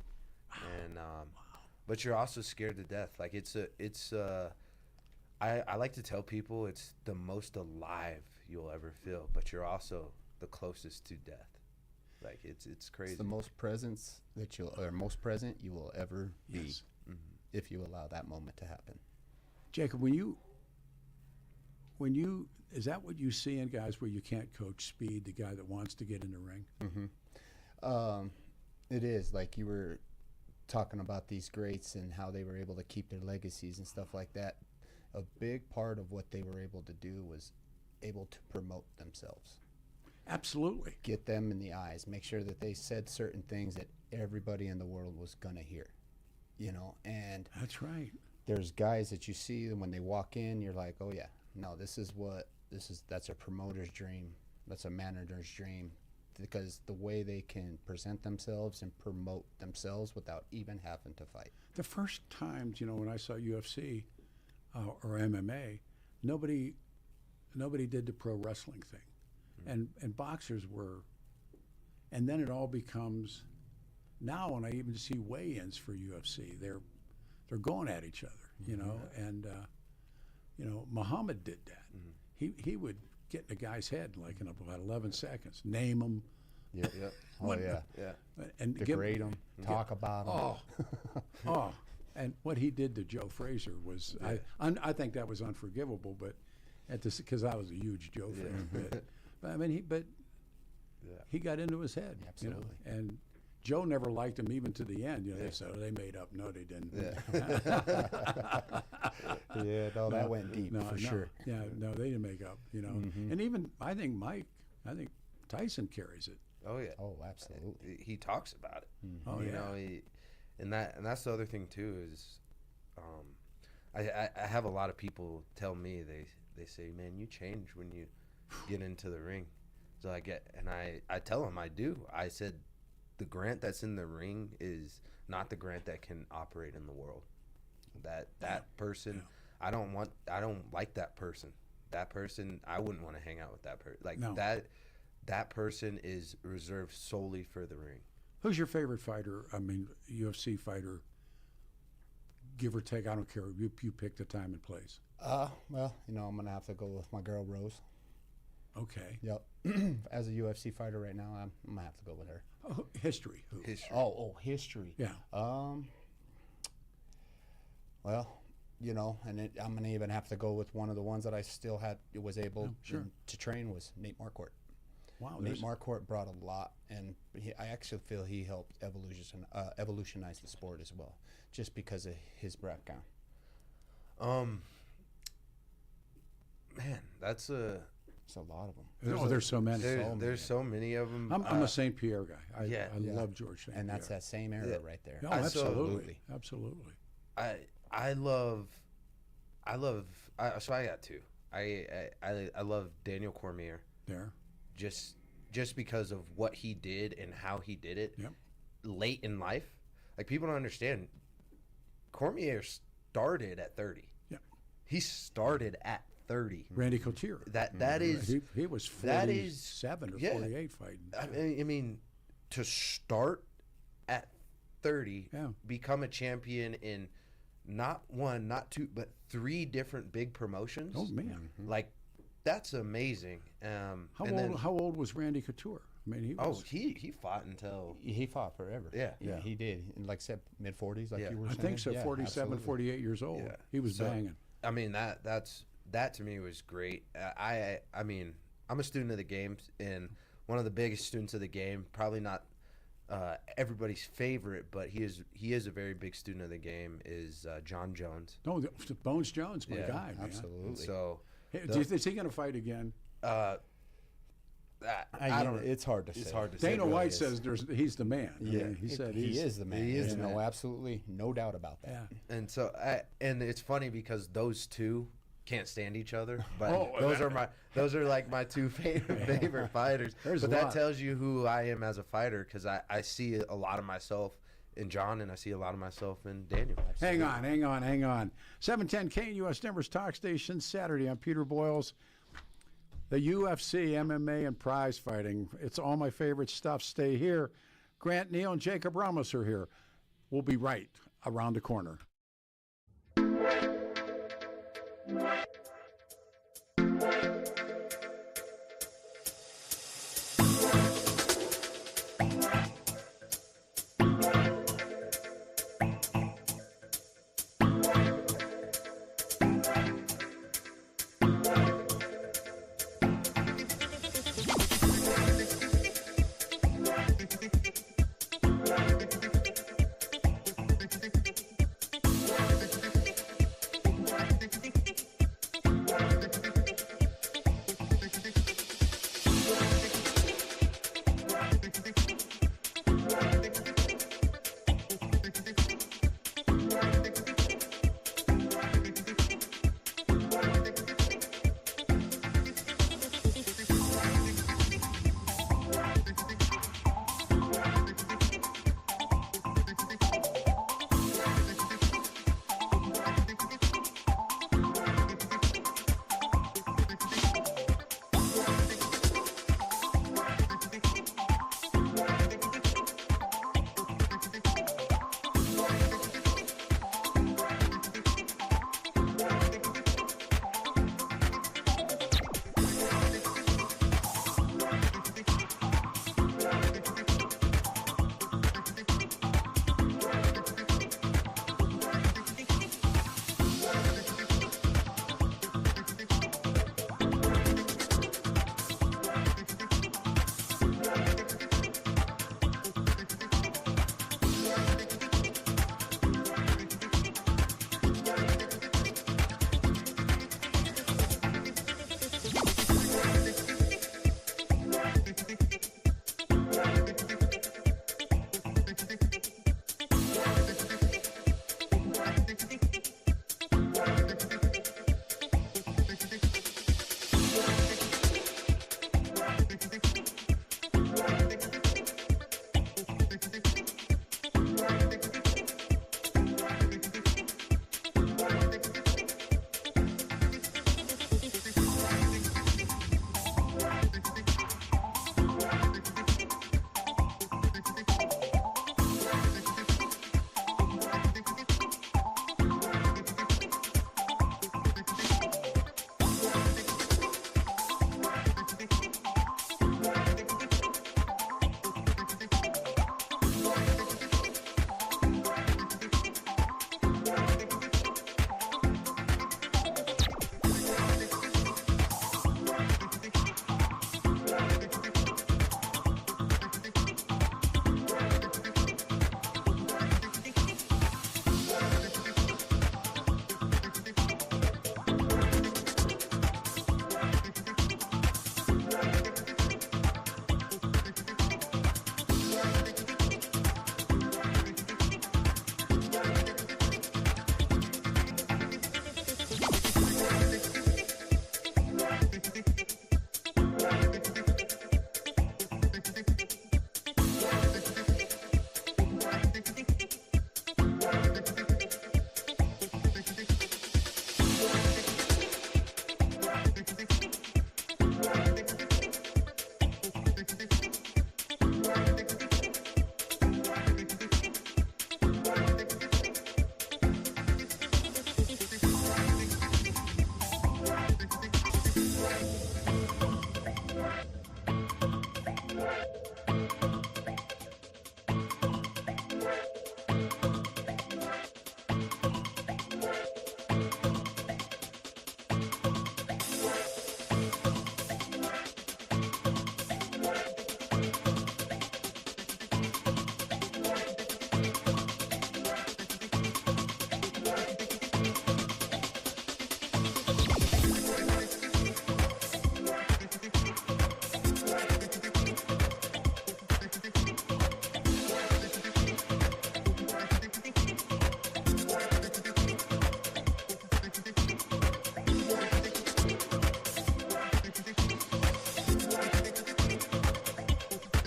and but you're also scared to death. Like I like to tell people it's the most alive you'll ever feel, but you're also the closest to death. Like it's crazy. It's the most present you will ever be, if you allow that moment to happen. Jacob, when you is that what you see in guys where you can't coach speed, the guy that wants to get in the ring? Mm-hmm. It is, like you were talking about these greats and how they were able to keep their legacies and stuff like that. A big part of what they were able to do was able to promote themselves. Absolutely. Get them in the eyes, make sure that they said certain things that everybody in the world was going to hear, you know, and that's right. There's guys that you see when they walk in, you're like, oh yeah, no, that's a promoter's dream. That's a manager's dream, because the way they can present themselves and promote themselves without even having to fight. The first times, you know, when I saw UFC or MMA, nobody did the pro wrestling thing. And boxers were, and then it all becomes, now when I even see weigh-ins for UFC, they're going at each other, you know, and you know, Muhammad did that. He would get in a guy's head like in about 11 seconds, name him. Yeah. Oh yeah. And degrade him, talk about him. And what he did to Joe Frazier was, I think that was unforgivable, but because I was a huge Joe fan. But I mean, he got into his head. Absolutely. You know, and Joe never liked him even to the end. You know, so they made up. No, they didn't. No, that went deep for sure. Yeah, no, they didn't make up. You know, and even I think Tyson carries it. Oh yeah. Oh, absolutely. He talks about it. Oh you know, and that's the other thing too is, I have a lot of people tell me they say, man, you change when you get into the ring. So I tell them I do. I said, the Grant that's in the ring is not the Grant that can operate in the world. That person, I don't like that person. That person, I wouldn't want to hang out with that person. Like that person is reserved solely for the ring. Who's your favorite fighter? I mean, UFC fighter, give or take. I don't care. You pick the time and place. Well, you know, I'm gonna have to go with my girl Rose. Okay. Yep. As a UFC fighter right now, I'm gonna have to go with her. Oh, history. Who? History. Oh, history. Yeah. Well, you know, and I'm gonna even have to go with one of the ones that I still was able to train was Nate Marquardt. Wow. Nate Marquardt brought a lot, and I actually feel he helped evolutionize the sport as well, just because of his background. Man, that's a lot of them. There's so many. There's so many of them. I'm a St. Pierre guy. I love George St. Pierre. And that's that same era right there. Oh, absolutely. Absolutely. I love. So I got two. I love Daniel Cormier. There. Just because of what he did and how he did it late in life. Like, people don't understand. Cormier started at 30. Yeah. He started at 30. Randy Couture. That is he was 47 or 48 fighting. I mean, to start at 30, become a champion in not one, not two, but 3 different big promotions. Oh man, like that's amazing. How old was Randy Couture? I mean, he fought until he fought forever. Yeah, he did. In like mid-40s, like you were I saying. think so. Yeah, 47, absolutely. 48 years old. Yeah. He was banging. I mean, that to me was great. I mean, I'm a student of the game, and one of the biggest students of the game. Probably not everybody's favorite, but he is a very big student of the game. Is John Jones? No, Bones Jones, my guy. Man. Absolutely. So, is he going to fight again? I don't know. It's hard to say. It's hard to say. Dana White says he's the man. Yeah, I mean, he said he is the man. He is the man. Absolutely, no doubt about that. Yeah. And so, and it's funny because those two can't stand each other, but those are like my 2 favorite fighters. But that tells you who I am as a fighter, because I see a lot of myself in John, and I see a lot of myself in Daniel. Hang on. 710 KNUS Denver's Talk Station, Saturday. I'm Peter Boyles. The UFC, MMA, and prize fighting. It's all my favorite stuff. Stay here. Grant Neal and Jacob Ramos are here. We'll be right around the corner.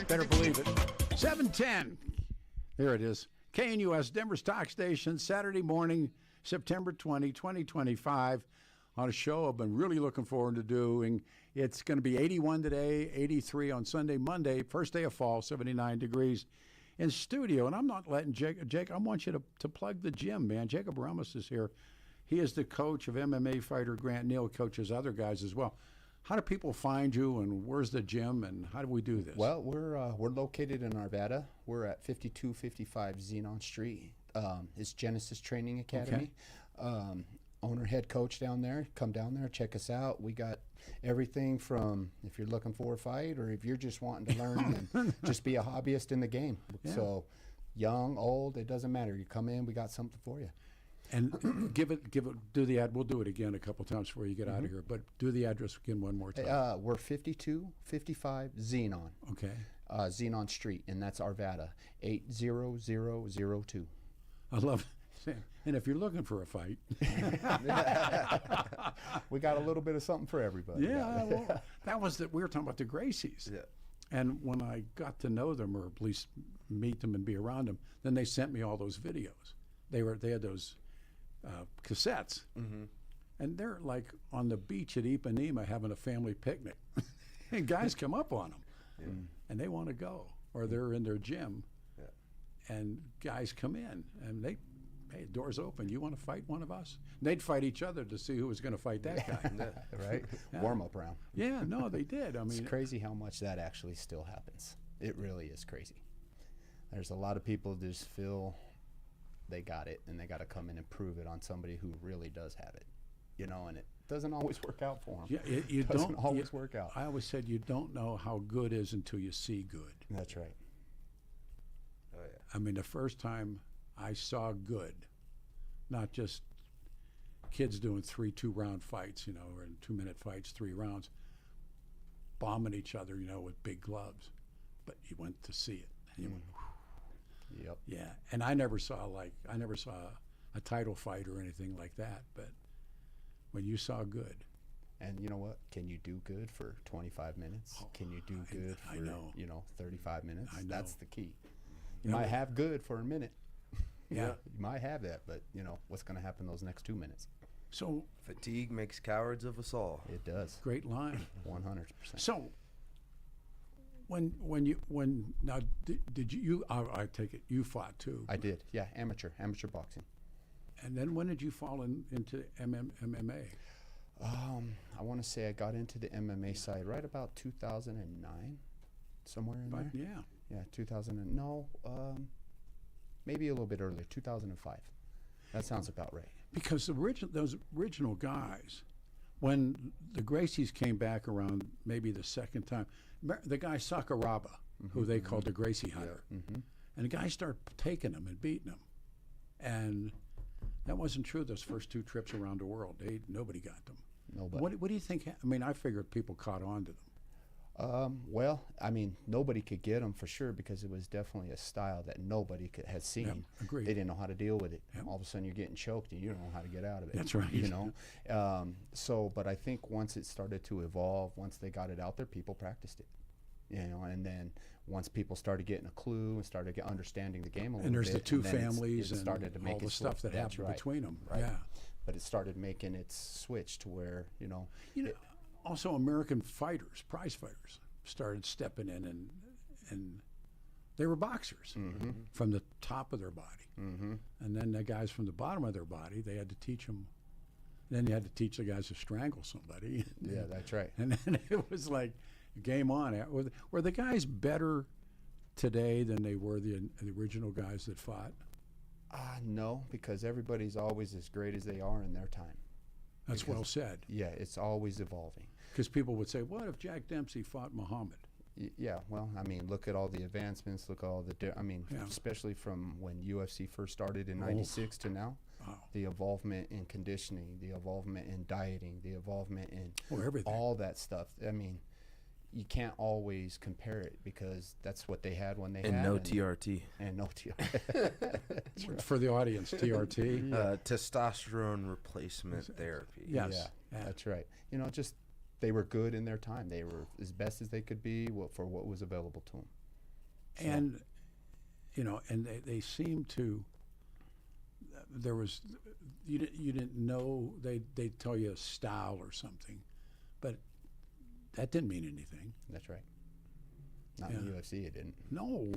Better believe it. 7:10. There it is. KNUS, Denver's talk station, Saturday morning, September 20, 2025, on a show I've been really looking forward to doing. It's going to be 81 today, 83 on Sunday, Monday, first day of fall, 79 degrees in studio. And I'm not letting Jake, I want you to plug the gym, man. Jacob Ramos is here. He is the coach of MMA fighter Grant Neal, coaches other guys as well. How do people find you, and where's the gym, and how do we do this? Well, we're located in Arvada. We're at 5255 Xenon Street. It's Genesis Training Academy. Okay. Owner, head coach down there. Come down there, check us out. We got everything from if you're looking for a fight or if you're just wanting to learn and just be a hobbyist in the game. Yeah. So young, old, it doesn't matter. You come in, we got something for you. And give it, do the ad. We'll do it again a couple times before you get out of here. But do the address again one more time. We're 5255 Xenon. Okay. Xenon Street, and that's Arvada, 80002. I love it. And if you're looking for a fight, we got a little bit of something for everybody. Yeah, well, that was we were talking about the Gracies. Yeah. And when I got to know them, or at least meet them and be around them, then they sent me all those videos. They had those cassettes, and they're like on the beach at Ipanema having a family picnic, and guys come up on them, and they want to go, or they're in their gym, and guys come in, and hey, doors open. You want to fight one of us? And they'd fight each other to see who was going to fight that guy. Right? Yeah. Warm-up round. Yeah, no, they did. I mean, it's crazy how much that actually still happens. It really is crazy. There's a lot of people that just feel they got it, and they got to come in and prove it on somebody who really does have it, and it doesn't always work out for them. Yeah, it doesn't always work out. I always said you don't know how good is until you see good. That's right. Oh yeah. I mean, the first time I saw good, not just kids doing 3 2-round fights, or in 2-minute fights, 3 rounds, bombing each other, with big gloves, but you went to see it, and you went. Yep. Yeah, and I never saw a title fight or anything like that. But when you saw good, and you know what? Can you do good for 25 minutes? Can you do good for 35 minutes? I know. That's the key. You might have good for a minute. Yeah, you might have that, but what's going to happen those next 2 minutes? So fatigue makes cowards of us all. It does. Great line. 100%. So. Now did you? I take it you fought too. I did. Yeah, amateur boxing. And then when did you fall into MMA? I want to say I got into the MMA side right about 2009, somewhere in there. Yeah. Yeah, 2000. Maybe a little bit earlier, 2005. That sounds about right. Because those original guys, when the Gracies came back around, maybe the second time. The guy Sakuraba, who they called the Gracie Hunter, and the guy started taking them and beating them, and that wasn't true those first 2 trips around the world. Nobody got them. Nobody. What do you think? I mean, I figured people caught on to them. Well, I mean, nobody could get them for sure had was definitely a style that nobody had seen. Yep, agreed. They didn't know how to deal with it. Yep. All of a sudden, you're getting choked, and you don't know how to get out of it. That's right. But I think once it started to evolve, once they got it out there, people practiced it. And then once people started getting a clue and started understanding the game a little bit, and there's the 2 families it started to make all the stuff that happened between them. Right. Yeah. But it started making its switch to where also American fighters, prize fighters, started stepping in, and they were boxers from the top of their body, and then the guys from the bottom of their body, they had to teach them. Then you had to teach the guys to strangle somebody. Yeah, that's right. And then it was like game on. Were the guys better today than they were the original guys that fought? No, because everybody's always as great as they are in their time. That's well said. Yeah, it's always evolving. Because people would say, what if Jack Dempsey fought Muhammad? Yeah, well, I mean, look at all the advancements, look at all the, especially from when UFC first started in 96 to now. Wow. The involvement in conditioning, the involvement in dieting, the involvement in everything. All that stuff. I mean, you can't always compare it because that's what they had when they had. No TRT. And no TRT. Right. For the audience, TRT? Testosterone replacement therapy. Yes. Yeah, that's right. Just they were good in their time. They were as best as they could be for what was available to them. And, and they seemed to, there was, you didn't know, they'd tell you a style or something, but that didn't mean anything. That's right. Not in the UFC, it didn't. No.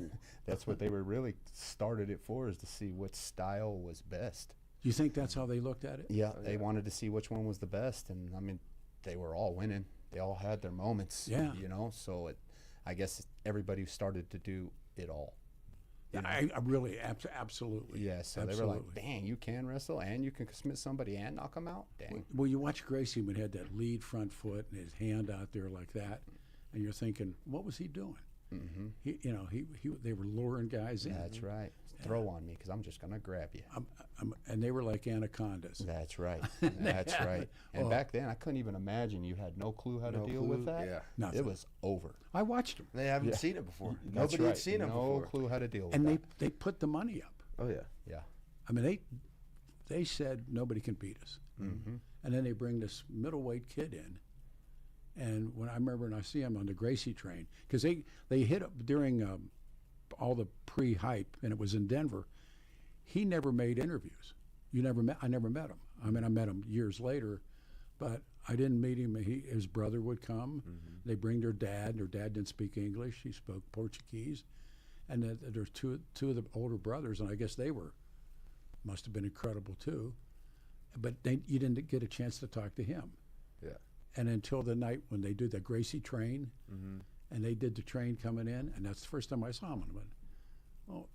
That's what they were really started it for, is to see what style was best. You think that's how they looked at it? Yeah, they wanted to see which one was the best, and I mean, they were all winning. They all had their moments. Yeah. So I guess everybody started to do it all. Yeah, I really, absolutely. Yeah, so absolutely. they were like, dang, you can wrestle and you can submit somebody and knock them out? Dang. Well, you watch Gracie when he had that lead front foot and his hand out there like that, and you're thinking, what was he doing? Mm-hmm. They were luring guys in. That's right. Throw on me because I'm just going to grab you. And they were like anacondas. That's right. That's right. And back then, I couldn't even imagine you had no clue how to deal with that. Yeah. Nothing. It was over. I watched them. They haven't seen it before. That's Nobody right. had seen it before. No clue how to deal with and that. they put the money up. Oh, yeah. Yeah. I mean, they said nobody can beat us. Mm-hmm. And then they bring this middleweight kid in. And when I see him on the Gracie train, because they hit up during all the pre-hype, and it was in Denver. He never made interviews. I never met him. I mean, I met him years later, but I didn't meet him. His brother would come. Mm-hmm. They bring their dad. Their dad didn't speak English. He spoke Portuguese. And there's two of the older brothers, and I guess must have been incredible too. But you didn't get a chance to talk to him. Yeah. And until the night when they do the Gracie train, mm-hmm. and they did the train coming in, and that's the first time I saw him. And I went, well,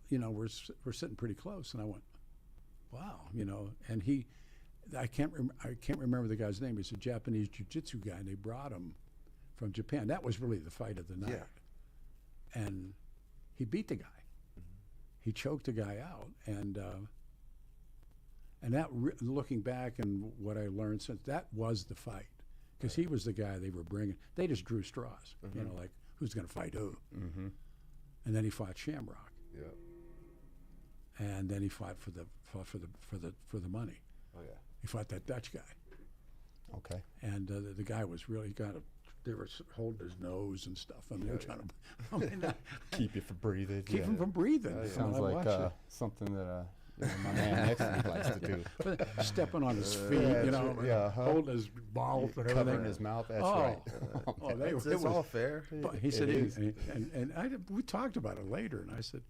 we're sitting pretty close, and I went, wow, And I can't remember the guy's name. He's a Japanese jiu-jitsu guy, and they brought him from Japan. That was really the fight of the night. Yeah. And he beat the guy. Mm-hmm. He choked the guy out, and that looking back and what I learned since, that was the fight. Because he was the guy they were bringing. They just drew straws, Mm-hmm. like who's going to fight who. Mm-hmm. And then he fought Shamrock. Yeah. And then he fought for the money. Oh yeah. He fought that Dutch guy. Okay. And the guy was really they were holding his nose and stuff. I mean, they were trying to keep you from breathing. Keep him from breathing. Yeah. Sounds like something that my man next to me likes to do. But stepping on his feet, holding his balls and everything. Covering his mouth, that's right. It's all fair. He said, we talked about it later, and I said,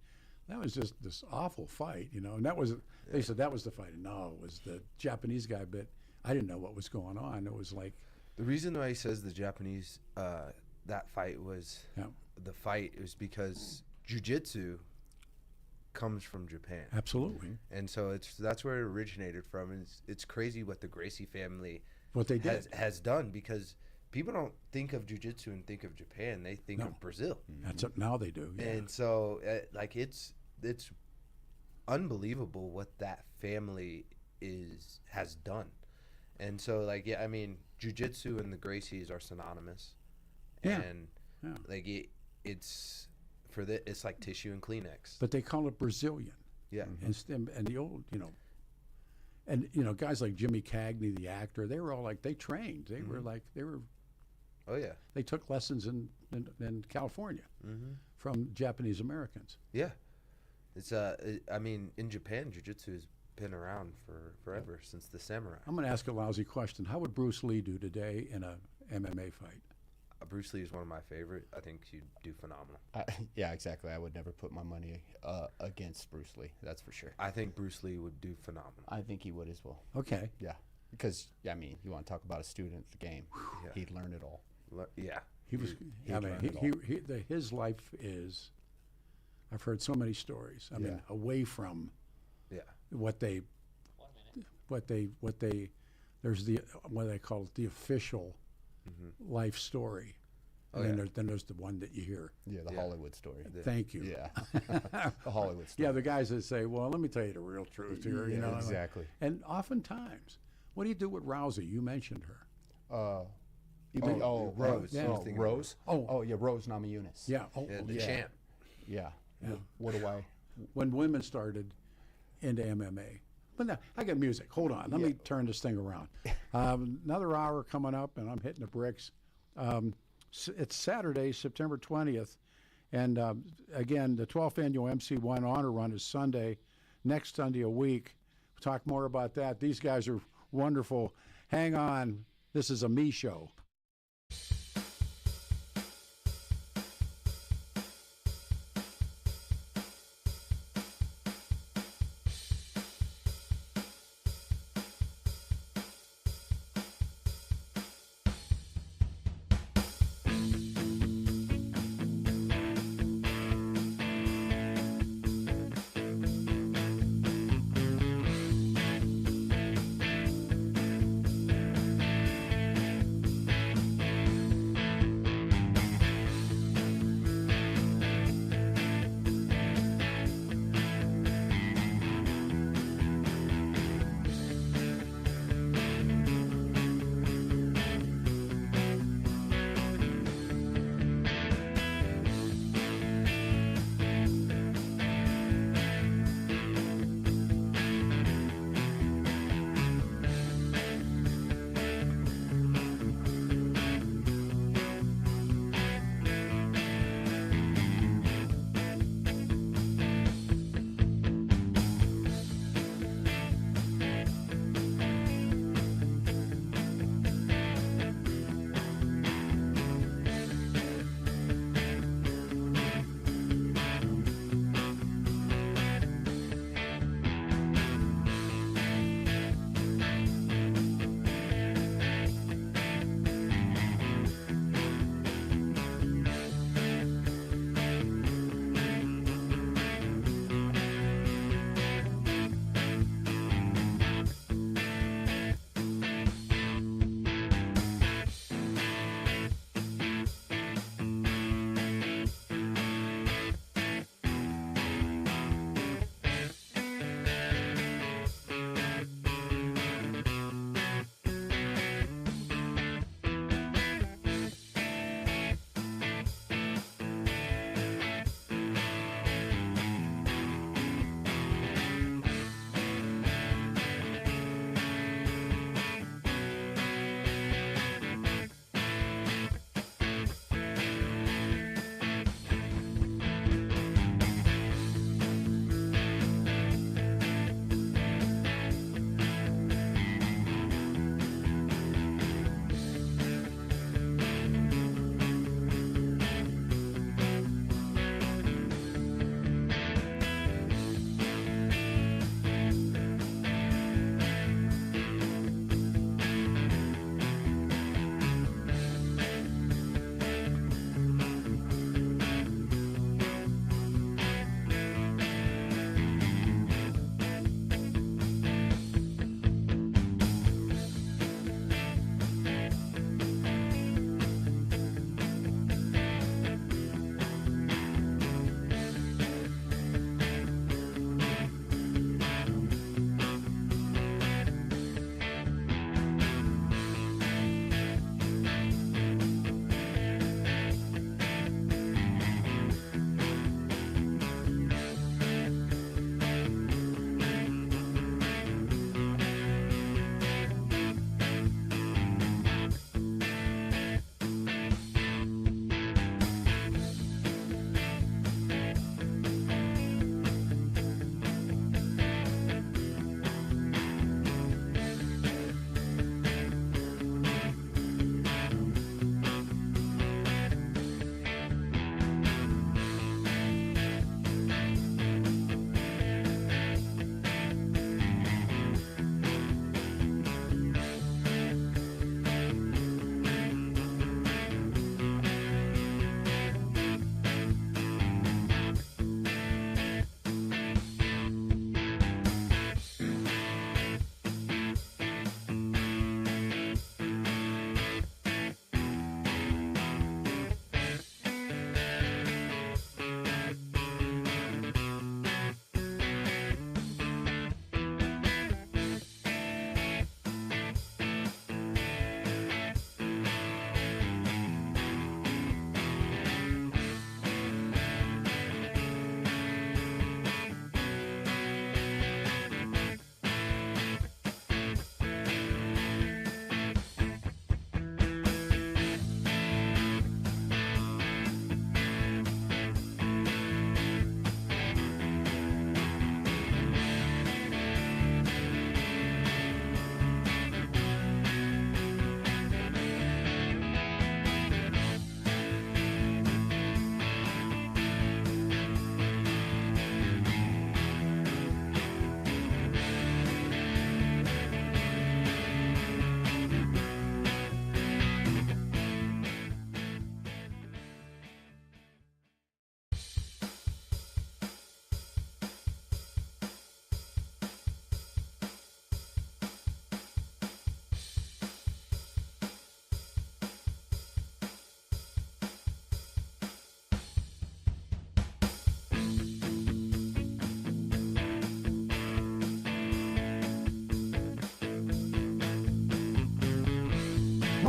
that was just this awful fight, and that was, they said that was the fight. No, it was the Japanese guy, but I didn't know what was going on. It was like. The reason why he says the Japanese, that fight was the fight was because jiu-jitsu comes from Japan. Absolutely. And so that's where it originated from. And it's crazy what the Gracie family has done, because people don't think of jiu-jitsu and think of Japan. They think of Brazil. That's it. Now they do. Yeah. And so it's unbelievable what that family has done. And so I mean, jiu-jitsu and the Gracies are synonymous. Yeah. And it's it's like tissue and Kleenex. But they call it Brazilian. Yeah. And the old, and guys like Jimmy Cagney, the actor, they were all they trained. They were Oh yeah. They took lessons in California from Japanese Americans. Yeah. It's I mean, in Japan, jiu-jitsu has been around for forever, since the samurai. I'm going to ask a lousy question. How would Bruce Lee do today in a MMA fight? Bruce Lee is one of my favorite. I think he'd do phenomenal. Yeah, exactly. I would never put my money against Bruce Lee. That's for sure. I think Bruce Lee would do phenomenal. I think he would as well. Okay. Yeah, because I mean, you want to talk about a student of the game? Yeah. He'd learn it all. Yeah, he was. His life is. I've heard so many stories. I mean, away from. Yeah. What they. There's what they call it, the official. Life story. And then there's the one that you hear. Yeah, the Hollywood story. Thank you. Yeah. The Hollywood story. Yeah, the guys that say, well, let me tell you the real truth here. Yeah, exactly. And oftentimes, what do you do with Rousey? You mentioned her. Rose. Yeah. Rose? Oh, yeah, Rose Namajunas. Yeah. The champ. Yeah. What do I... When women started into MMA... But now, I got music. Hold on. Let me turn this thing around. Another hour coming up, and I'm hitting the bricks. It's Saturday, September 20th, And again, the 12th annual MC1 Honor Run is Sunday, next Sunday a week. We'll talk more about that. These guys are wonderful. Hang on. This is a me show.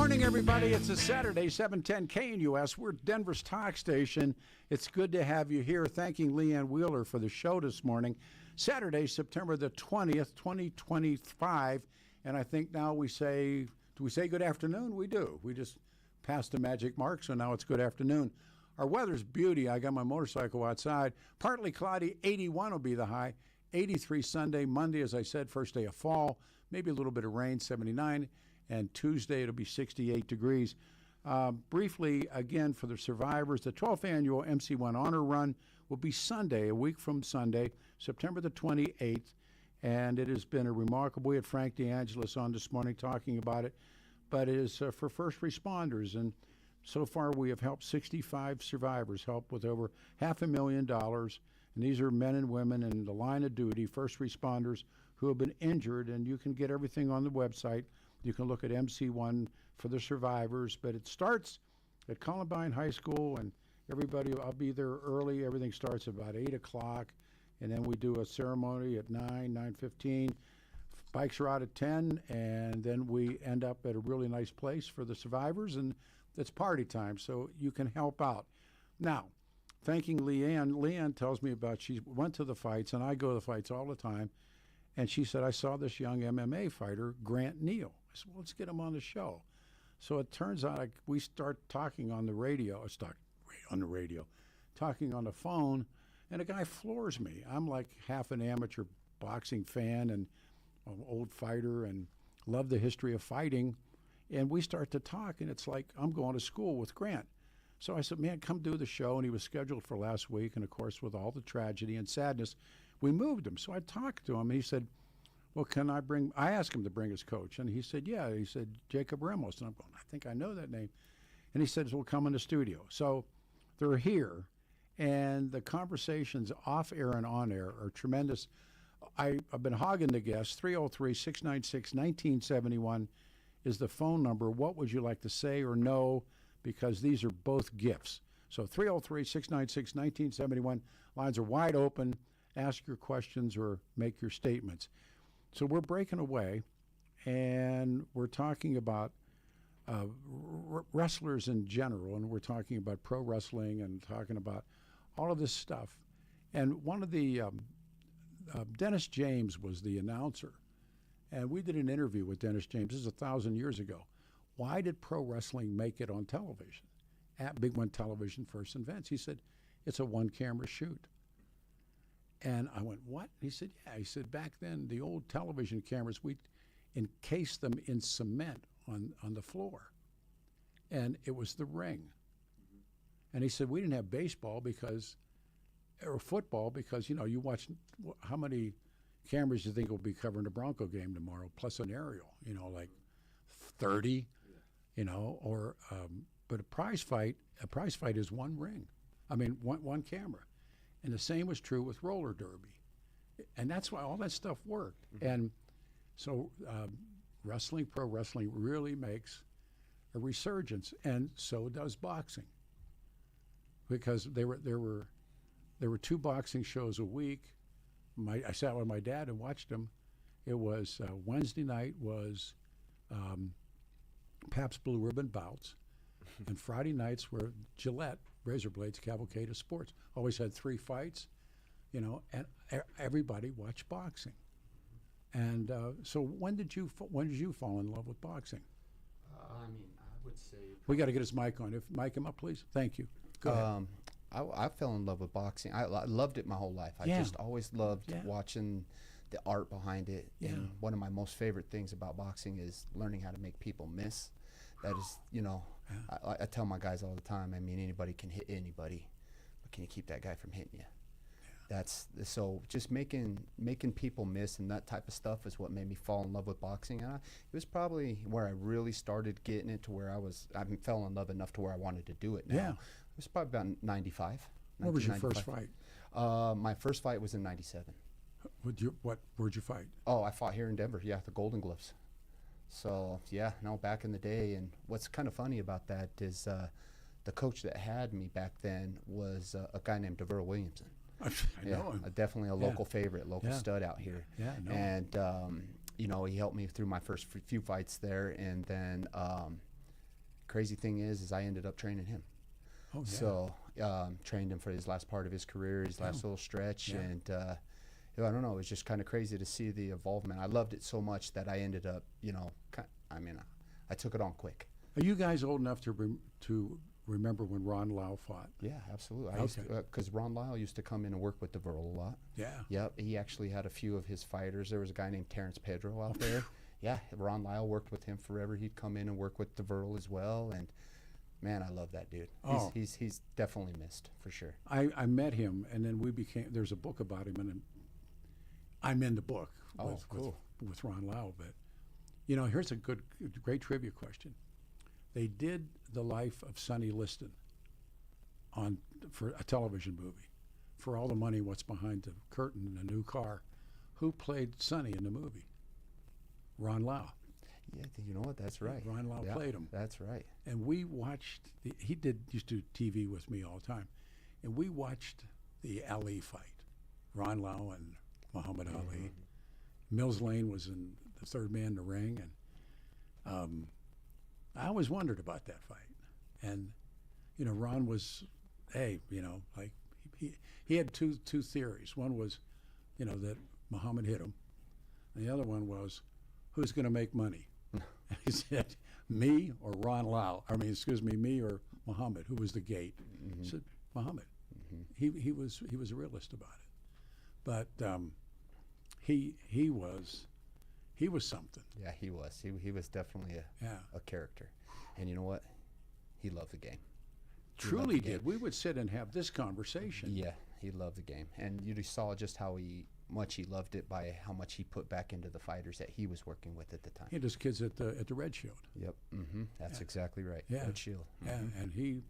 Morning, everybody. It's a Saturday, 710 KNUS. We're Denver's talk station. It's good to have you here. Thanking Leanne Wheeler for the show this morning. Saturday, September the 20th, 2025. And I think now do we say good afternoon? We do. We just passed the magic mark, so now it's good afternoon. Our weather's beauty. I got my motorcycle outside. Partly cloudy, 81 will be the high. 83 Sunday. Monday, as I said, first day of fall. Maybe a little bit of rain, 79. And Tuesday, it'll be 68 degrees. Briefly, again, for the survivors, the 12th annual MC1 Honor Run will be Sunday, a week from Sunday, September the 28th. And it has been a remarkable. We had Frank DeAngelis on this morning talking about it. But it is for first responders. And so far, we have helped 65 survivors, helped with over $500,000. And these are men and women in the line of duty, first responders who have been injured. And you can get everything on the website. You can look at MC1 for the survivors, but it starts at Columbine High School, and everybody, I'll be there early. Everything starts about 8 o'clock, and then we do a ceremony at 9:15. Bikes are out at 10, and then we end up at a really nice place for the survivors, and it's party time, so you can help out. Now, thanking Leanne. Leanne tells me about she went to the fights, and I go to the fights all the time, and she said, I saw this young MMA fighter, Grant Neal. I said, well, let's get him on the show. So it turns out we start talking on the radio. Talking on the phone, and a guy floors me. I'm like half an amateur boxing fan and an old fighter and love the history of fighting. And we start to talk, and it's like I'm going to school with Grant. So I said, man, come do the show. And he was scheduled for last week. And, of course, with all the tragedy and sadness, we moved him. So I talked to him, and he said, well, I asked him to bring his coach, and he said, yeah. He said, Jacob Ramos. And I'm going, I think I know that name. And he said, well, come in the studio. So they're here, and the conversations off air and on air are tremendous. I've been hogging the guests. 303-696-1971 is the phone number. What would you like to say or know? Because these are both gifts. So 303-696-1971. Lines are wide open. Ask your questions or make your statements. So we're breaking away, and we're talking about wrestlers in general, and we're talking about pro wrestling and talking about all of this stuff. And one of the, Dennis James was the announcer, and we did an interview with Dennis James. This is 1,000 years ago. Why did pro wrestling make it on television? At Big One Television First Events. He said, it's a one-camera shoot. And I went, what? He said, yeah. He said, back then, the old television cameras, we'd encase them in cement on the floor. And it was the ring. And he said, we didn't have baseball or football because, you watch, how many cameras do you think will be covering the Bronco game tomorrow, plus an aerial, like 30, but a prize fight is one ring. One camera. And the same was true with roller derby. And that's why all that stuff worked. Mm-hmm. And so pro wrestling really makes a resurgence, and so does boxing. Because there were 2 boxing shows a week. I sat with my dad and watched them. It was Wednesday night was Pabst Blue Ribbon bouts, and Friday nights were Gillette Razor Blades Cavalcade of Sports. Always had 3 fights, and everybody watched boxing. And so when did you fall in love with boxing? I would say we got to get his mic on. Mic him up, please. Thank you. Go ahead. I fell in love with boxing. I loved it my whole life. I just always loved watching the art behind it. Yeah. And one of my most favorite things about boxing is learning how to make people miss. That is, I tell my guys all the time, anybody can hit anybody, but can you keep that guy from hitting you? That's so just making people miss and that type of stuff is what made me fall in love with boxing. And it was probably where I really started getting it to where I fell in love enough to where I wanted to do it now. Yeah. It was probably about 95. What was your first fight? My first fight was in 97. Where'd you fight? Oh, I fought here in Denver, the Golden Gloves. So, back in the day. And what's kind of funny about that is the coach that had me back then was a guy named DeVeral Williamson. I know him. Definitely a local favorite, stud out here. Yeah, I know and, he helped me through my first few fights there. And then crazy thing is I ended up training him. Oh, yeah. So trained him for his last part of his career, his last little stretch, and I don't know. It was just kind of crazy to see the involvement. I loved it so much that I ended up, I took it on quick. Are you guys old enough to remember when Ron Lau fought? Yeah, absolutely. Because Ron Lyle used to come in and work with DeVerl a lot. Yeah. Yep. He actually had a few of his fighters. There was a guy named Terrence Pedro out there. Yeah, Ron Lyle worked with him forever. He'd come in and work with DeVerl as well. And man, I love that dude. He's definitely missed for sure. I met him, and then there's a book about him, and I'm in the book with Ron Lyle. But here's a great trivia question. They did the life of Sonny Liston for a television movie. For all the money, what's behind the curtain in a new car? Who played Sonny in the movie? Ron Lau. Yeah, you know what? That's right. Ron Lau played him. That's right. And we watched. He used to do TV with me all the time, and we watched the Ali fight. Ron Lau and Muhammad Ali. Mills Lane was in the third man in the ring, and I always wondered about that fight. And Ron was, he had two theories. One was, that Muhammad hit him, and the other one was, who's going to make money? And he said, me or Ron Lau. Me or Muhammad, who was the gate. He said, Muhammad. He was a realist about it. But he was something. Yeah, he was. He was definitely a character. And you know what? He loved the game. Truly did. We would sit and have this conversation. Yeah, he loved the game. And you just saw just how much he loved it by how much he put back into the fighters that he was working with at the time. He had his kids at the Red Shield. Yep. That's exactly right. Yeah. Red Shield. And he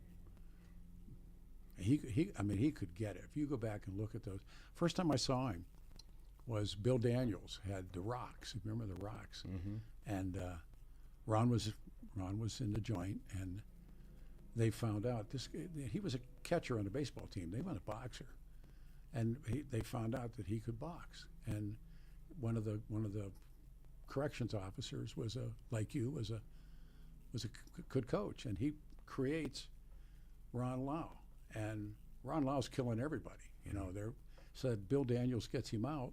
could get it. If you go back and look at those. First time I saw him was Bill Daniels had the Rocks. Remember the Rocks? And Ron was in the joint, and they found out he was a catcher on the baseball team. They went a boxer, and they found out that he could box. And one of the corrections officers was a good coach, and he creates Ron Lau, and Ron Lau's killing everybody. They said Bill Daniels gets him out,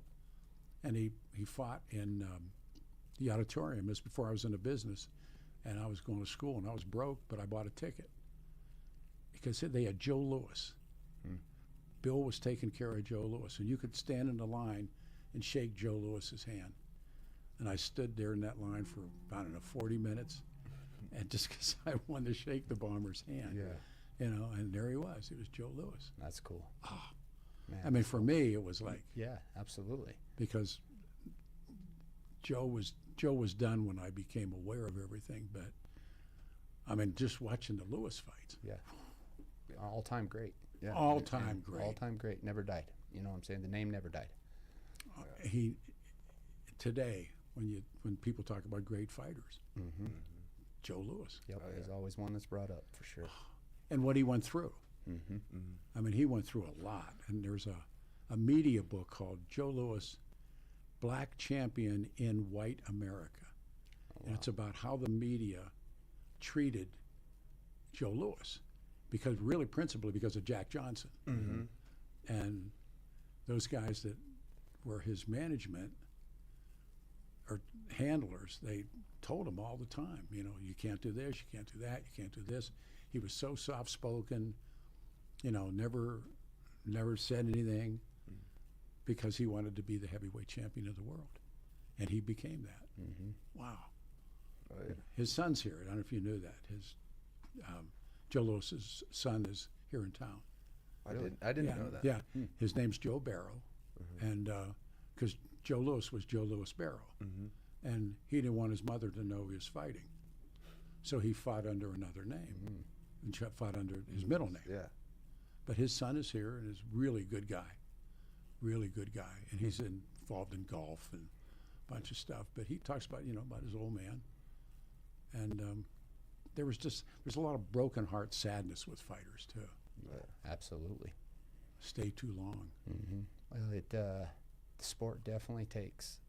and he fought in the auditorium. This before I was in the business, and I was going to school, and I was broke, but I bought a ticket because they had Joe Louis. Bill was taking care of Joe Louis, and you could stand in the line and shake Joe Louis's hand. And I stood there in that line for, 40 minutes, and just because I wanted to shake the bomber's hand. And there he was. It was Joe Louis. That's cool. Oh, man. For me, it was like... Yeah, absolutely. Because Joe was done when I became aware of everything, but just watching the Louis fights. Yeah. All-time great. Yeah. All-time great. All-time great. Never died. You know what I'm saying? The name never died. Today, when people talk about great fighters, Joe Louis. Yep, he's always one that's brought up for sure. And what he went through. He went through a lot. And there's a media book called Joe Louis, Black Champion in White America. And it's about how the media treated Joe Louis, principally because of Jack Johnson. And those guys that were his management or handlers, they told him all the time, you can't do this, you can't do that, you can't do this. He was so soft-spoken, never said anything because he wanted to be the heavyweight champion of the world. And he became that. Wow. Oh, yeah. His son's here. I don't know if you knew that. Joe Louis's son is here in town. I didn't know that. Yeah. His name's Joe Barrow. And because Joe Louis was Joe Louis Barrow. And he didn't want his mother to know he was fighting. So he fought under another name and fought under his middle name. Yeah. But his son is here and is really good guy. Really good guy. And he's involved in golf and a bunch of stuff. But he talks about, about his old man. And there's a lot of broken heart sadness with fighters too. Yeah, absolutely. Stay too long. Well, the sport definitely takes.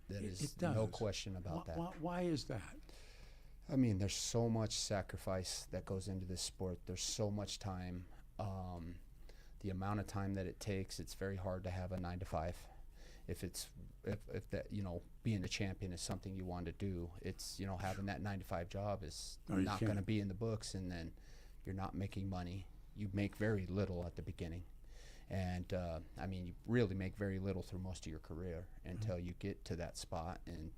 That is it does. No question about that. Why is that? I mean, there's so much sacrifice that goes into this sport. There's so much time. The amount of time that it takes, it's very hard to have a 9 to 5. If that, you know, being a champion is something you want to do, it's, you know, having that 9 to 5 job is not going to be in the books, and then you're not making money. You make very little at the beginning. And, I mean, you really make very little through most of your career until you get to that spot. And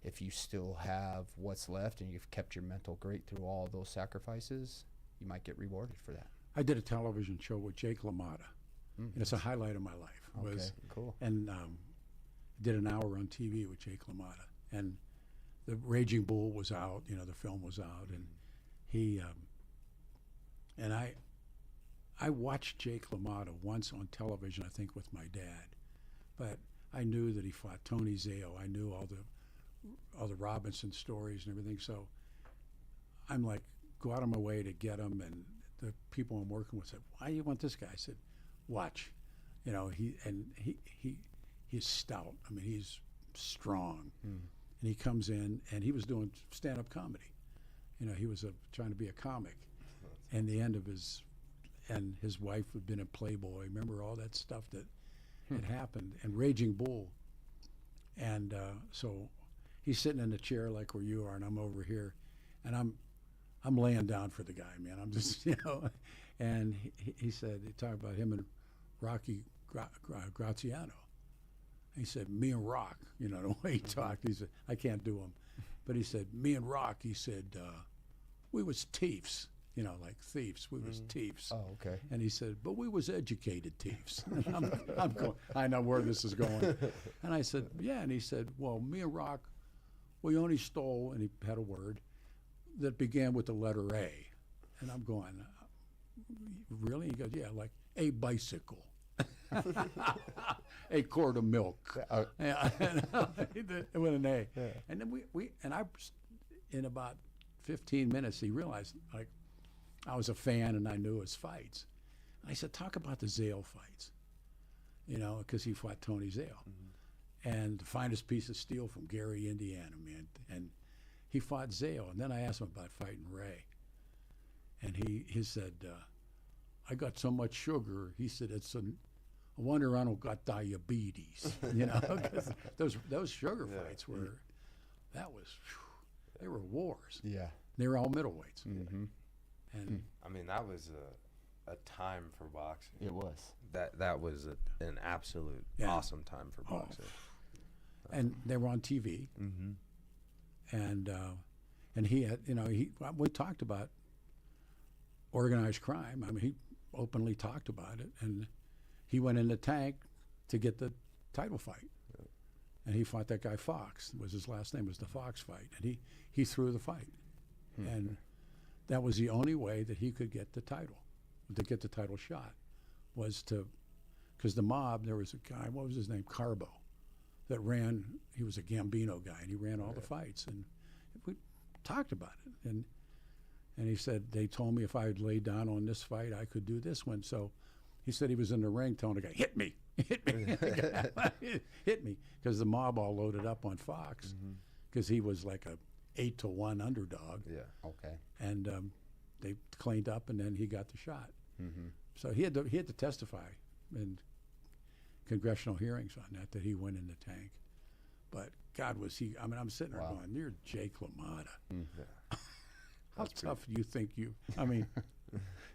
if you still have what's left and you've kept your mental great through all those sacrifices, you might get rewarded for that. I did a television show with Jake LaMotta, and it's a highlight of my life. Okay, cool. And did an hour on TV with Jake LaMotta, and the Raging Bull was out. You know, the film was out, and he and I watched Jake LaMotta once on television, I think, with my dad, but I knew that he fought Tony Zeo. I knew all the Robinson stories and everything, so I'm like, go out of my way to get him. And the people I'm working with said, why do you want this guy? I said, watch. You know, he's stout. I mean, he's strong. And he comes in, and he was doing stand-up comedy. You know, he was trying to be a comic. And the end of and his wife had been a Playboy. Remember all that stuff that had happened, and Raging Bull. And so he's sitting in the chair like where you are, and I'm over here, and I'm laying down for the guy, man. I'm just, you know. And he said, he talked about him and Rocky Graziano. He said, me and Rock, you know, the way he talked, he said, I can't do him. But he said, me and Rock, he said, we was thieves, you know, like thieves. We was thieves. Oh, okay. And he said, but we was educated thieves. And I'm going, I know where this is going. And I said, yeah. And he said, well, me and Rock, we only stole, and he had a word that began with the letter A. And I'm going, really? He goes, yeah, like a bicycle. A quart of milk. With an A. Yeah. And then I in about 15 minutes, he realized, like, I was a fan and I knew his fights. And I said, talk about the Zale fights, you know, because he fought Tony Zale. And the finest piece of steel from Gary, Indiana, man. And he fought Zale. And then I asked him about fighting Ray. And he said, I got so much sugar. He said, it's a wonder I don't got diabetes. You know, because those sugar fights were, they were wars. Yeah. They were all middleweights. And I mean, that was a time for boxing. It was. That was an absolute awesome time for boxing. And they were on TV. And he had, you know, we talked about organized crime. I mean, he openly talked about it, and he went in the tank to get the title fight. And he fought that guy Fox. Was his last name was the Fox fight, and he threw the fight. And that was the only way that he could get the title, to get the title shot, was because the mob, there was a guy, what was his name, Carbo, that ran, he was a Gambino guy, and he ran all the fights. And we talked about it. And he said, they told me if I had laid down on this fight, I could do this one. So he said he was in the ring telling the guy, hit me, hit me, hit me, because the mob all loaded up on Fox, because he was like a 8-1 underdog. Yeah. Okay. And they cleaned up, and then he got the shot. So he had to testify in congressional hearings on that he went in the tank. But God, was he? I mean, I'm sitting there going, "You're Jake LaMotta. How tough do you think you? I mean,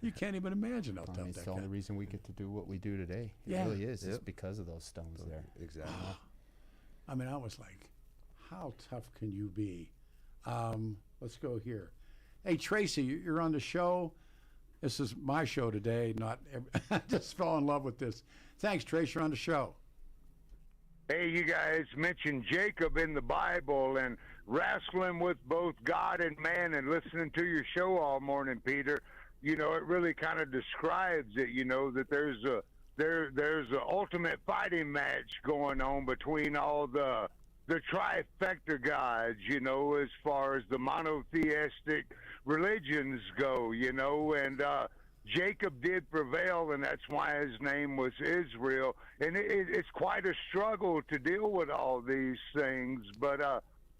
you can't even imagine how tough that it's guy. the only reason we get to do what we do today. It really is. It's because of those stones there. Exactly. I mean, I was like, how tough can you be? Let's go here. Hey, Tracy, you're on the show. This is my show today. I just fell in love with this. Thanks, Tracy. You're on the show. Hey, you guys mentioned Jacob in the Bible and wrestling with both God and man, and listening to your show all morning, Peter. You know, it really kind of describes it, you know, that there's a ultimate fighting match going on between all the trifecta gods, you know, as far as the monotheistic religions go, you know, and Jacob did prevail, and that's why his name was Israel. And it's quite a struggle to deal with all these things. But,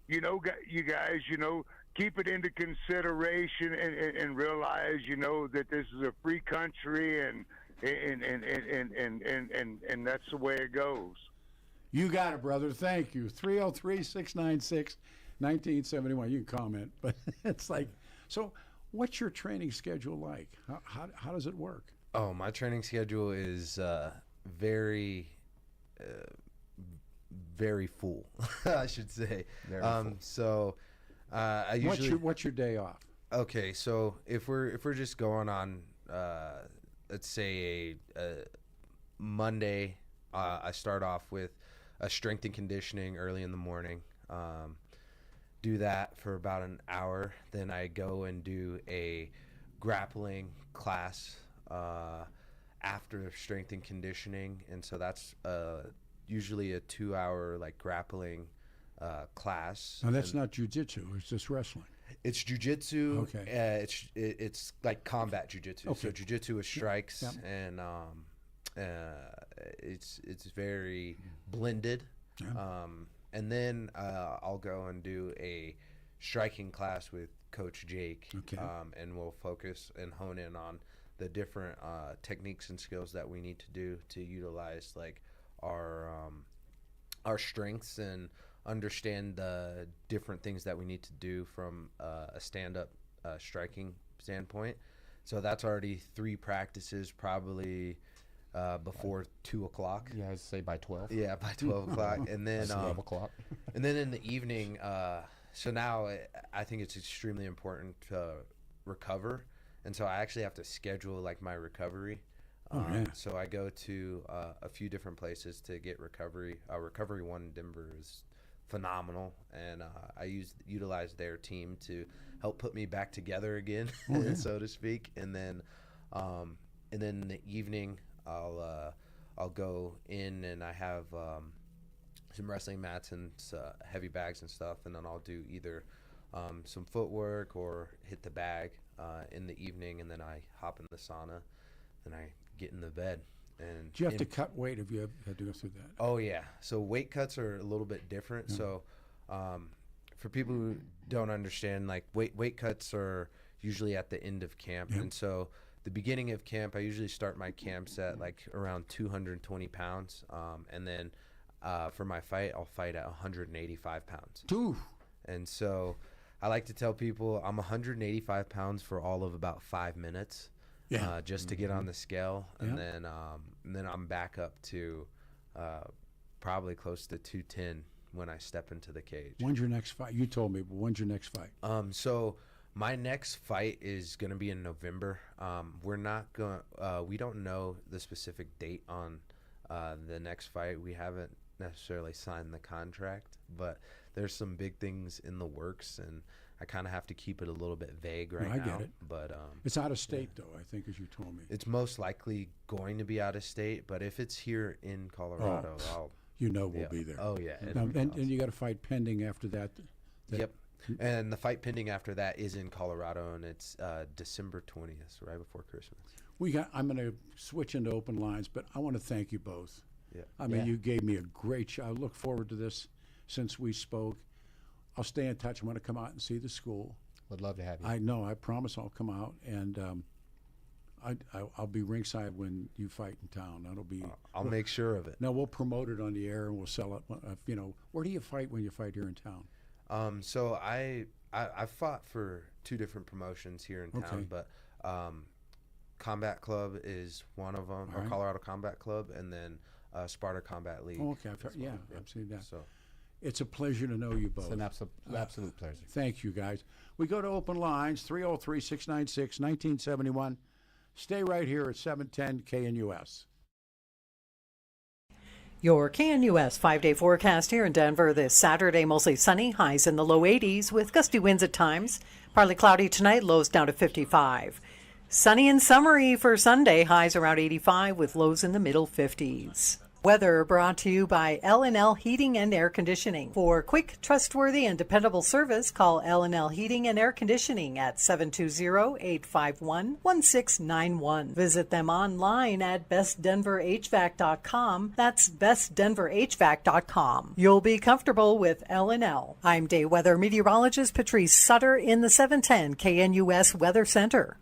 you know, you guys, you know, keep it into consideration and realize, that this is a free country and that's the way it goes. You got it, brother. Thank you. 303-696-1971. You can comment, but it's like, so what's your training schedule like? How does it work? Oh, my training schedule is very full, I should say. Very full. So I usually. What's your day off? Okay, so if we're just going on, let's say a Monday, I start off with a strength and conditioning early in the morning. Do that for about an hour. Then I go and do a grappling class after strength and conditioning, and so that's usually a 2-hour like grappling class. Now that's not jiu-jitsu, it's just wrestling. It's jiu-jitsu. Okay. It's like combat jiu-jitsu. Okay. So jiu-jitsu is strikes, Yep. and it's very blended. Yeah. And then I'll go and do a striking class with Coach Jake. Okay. And we'll focus and hone in on the different techniques and skills that we need to do to utilize like our strengths and understand the different things that we need to do from a stand-up striking standpoint. So that's already 3 practices, probably before 2 o'clock. Yeah, I'd say by 12. Yeah, by 12 o'clock. And then 12 o'clock. and then in the evening, so now I think it's extremely important to recover. And so I actually have to schedule like my recovery. Yeah. So I go to a few different places to get recovery. Recovery One in Denver is phenomenal, and I utilize their team to help put me back together again, so to speak. And then in the evening, I'll go in and I have some wrestling mats and heavy bags and stuff, and then I'll do either some footwork or hit the bag in the evening, and then I hop in the sauna, and I get in the bed. And Do you have to cut weight? Have you had to go through that? Oh yeah. So weight cuts are a little bit different. Yeah. So for people who don't understand, like weight cuts are usually at the end of camp. Yeah. And so the beginning of camp, I usually start my camps at like around 220 pounds. And then for my fight, I'll fight at 185 pounds. Ooh. And so I like to tell people I'm 185 pounds for all of about 5 minutes. Yeah. Just to get on the scale, and then I'm back up to probably close to 210 when I step into the cage. When's your next fight? You told me, but when's your next fight? So my next fight is going to be in November. We don't know the specific date on the next fight. We haven't necessarily signed the contract, but there's some big things in the works, and I kind of have to keep it a little bit vague right now. I get it. But it's out of state, though, I think, as you told me. It's most likely going to be out of state, but if it's here in Colorado, we'll be there. Oh, yeah. Now, and you got a fight pending after that. Yep. And the fight pending after that is in Colorado, and it's December 20th, so right before Christmas. I'm going to switch into open lines, but I want to thank you both. Yeah. I mean, you gave me a great show. I look forward to this since we spoke. I'll stay in touch. I'm going to come out and see the school. Would love to have you. I know. I promise I'll come out, and I'll be ringside when you fight in town. That'll be. I'll make sure of it. No, we'll promote it on the air, and we'll sell it. Where do you fight when you fight here in town? So I fought for 2 different promotions here in town, but Combat Club is one of them, or Colorado Combat Club, and then Sparta Combat League. Oh, okay. I've seen that. So. It's a pleasure to know you both. It's an absolute pleasure. Thank you, guys. We go to open lines, 303-696-1971. Stay right here at 710 KNUS. Your KNUS 5-day forecast here in Denver this Saturday, mostly sunny, highs in the low 80s with gusty winds at times. Partly cloudy tonight, lows down to 55. Sunny and summery for Sunday, highs around 85 with lows in the middle 50s. Weather brought to you by L&L Heating and Air Conditioning. For quick, trustworthy, and dependable service, call L&L Heating and Air Conditioning at 720-851-1691. Visit them online at bestdenverhvac.com. That's bestdenverhvac.com. You'll be comfortable with L&L. I'm day weather meteorologist Patrice Sutter in the 710 KNUS Weather Center.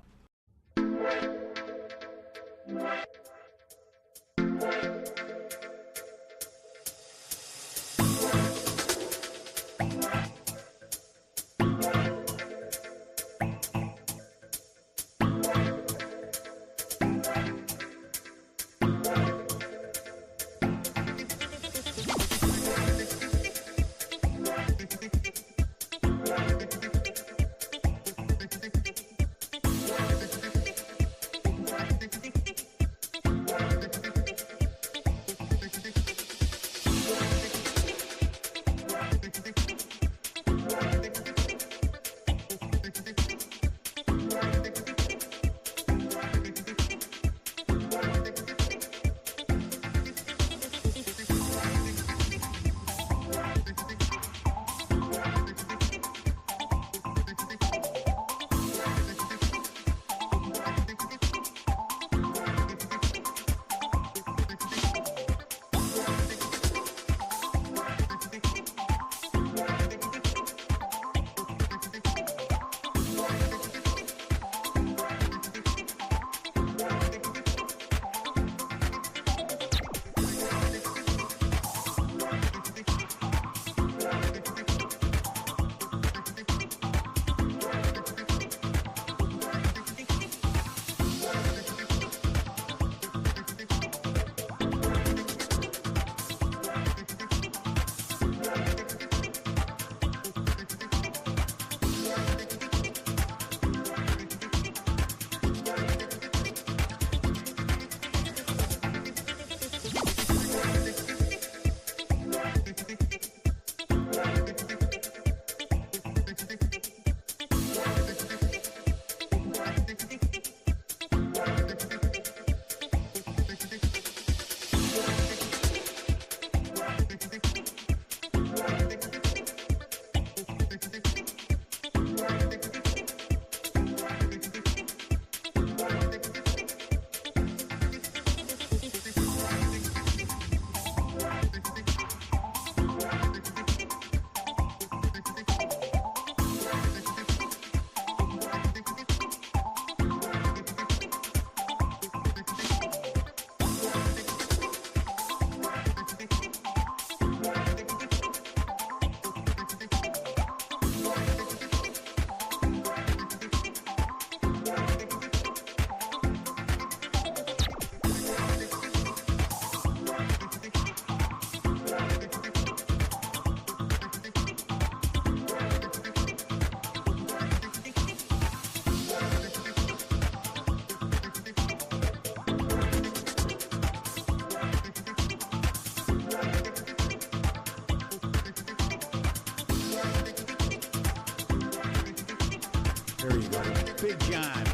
There you go. Big John.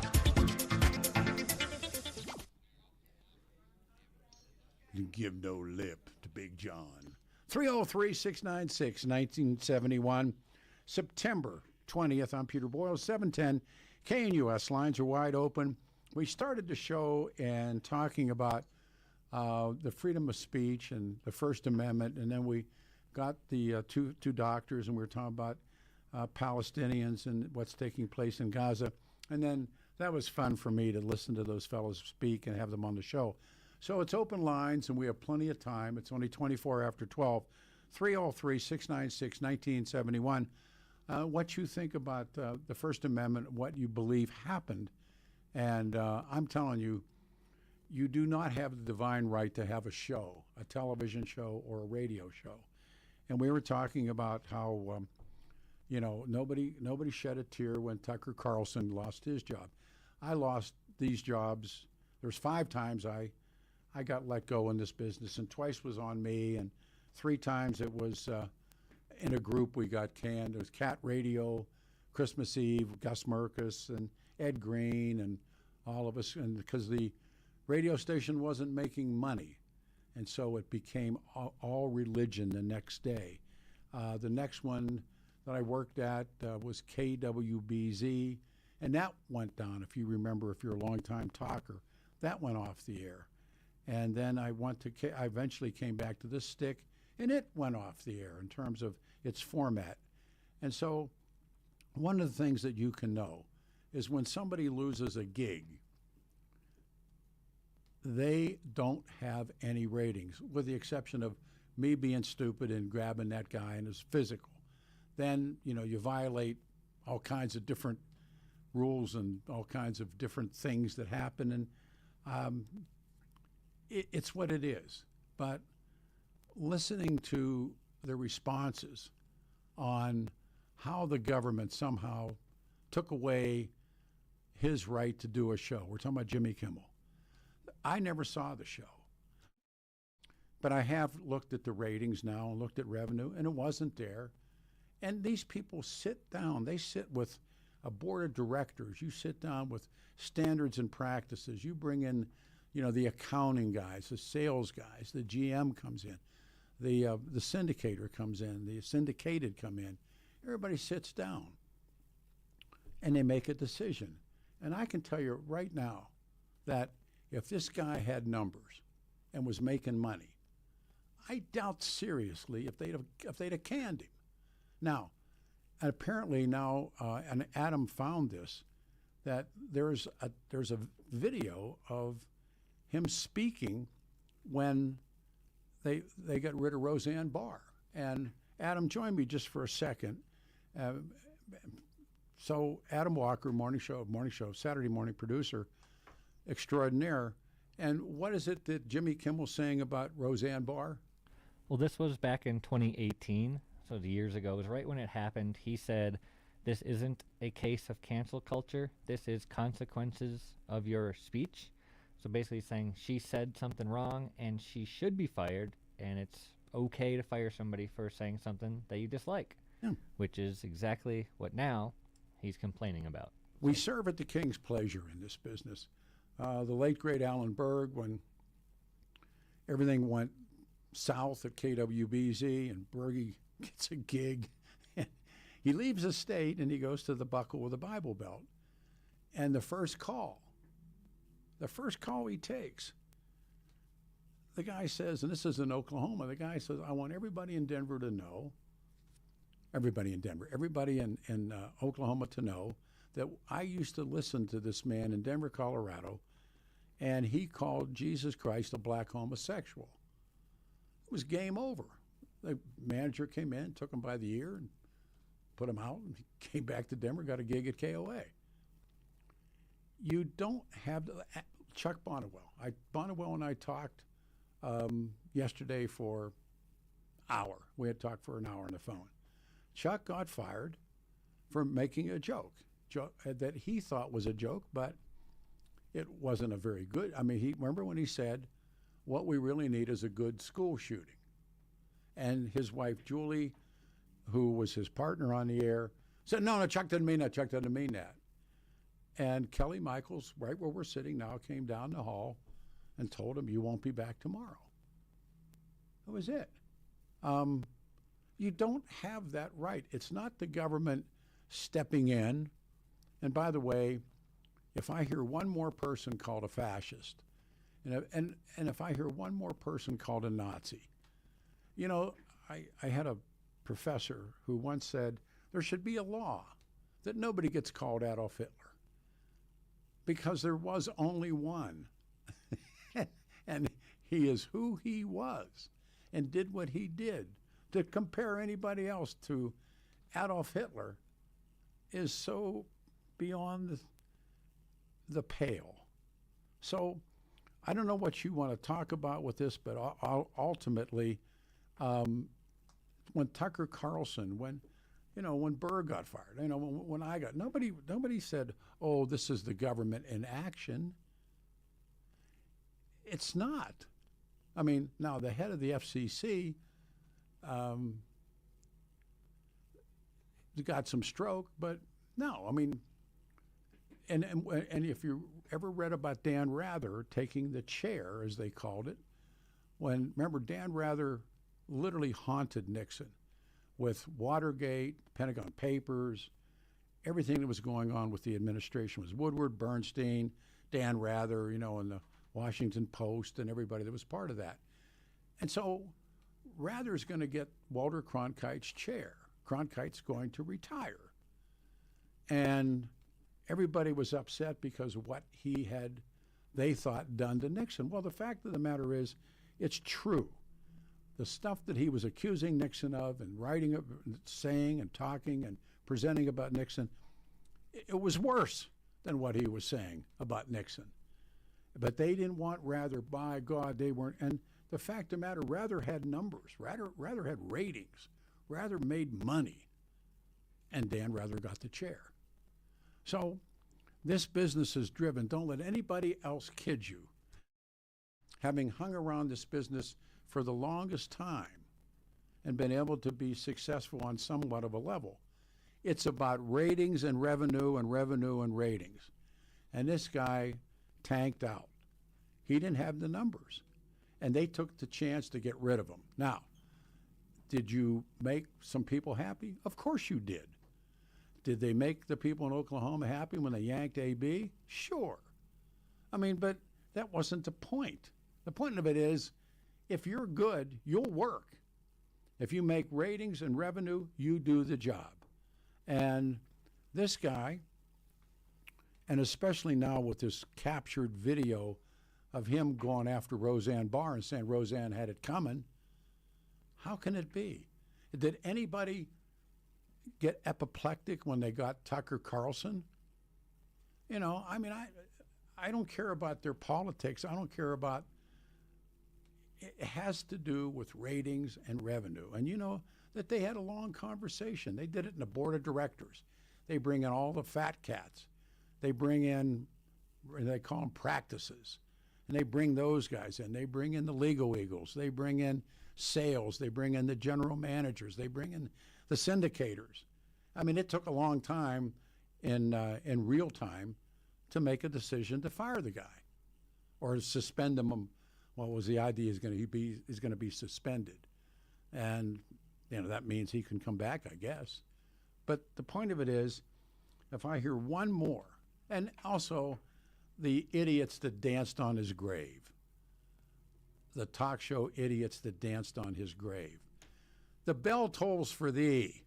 You give no lip to Big John. 303-696-1971. September 20th. I'm Peter Boyles, 710. KNUS lines are wide open. We started the show and talking about the freedom of speech and the First Amendment, and then we got the two doctors, and we were talking about Palestinians and what's taking place in Gaza. And then that was fun for me to listen to those fellows speak and have them on the show. So it's open lines, and we have plenty of time. It's only 24 after 12. 303-696-1971. What you think about the First Amendment, what you believe happened. And I'm telling you, you do not have the divine right to have a show, a television show or a radio show. And we were talking about how, nobody shed a tear when Tucker Carlson lost his job. I lost these jobs. There's 5 times I got let go in this business, and twice was on me, and 3 times it was in a group we got canned. It was Cat Radio, Christmas Eve, Gus Merkus, and Ed Green, and all of us, and because the radio station wasn't making money. And so it became all religion the next day. The next one that I worked at was KWBZ, and that went down, if you remember, if you're a long-time talker. That went off the air. And then I eventually came back to this stick, and it went off the air in terms of its format. And so one of the things that you can know is when somebody loses a gig, they don't have any ratings, with the exception of me being stupid and grabbing that guy and his physical. Then, you violate all kinds of different rules and all kinds of different things that happen, and it's what it is. But listening to the responses on how the government somehow took away his right to do a show. We're talking about Jimmy Kimmel. I never saw the show, but I have looked at the ratings now and looked at revenue, and it wasn't there. And these people sit down. They sit with a board of directors. You sit down with standards and practices. You bring in, the accounting guys, the sales guys. The GM comes in. The syndicator comes in. The syndicated come in. Everybody sits down, and they make a decision. And I can tell you right now that if this guy had numbers and was making money, I doubt seriously if they'd have canned him. Now, apparently now, and Adam found this, that there's a video of him speaking when they got rid of Roseanne Barr. And Adam, join me just for a second. So Adam Walker, morning show, Saturday morning producer extraordinaire. And what is it that Jimmy Kimmel's saying about Roseanne Barr? Well, this was back in 2018, so years ago. It was right when it happened. He said, this isn't a case of cancel culture. This is consequences of your speech. So basically saying she said something wrong and she should be fired, and it's okay to fire somebody for saying something that you dislike, which is exactly what now he's complaining about. We serve at the king's pleasure in this business. The late, great Alan Berg, when everything went south at KWBZ and Bergie gets a gig, he leaves the state and he goes to the buckle with a Bible Belt. And the first call he takes, the guy says, and this is in Oklahoma, the guy says, I want everybody in Denver to know, everybody in Oklahoma to know that I used to listen to this man in Denver, Colorado, and he called Jesus Christ a black homosexual. It was game over. The manager came in, took him by the ear, and put him out, and he came back to Denver, got a gig at KOA. You don't have to, Chuck Bonnewell. Bonnewell and I talked yesterday for an hour. We had talked for an hour on the phone. Chuck got fired for making a joke that he thought was a joke, but it wasn't a very good. I mean, remember when he said, what we really need is a good school shooting. And his wife, Julie, who was his partner on the air, said, no, Chuck didn't mean that. Chuck didn't mean that. And Kelly Michaels, right where we're sitting now, came down the hall and told him, you won't be back tomorrow. That was it. You don't have that right. It's not the government stepping in. And by the way, if I hear one more person called a fascist, and if I hear one more person called a Nazi, I had a professor who once said there should be a law that nobody gets called Adolf Hitler because there was only one. And he is who he was and did what he did. To compare anybody else to Adolf Hitler is so beyond the pale. So I don't know what you want to talk about with this, but ultimately, when Tucker Carlson, when Berg got fired, when I got, nobody said, oh, this is the government in action. It's not. I mean, now the head of the FCC got some stroke, but no, I mean, and if you ever read about Dan Rather taking the chair, as they called it, remember, Dan Rather literally haunted Nixon with Watergate, Pentagon Papers, everything that was going on with the administration was Woodward, Bernstein, Dan Rather, and the Washington Post and everybody that was part of that. And so Rather's going to get Walter Cronkite's chair. Cronkite's going to retire. And everybody was upset because of what he had, they thought, done to Nixon. Well, the fact of the matter is, it's true. The stuff that he was accusing Nixon of and writing, saying and talking and presenting about Nixon, it was worse than what he was saying about Nixon. But they didn't want Rather. By God, they weren't. And the fact of the matter, Rather had numbers. Rather had ratings. Rather made money. And Dan Rather got the chair. So this business is driven. Don't let anybody else kid you. Having hung around this business for the longest time and been able to be successful on somewhat of a level, it's about ratings and revenue and revenue and ratings. And this guy tanked out. He didn't have the numbers. And they took the chance to get rid of him. Now, did you make some people happy? Of course you did. Did they make the people in Oklahoma happy when they yanked AB? Sure. I mean, but that wasn't the point. The point of it is, if you're good, you'll work. If you make ratings and revenue, you do the job. And this guy, and especially now with this captured video of him going after Roseanne Barr and saying Roseanne had it coming, how can it be? Did anybody get apoplectic when they got Tucker Carlson? I don't care about their politics. I don't care about, it has to do with ratings and revenue. And that they had a long conversation. They did it in the board of directors. They bring in all the fat cats. They bring in, they call them practices. And they bring those guys in. They bring in the legal eagles. They bring in sales. They bring in the general managers. They bring in the syndicators. I mean, it took a long time in real time to make a decision to fire the guy or suspend him. What was the idea? He's going to be suspended. And, that means he can come back, I guess. But the point of it is, if I hear one more, and also the idiots that danced on his grave, the talk show idiots that danced on his grave. The bell tolls for thee.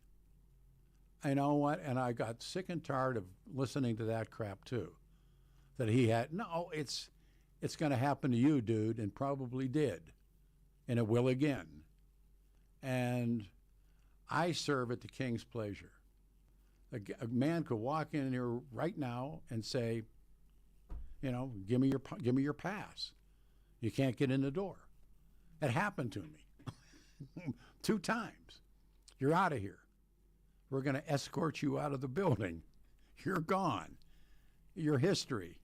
You know what? And I got sick and tired of listening to that crap too. That he had, no, it's going to happen to you, dude, and probably did. And it will again. And I serve at the king's pleasure. A man could walk in here right now and say, give me your pass. You can't get in the door. It happened to me 2 times. You're out of here. We're going to escort you out of the building. You're gone. Your history.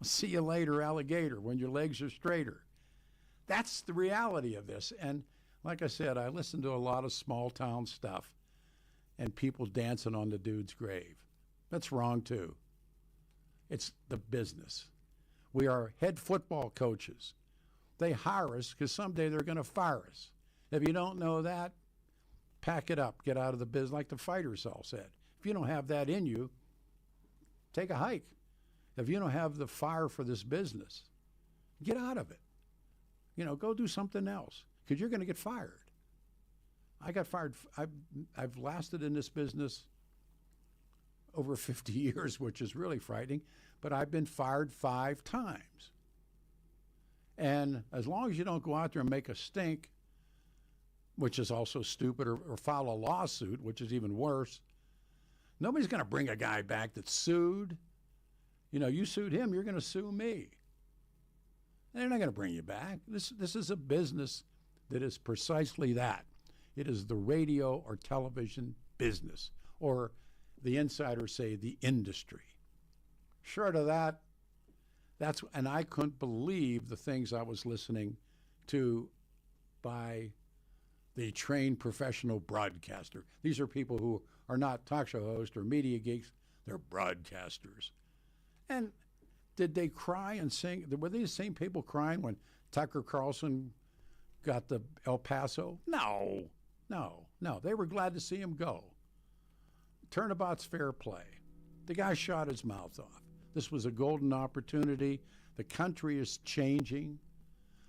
See you later, alligator, when your legs are straighter. That's the reality of this. And like I said, I listen to a lot of small town stuff and people dancing on the dude's grave. That's wrong too. It's the business. We are head football coaches. They hire us because someday they're going to fire us. If you don't know that, pack it up, get out of the business, like the fighters all said. If you don't have that in you, take a hike. If you don't have the fire for this business, get out of it. Go do something else because you're going to get fired. I got fired. I've lasted in this business over 50 years, which is really frightening, but I've been fired 5 times. And as long as you don't go out there and make a stink, which is also stupid, or file a lawsuit, which is even worse, nobody's going to bring a guy back that's sued. You sued him, you're going to sue me. And they're not going to bring you back. This is a business that is precisely that. It is the radio or television business, or the insiders say the industry. Short of that, and I couldn't believe the things I was listening to by the trained professional broadcaster. These are people who are not talk show hosts or media geeks, they're broadcasters. And did they cry and sing? Were they the same people crying when Tucker Carlson got the El Paso? No. They were glad to see him go. Turnabout's fair play. The guy shot his mouth off. This was a golden opportunity. The country is changing.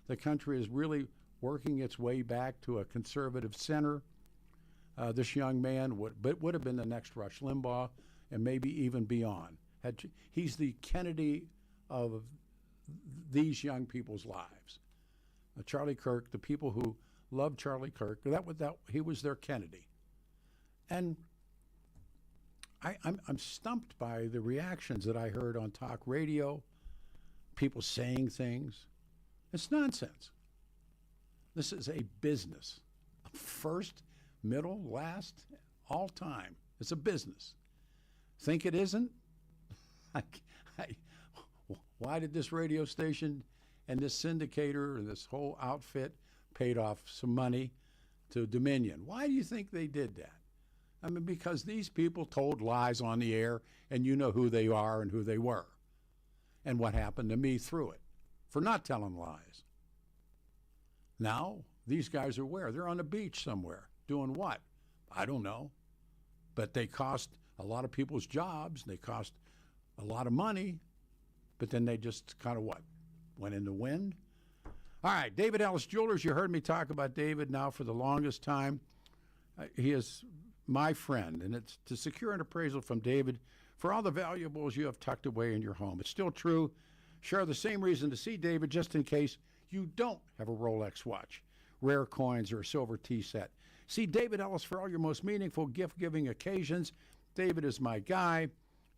The country is really working its way back to a conservative center. This young man would have been the next Rush Limbaugh, and maybe even beyond. He's the Kennedy of these young people's lives. Charlie Kirk, the people who loved Charlie Kirk, he was their Kennedy. And I'm stumped by the reactions that I heard on talk radio, people saying things. It's nonsense. This is a business. First, middle, last, all time. It's a business. Think it isn't? Why did this radio station and this syndicator and this whole outfit paid off some money to Dominion? Why do you think they did that? I mean, because these people told lies on the air, and you know who they are and who they were, and what happened to me through it for not telling lies. Now, these guys are where? They're on the beach somewhere. Doing what? I don't know. But they cost a lot of people's jobs. They cost a lot of money. But then they just kind of what? Went in the wind? All right, David Ellis Jewelers. You heard me talk about David now for the longest time. He is my friend, and it's to secure an appraisal from David for all the valuables you have tucked away in your home. It's still true. Share the same reason to see David just in case you don't have a Rolex watch, rare coins, or a silver tea set. See David Ellis for all your most meaningful gift-giving occasions. David is my guy.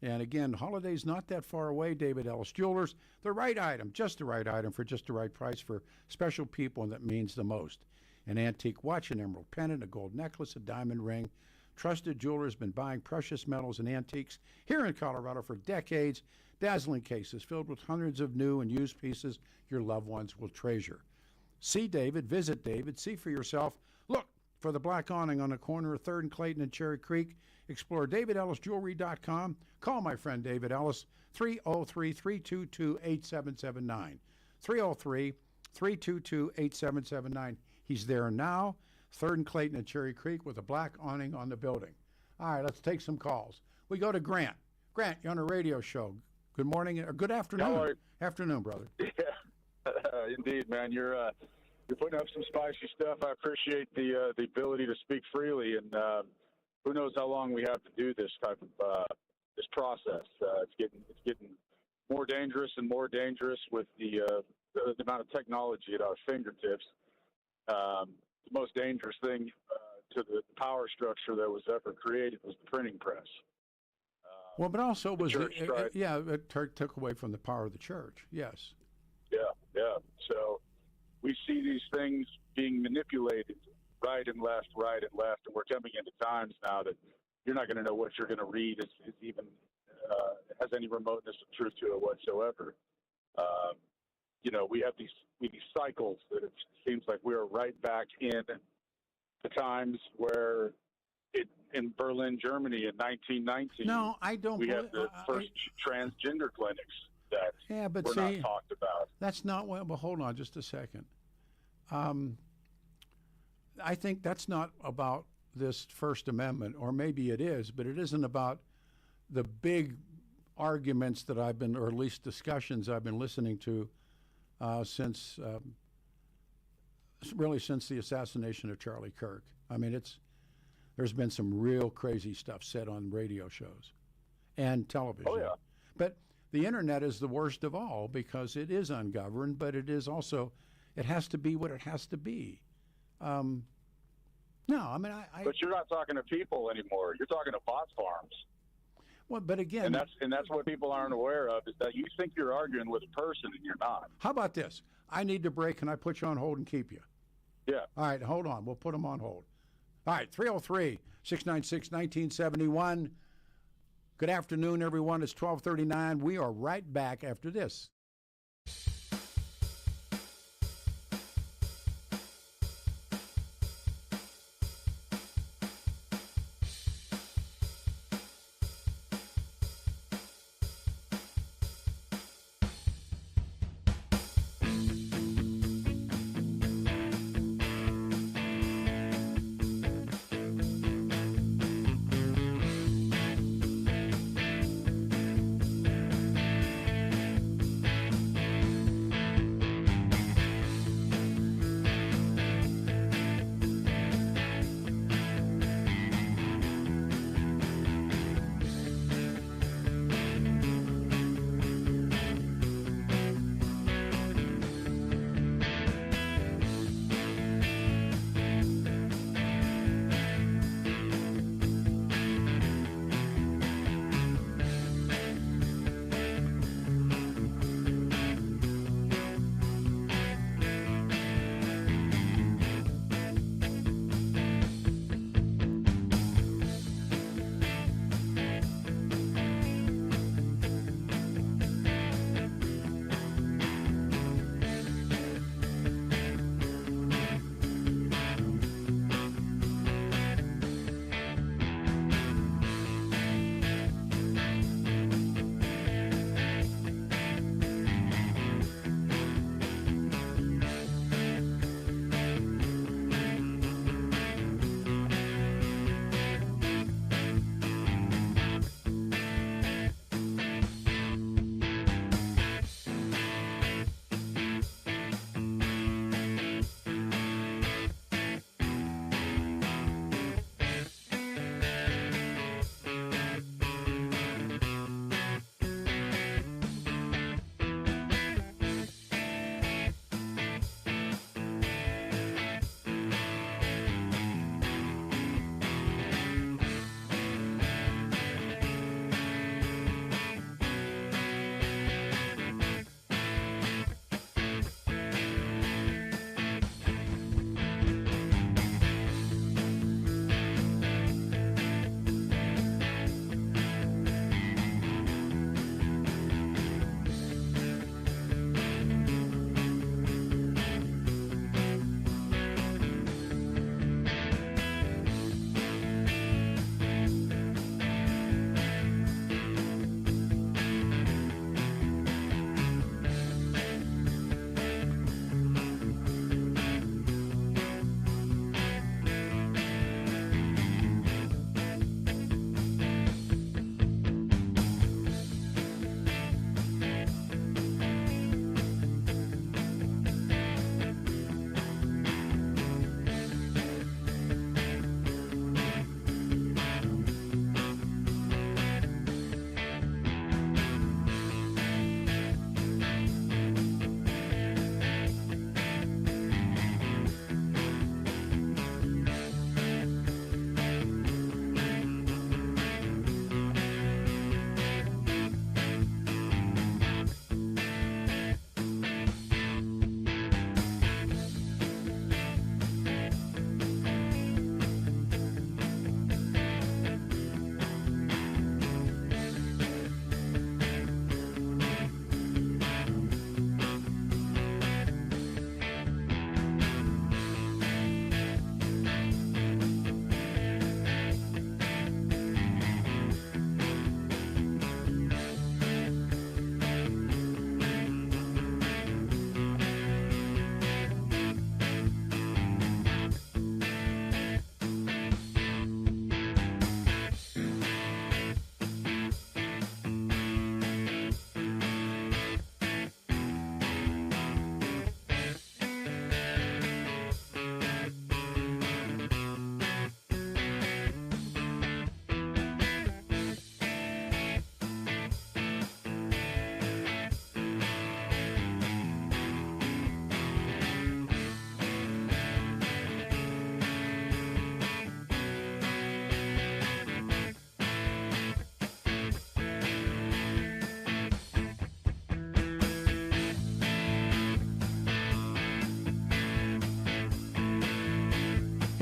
And again, holiday's not that far away. David Ellis Jewelers, the right item, just the right item for just the right price for special people, and that means the most. An antique watch, an emerald pendant, a gold necklace, a diamond ring. Trusted jewelers been buying precious metals and antiques here in Colorado for decades. Dazzling cases filled with hundreds of new and used pieces your loved ones will treasure. See David, visit David, see for yourself. Look for the black awning on the corner of 3rd and Clayton and Cherry Creek. Explore DavidEllisJewelry.com. Call my friend David Ellis, 303-322-8779. 303-322-8779. He's there now, 3rd and Clayton and Cherry Creek, with a black awning on the building. All right, let's take some calls. We go to Grant. Grant, you're on a radio show. Good morning, or good afternoon. Afternoon, brother. Yeah, indeed, man. You're putting up some spicy stuff. I appreciate the ability to speak freely, and who knows how long we have to do this type of this process. It's getting more dangerous and more dangerous with the amount of technology at our fingertips. The most dangerous thing to the power structure that was ever created was the printing press. Well, but also was it took away from the power of the church. Yes. Yeah. So we see these things being manipulated right and left, and we're coming into times now that you're not going to know what you're going to read is even has any remoteness of truth to it whatsoever. We have these cycles that it seems like we're right back in the times where in Berlin, Germany in 1919. No, I don't. We have the first transgender clinics that were not talked about. That's not well. But hold on, just a second. I think that's not about this First Amendment, or maybe it is, but it isn't about the big arguments that I've been, or at least discussions I've been listening to since the assassination of Charlie Kirk. I mean, there's been some real crazy stuff said on radio shows and television. Oh, yeah. But the internet is the worst of all because it is ungoverned, but it is also, it has to be what it has to be. No, I mean, But you're not talking to people anymore. You're talking to bot farms. Well, but again, and that's what people aren't aware of, is that you think you're arguing with a person and you're not. How about this? I need to break. Can I put you on hold and keep you? Yeah. All right, hold on. We'll put them on hold. All right, 303-696-1971. Good afternoon, everyone. It's 12:39. We are right back after this.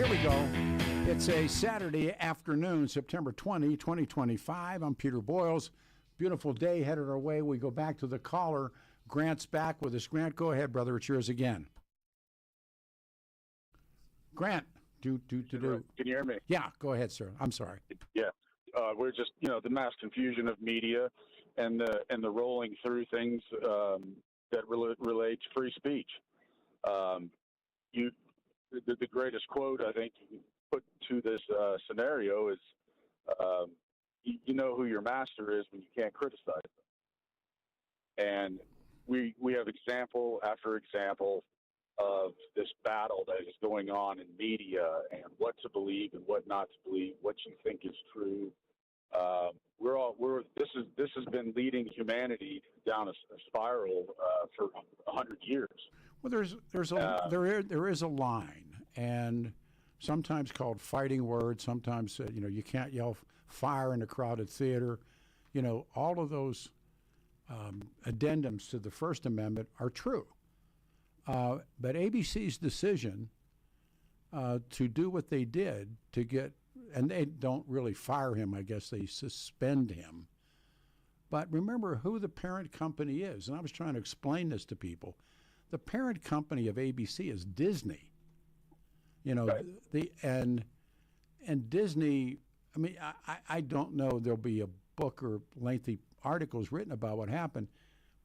Here we go. It's a Saturday afternoon, September 20, 2025. I'm Peter Boyles. Beautiful day headed our way. We go back to the caller. Grant's back with us. Grant, go ahead, brother. It's yours again. Grant, do. Can you hear me? Yeah, go ahead, sir. I'm sorry. Yeah. We're just, the mass confusion of media and the rolling through things that relate to free speech. The greatest quote I think you can put to this scenario is, you know who your master is when you can't criticize them. And we have example after example of this battle that is going on in media and what to believe and what not to believe, what you think is true. This has been leading humanity down a spiral for 100 years. Well, there is a line, and sometimes called fighting words. Sometimes you can't yell fire in a crowded theater. All of those addendums to the First Amendment are true. But ABC's decision to do what they did to get, and they don't really fire him, I guess they suspend him. But remember who the parent company is, and I was trying to explain this to people. The parent company of ABC is Disney. Right. And Disney. I mean, I don't know there'll be a book or lengthy articles written about what happened,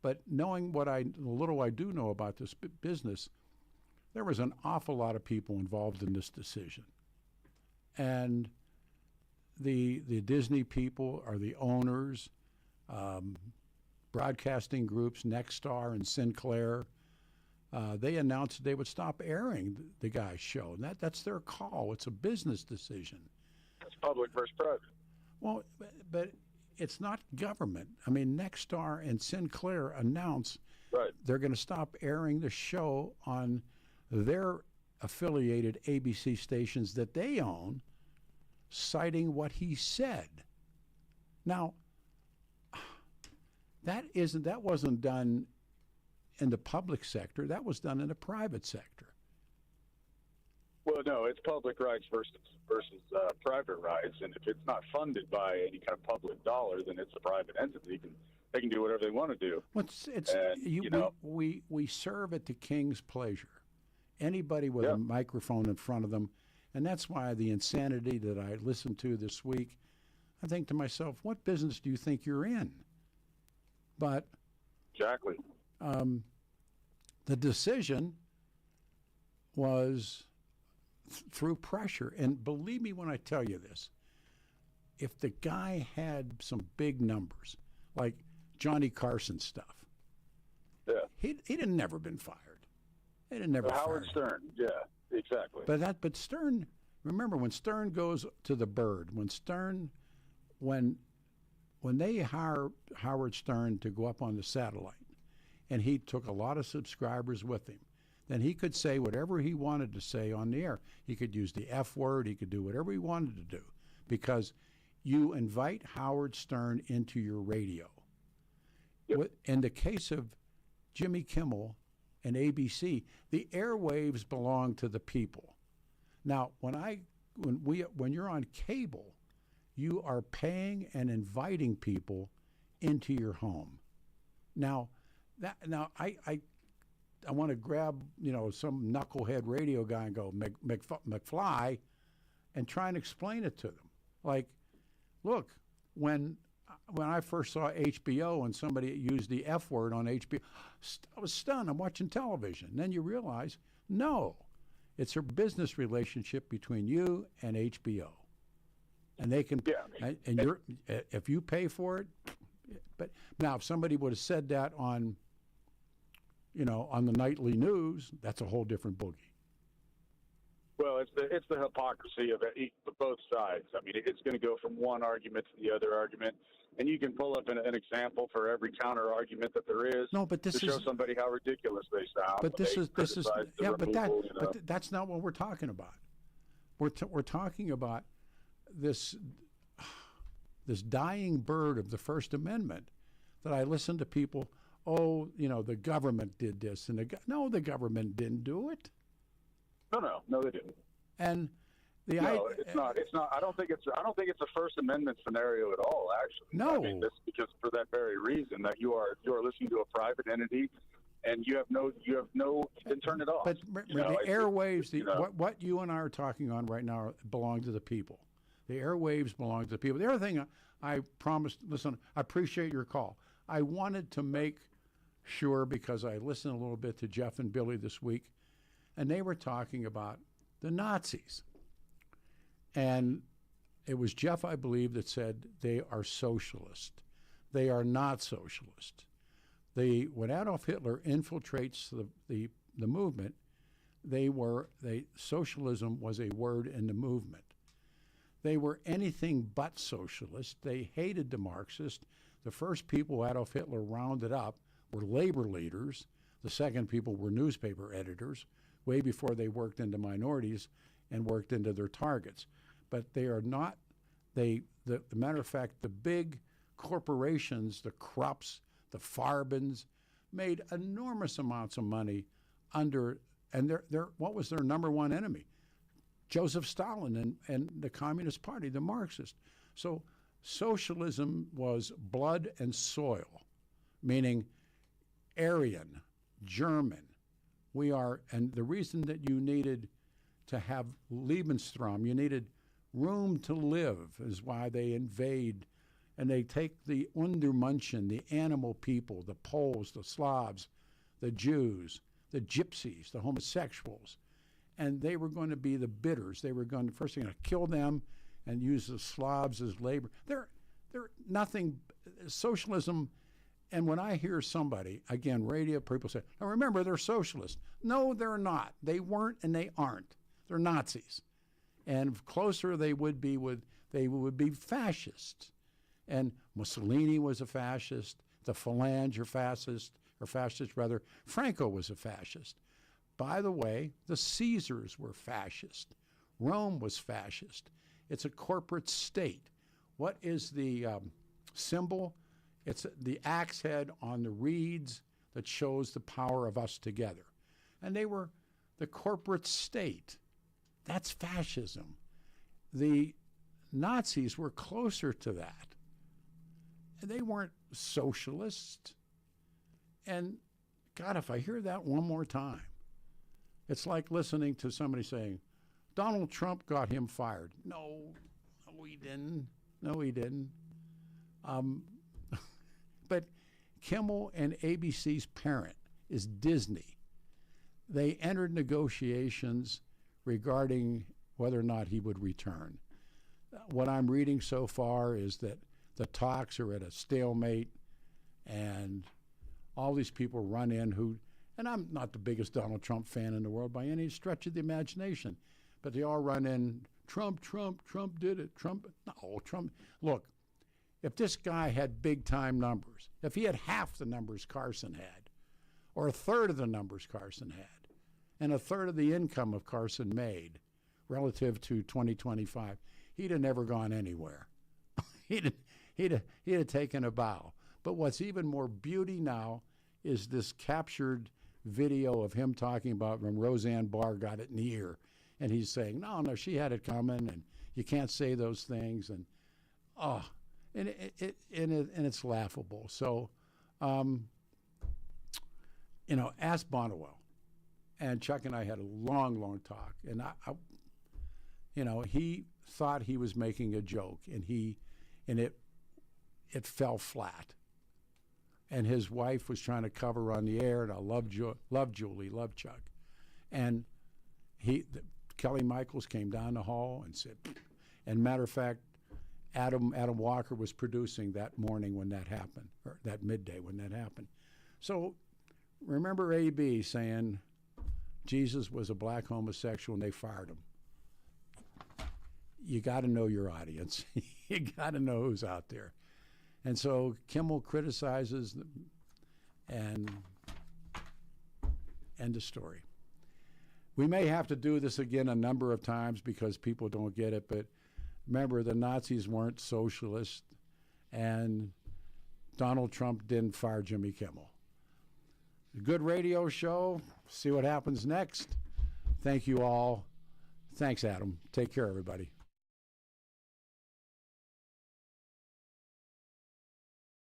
but knowing the little I do know about this business, there was an awful lot of people involved in this decision. And the Disney people are the owners, broadcasting groups, Nexstar and Sinclair. They announced they would stop airing the guy's show. And that's their call. It's a business decision. It's public versus private. Well, but it's not government. I mean, Nexstar and Sinclair announced they're going to stop airing the show on their affiliated ABC stations that they own, citing what he said. Now, that wasn't done in the public sector. That was done in the private sector. Well, no, it's public rights versus private rights, and if it's not funded by any kind of public dollar, then it's a private entity. They can do whatever they want to do. We serve at the king's pleasure. Anybody with a microphone in front of them, and that's why the insanity that I listened to this week, I think to myself, what business do you think you're in? But exactly. The decision was through pressure. And believe me when I tell you this, if the guy had some big numbers, like Johnny Carson stuff, he'd have never been fired. He'd have never Howard fired Stern, exactly. But Stern, remember when Stern goes to the Bird, when they hire Howard Stern to go up on the satellite, and he took a lot of subscribers with him, then he could say whatever he wanted to say on the air. He could use the F word. He could do whatever he wanted to do because you invite Howard Stern into your radio. Yep. In the case of Jimmy Kimmel and ABC, the airwaves belong to the people. Now, when you're on cable, you are paying and inviting people into your home. Now I want to grab, some knucklehead radio guy and go, McFly, and try and explain it to them. Like, look, when I first saw HBO and somebody used the F word on HBO, I was stunned. I'm watching television. And then you realize, no, it's a business relationship between you and HBO. And they can, and if you pay for it, but now if somebody would have said that on the nightly news, that's a whole different boogie. Well, it's the hypocrisy of both sides. I mean, it's going to go from one argument to the other argument, and you can pull up an example for every counter argument that there is. No, but this to show somebody how ridiculous they sound. But but that's not what we're talking about. We're talking about this dying bird of the First Amendment that I listen to people. Oh, the government did this, and the government didn't do it. No, they didn't. And No, it's not. It's not. I don't think it's a First Amendment scennario at all. Actually, no. I mean, this because for that very reason that you are listening to a private entity, and you then turn it off. But the airwaves, what you and I are talking on right now belong to the people. The airwaves belong to the people. The other thing I promised, listen, I appreciate your call. I wanted to make sure, because I listened a little bit to Jeff and Billy this week, and they were talking about the Nazis. And it was Jeff, I believe, that said they are socialist. They are not socialist. When Adolf Hitler infiltrates the movement, socialism was a word in the movement. They were anything but socialist. They hated the Marxists. The first people Adolf Hitler rounded up were labor leaders. The second people were newspaper editors, way before they worked into minorities and worked into their targets. But they are not, the matter of fact, the big corporations, the Krupps, the Farbens, made enormous amounts of money and what was their number one enemy? Joseph Stalin and the Communist Party, the Marxists. So socialism was blood and soil, meaning Aryan, German. And the reason that you needed to have Lebensraum, you needed room to live, is why they invade, and they take the Untermenschen, the animal people, the Poles, the Slavs, the Jews, the Gypsies, the homosexuals, and they were going to be the bidders. They were going to kill them and use the Slavs as labor. They're nothing, socialism. And when I hear somebody, again, radio people say, now remember, they're socialists. No, they're not. They weren't and they aren't. They're Nazis. And closer they would be fascists. And Mussolini was a fascist. The Phalange are fascist, Franco was a fascist. By the way, the Caesars were fascist. Rome was fascist. It's a corporate state. What is the symbol? It's the axe head on the reeds that shows the power of us together. And they were the corporate state. That's fascism. The Nazis were closer to that. They weren't socialists. And God, if I hear that one more time, it's like listening to somebody saying, Donald Trump got him fired. No, he didn't. No, he didn't. But Kimmel and ABC's parent is Disney. They entered negotiations regarding whether or not he would return. What I'm reading so far is that the talks are at a stalemate, and all these people run in and I'm not the biggest Donald Trump fan in the world by any stretch of the imagination, but they all run in, Trump did it, Trump. Look, if this guy had big-time numbers, if he had half the numbers Carson had, or a third of the numbers Carson had, and a third of the income of Carson made relative to 2025, he'd have never gone anywhere. he'd have taken a bow. But what's even more beauty now is this captured video of him talking about when Roseanne Barr got it in the ear. And he's saying, no, she had it coming, and you can't say those things. And, it's laughable. So, ask Bonnewell. And Chuck and I had a long, long talk. And, he thought he was making a joke, and it fell flat. And his wife was trying to cover on the air, and I love Julie, love Chuck. And Kelly Michaels came down the hall and said, and matter of fact, Adam Walker was producing that morning when that happened, or that midday when that happened. So remember AB saying Jesus was a black homosexual and they fired him. You got to know your audience. You got to know who's out there. And so Kimmel criticizes them, and end of story. We may have to do this again a number of times because people don't get it, but remember, the Nazis weren't socialists, and Donald Trump didn't fire Jimmy Kimmel. A good radio show. See what happens next. Thank you all. Thanks, Adam. Take care, everybody.